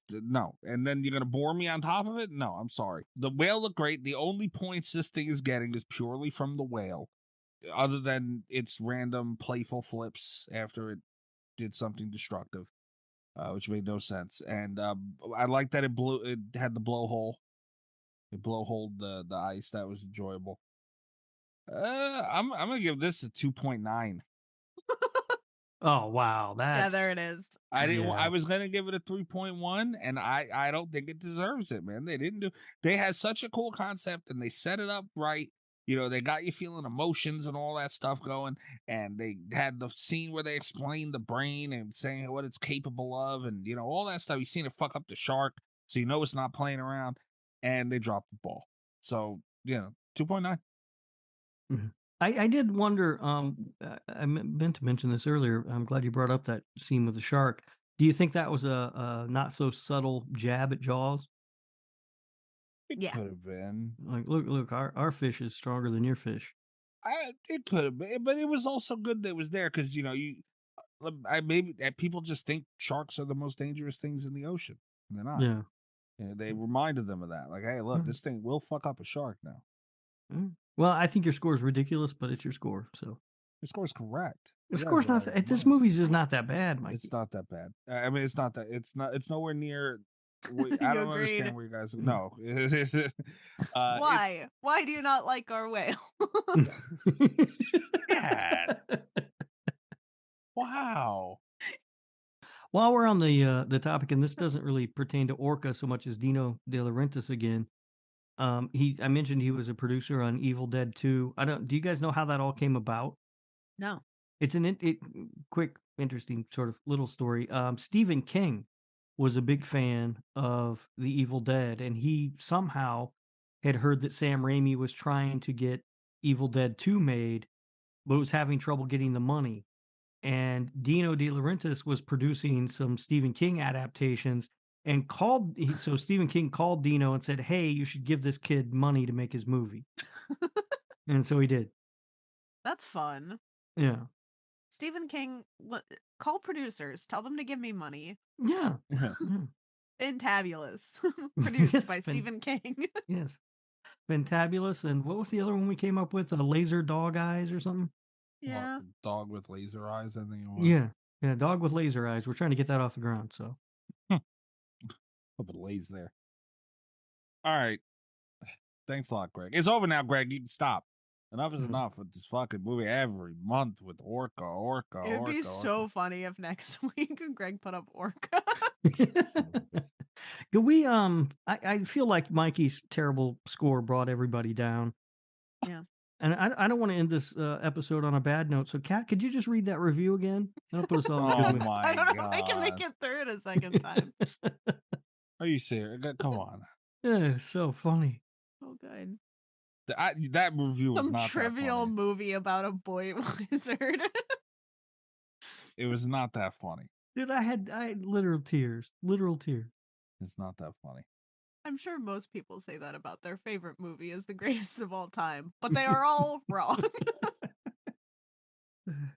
No, and then you're gonna bore me on top of it? No, I'm sorry. The whale looked great. The only points this thing is getting is purely from the whale, other than its random playful flips after it did something destructive, which made no sense. And I like that it had the blowhole. It blowholed the ice. That was enjoyable. I'm gonna give this a 2.9. Oh wow, Yeah, there it is. I was gonna give it a 3.1, and I don't think it deserves it, man. They didn't do. They had such a cool concept, and they set it up right. They got you feeling emotions and all that stuff going, and they had the scene where they explained the brain and saying what it's capable of, and all that stuff. You seen it fuck up the shark, so it's not playing around, and they dropped the ball. So 2.9. Mm-hmm. I did wonder, I meant to mention this earlier. I'm glad you brought up that scene with the shark. Do you think that was a not so subtle jab at Jaws? It could have been. Like, look, our fish is stronger than your fish. It could have been, but it was also good that it was there because maybe people just think sharks are the most dangerous things in the ocean. And they're not. Yeah. And they reminded them of that. Like, hey, look, this thing will fuck up a shark now. Well, I think your score is ridiculous, but it's your score, so. Your score's correct. The score's not. This movie's just not that bad, Mike. It's not that bad. I mean, it's not that. It's not. It's nowhere near. I don't understand where you guys. No. Why? Why do you not like our whale? Yeah. Wow. While we're on the topic, and this doesn't really pertain to Orca so much as Dino De Laurentiis again. I mentioned he was a producer on Evil Dead 2. Do you guys know how that all came about? No. It's quick, interesting sort of little story. Stephen King was a big fan of the Evil Dead, and he somehow had heard that Sam Raimi was trying to get Evil Dead 2 made, but was having trouble getting the money. And Dino De Laurentiis was producing some Stephen King adaptations, and so Stephen King called Dino and said, "Hey, you should give this kid money to make his movie." And so he did. That's fun. Yeah. Stephen King, call producers. Tell them to give me money. Yeah. Fantabulous. Produced Yes, by Stephen King. Yes. Fantabulous. And what was the other one we came up with? Laser Dog Eyes or something? Yeah. Dog with laser eyes, I think it was. Yeah. Yeah, Dog with Laser Eyes. We're trying to get that off the ground, so. Hope it lays there. All right. Thanks a lot, Greg. It's over now, Greg. You can stop. Enough is enough with this fucking movie every month with Orca. It would be so funny if next week Greg put up Orca. Could we I feel like Mikey's terrible score brought everybody down. Yeah. And I don't want to end this episode on a bad note. So, Kat, could you just read that review again? That'll put us all in a good mood. I don't know if I can make it through it a second time. Are you serious? Come on. Yeah, it's so funny. Oh, good. That review was Some not trivial that funny. movie about a boy wizard. It was not that funny. Dude, I had literal tears. Literal tears. It's not that funny. I'm sure most people say that about their favorite movie is the greatest of all time, but they are all wrong.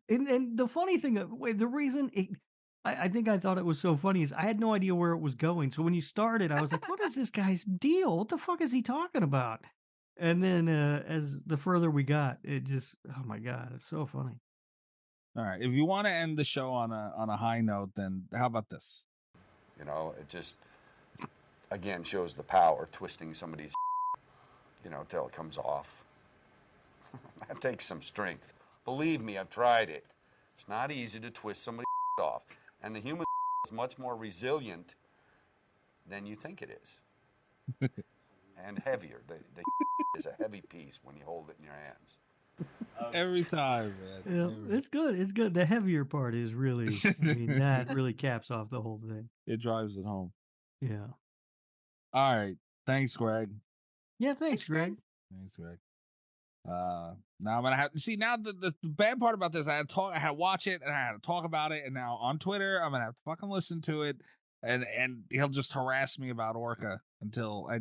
And the funny thing, the reason I think I thought it was so funny is I had no idea where it was going. So when you started, I was like, what is this guy's deal? What the fuck is he talking about? And then as the further we got, it just, oh my God, it's so funny. All right. If you want to end the show on a high note, then how about this? You know, it just, again, shows the power, twisting somebody's, till it comes off. That takes some strength. Believe me, I've tried it. It's not easy to twist somebody's off. And the human is much more resilient than you think it is. And heavier. The is a heavy piece when you hold it in your hands. Every time, man. Yeah, it's good. It's good. The heavier part is really, that really caps off the whole thing. It drives it home. Yeah. All right. Thanks, Greg. Yeah, thanks, Greg. Thanks, Greg. Now I'm gonna have to see. Now the bad part about this, I had to watch it, and I had to talk about it, and now on Twitter, I'm gonna have to fucking listen to it, and he'll just harass me about Orca until I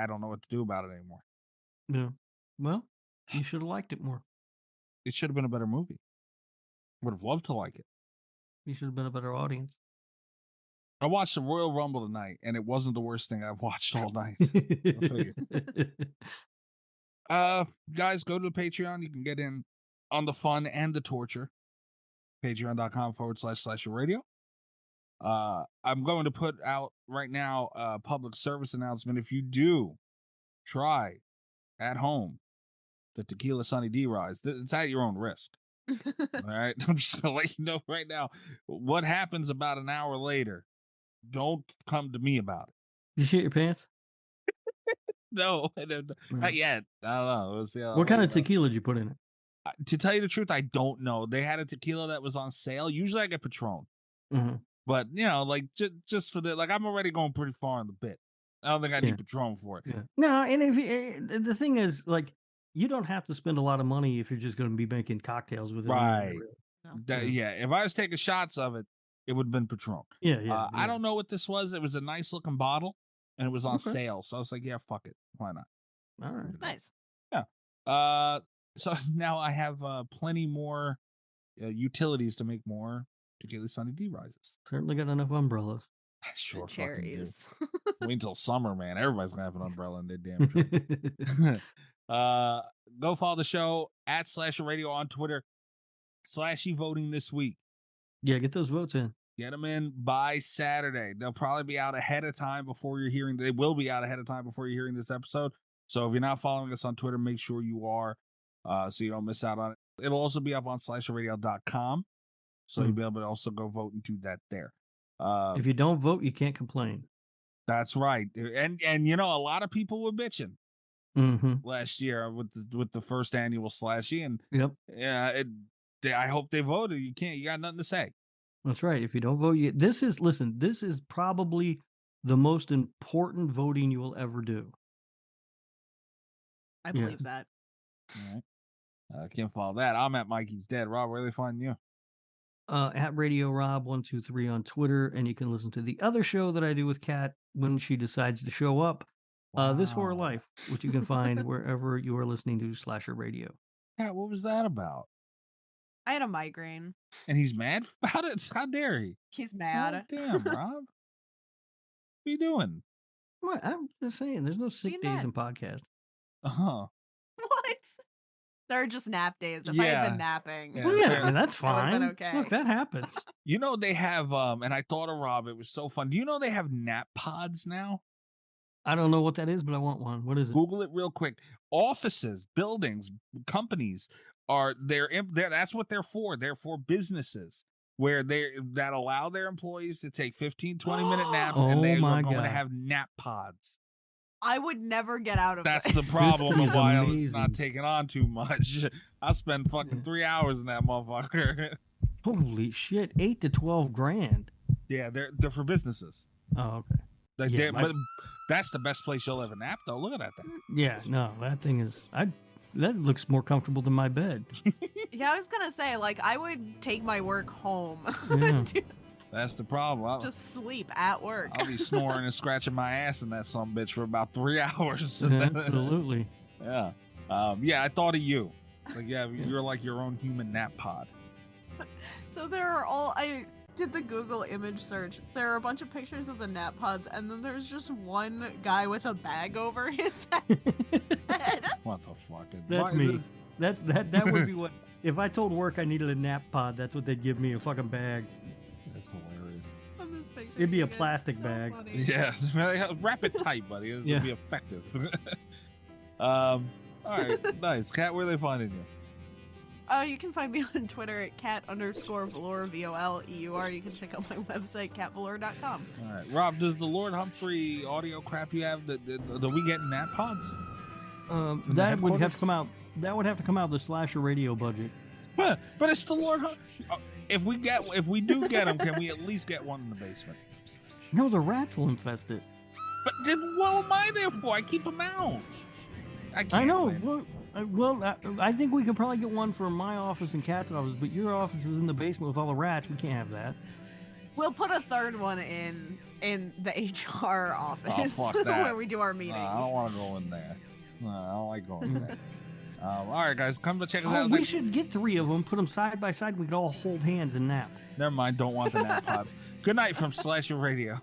don't know what to do about it anymore. Yeah. Well, you should have liked it more. It should have been a better movie. Would have loved to like it. You should have been a better audience. I watched the Royal Rumble tonight, and it wasn't the worst thing I've watched all night. Guys, go to the Patreon. You can get in on the fun and the torture. Patreon.com//radio. I'm going to put out right now a public service announcement. If you do try at home the Tequila Sunny D Rise, it's at your own risk. All right. I'm just going to let you know right now what happens about an hour later. Don't come to me about it. Did you shit your pants? No, not yet. I don't know. We'll see what kind of tequila did you put in it? To tell you the truth, I don't know. They had a tequila that was on sale. Usually I get Patron. Mm-hmm. But, like, just for I'm already going pretty far in the bit. I don't think I need Patron for it. Yeah. No, and if the thing is, you don't have to spend a lot of money if you're just going to be making cocktails with it. Right. Yeah. If I was taking shots of it, it would have been Patron. Yeah. I don't know what this was. It was a nice looking bottle, and it was on sale. So I was like, yeah, fuck it. Why not? All right. Nice. Yeah. So now I have plenty more utilities to make more Particularly Sunny D rises. Certainly got enough umbrellas. I sure And fucking do. cherries. Wait until summer, man. Everybody's gonna have an umbrella in their damn truck. Go follow the show at Slasher Radio on Twitter. Slashy voting this week. Yeah, get those votes in. Get them in by Saturday. They'll probably be out ahead of time before you're hearing. They will be out ahead of time before you're hearing this episode. So if you're not following us on Twitter, make sure you are, so you don't miss out on it. It'll also be up on slasherradio.com. So you'll be able to also go vote into that there. If you don't vote, you can't complain. That's right. And you know, a lot of people were bitching last year with the first annual Slashy, and yeah, I hope they voted. You got nothing to say. That's right. If you don't vote, this is probably the most important voting you will ever do. I believe that. All right. I can't follow that. I'm at Mikey's Dead. Rob, where are they finding you? At Radio Rob 123 on Twitter, and you can listen to the other show that I do with Kat when she decides to show up. This Horror Life, which you can find wherever you are listening to Slasher Radio. Kat, what was that about? I had a migraine. And he's mad about it? How dare he? He's mad. God damn, Rob. What are you doing? What? I'm just saying, there's no sick days in podcast. What? There are just nap days. If I had been napping, I mean, that's fine. Been okay. Look, that happens. You know, they have, and I thought of Rob, it was so fun. Do you know they have nap pods now? I don't know what that is, but I want one. What is it? Google it real quick. Offices, buildings, companies that's what they're for. They're for businesses where that allow their employees to take 15, 20-minute naps, and they are going to have nap pods. I would never get out of That's it. the problem of why it's not taking on too much. I spend fucking 3 hours in that motherfucker. Holy shit, 8 to 12 grand. Yeah, they're for businesses. Oh, okay. But that's the best place you'll ever nap, though. Look at that thing. Yeah, no, that thing is. That looks more comfortable than my bed. Yeah, I was gonna say, like, I would take my work home. Yeah. That's the problem. Just sleep at work. I'll be snoring and scratching my ass in that sumbitch for about 3 hours. Absolutely. Yeah. Yeah, I thought of you. Like, you're like your own human nap pod. So I did the Google image search. There are a bunch of pictures of the nap pods, and then there's just one guy with a bag over his head. What the fuck? That's me. That would be what. If I told work I needed a nap pod, that's what they'd give me, a fucking bag. That's hilarious. On this picture, it'd be a plastic bag. Funny. Yeah, wrap it tight, buddy. It'll be effective. All right, nice. Kat, where are they finding you? You can find me on Twitter at cat_Valor, VOLEUR. You can check out my website, catvalor.com. All right, Rob, does the Lord Humphrey audio crap you have, do we get nap pods? That would have to come out. That would have to come out of the Slasher Radio budget. But it's the Lord Humphrey. If we do get them, can we at least get one in the basement? No, the rats will infest it. But then what am I there for? I keep them out. I know. I think we could probably get one for my office and Kat's office, but your office is in the basement with all the rats. We can't have that. We'll put a third one in the HR office where we do our meetings. I don't want to go in there. No, I don't like going in there. All right, guys, come to check us out. We should get 3 of them, put them side by side. We could all hold hands and nap. Never mind. Don't want the nap pods. Good night from Slasher Radio.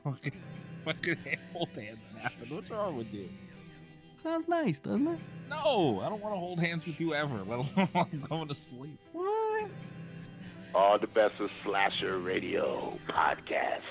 Fucking hold hands napping. What's wrong with you? Sounds nice, doesn't it? No, I don't want to hold hands with you ever, let alone while I'm going to sleep. What? All the best of Slasher Radio podcast.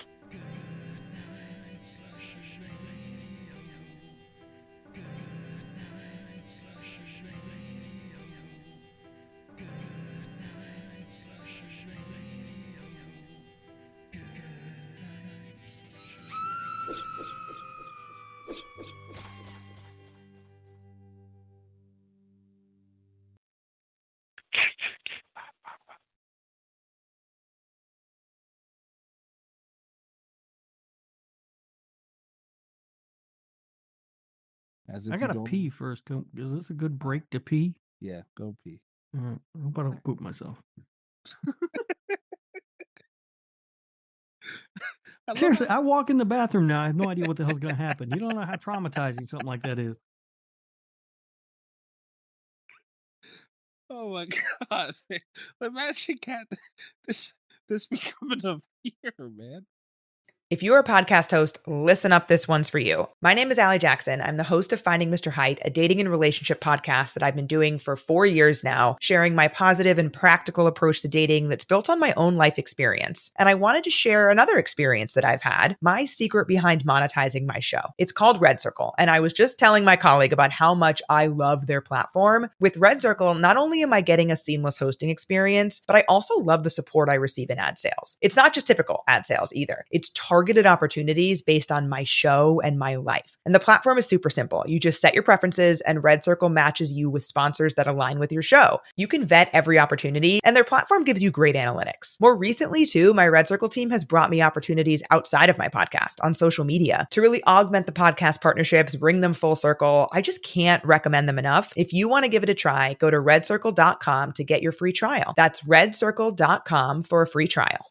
I gotta pee first. Is this a good break to pee? Yeah, go pee. All right, I hope I don't poop myself. Seriously, I walk in the bathroom now. I have no idea what the hell's going to happen. You don't know how traumatizing something like that is. Oh my god! Imagine, Kat, this becoming a fear, man. If you're a podcast host, listen up. This one's for you. My name is Allie Jackson. I'm the host of Finding Mr. Height, a dating and relationship podcast that I've been doing for 4 years now, sharing my positive and practical approach to dating that's built on my own life experience. And I wanted to share another experience that I've had, my secret behind monetizing my show. It's called Red Circle. And I was just telling my colleague about how much I love their platform. With Red Circle, not only am I getting a seamless hosting experience, but I also love the support I receive in ad sales. It's not just typical ad sales either. It's targeted opportunities based on my show and my life. And the platform is super simple. You just set your preferences and Red Circle matches you with sponsors that align with your show. You can vet every opportunity and their platform gives you great analytics. More recently too, my Red Circle team has brought me opportunities outside of my podcast on social media to really augment the podcast partnerships, bring them full circle. I just can't recommend them enough. If you want to give it a try, go to redcircle.com to get your free trial. That's redcircle.com for a free trial.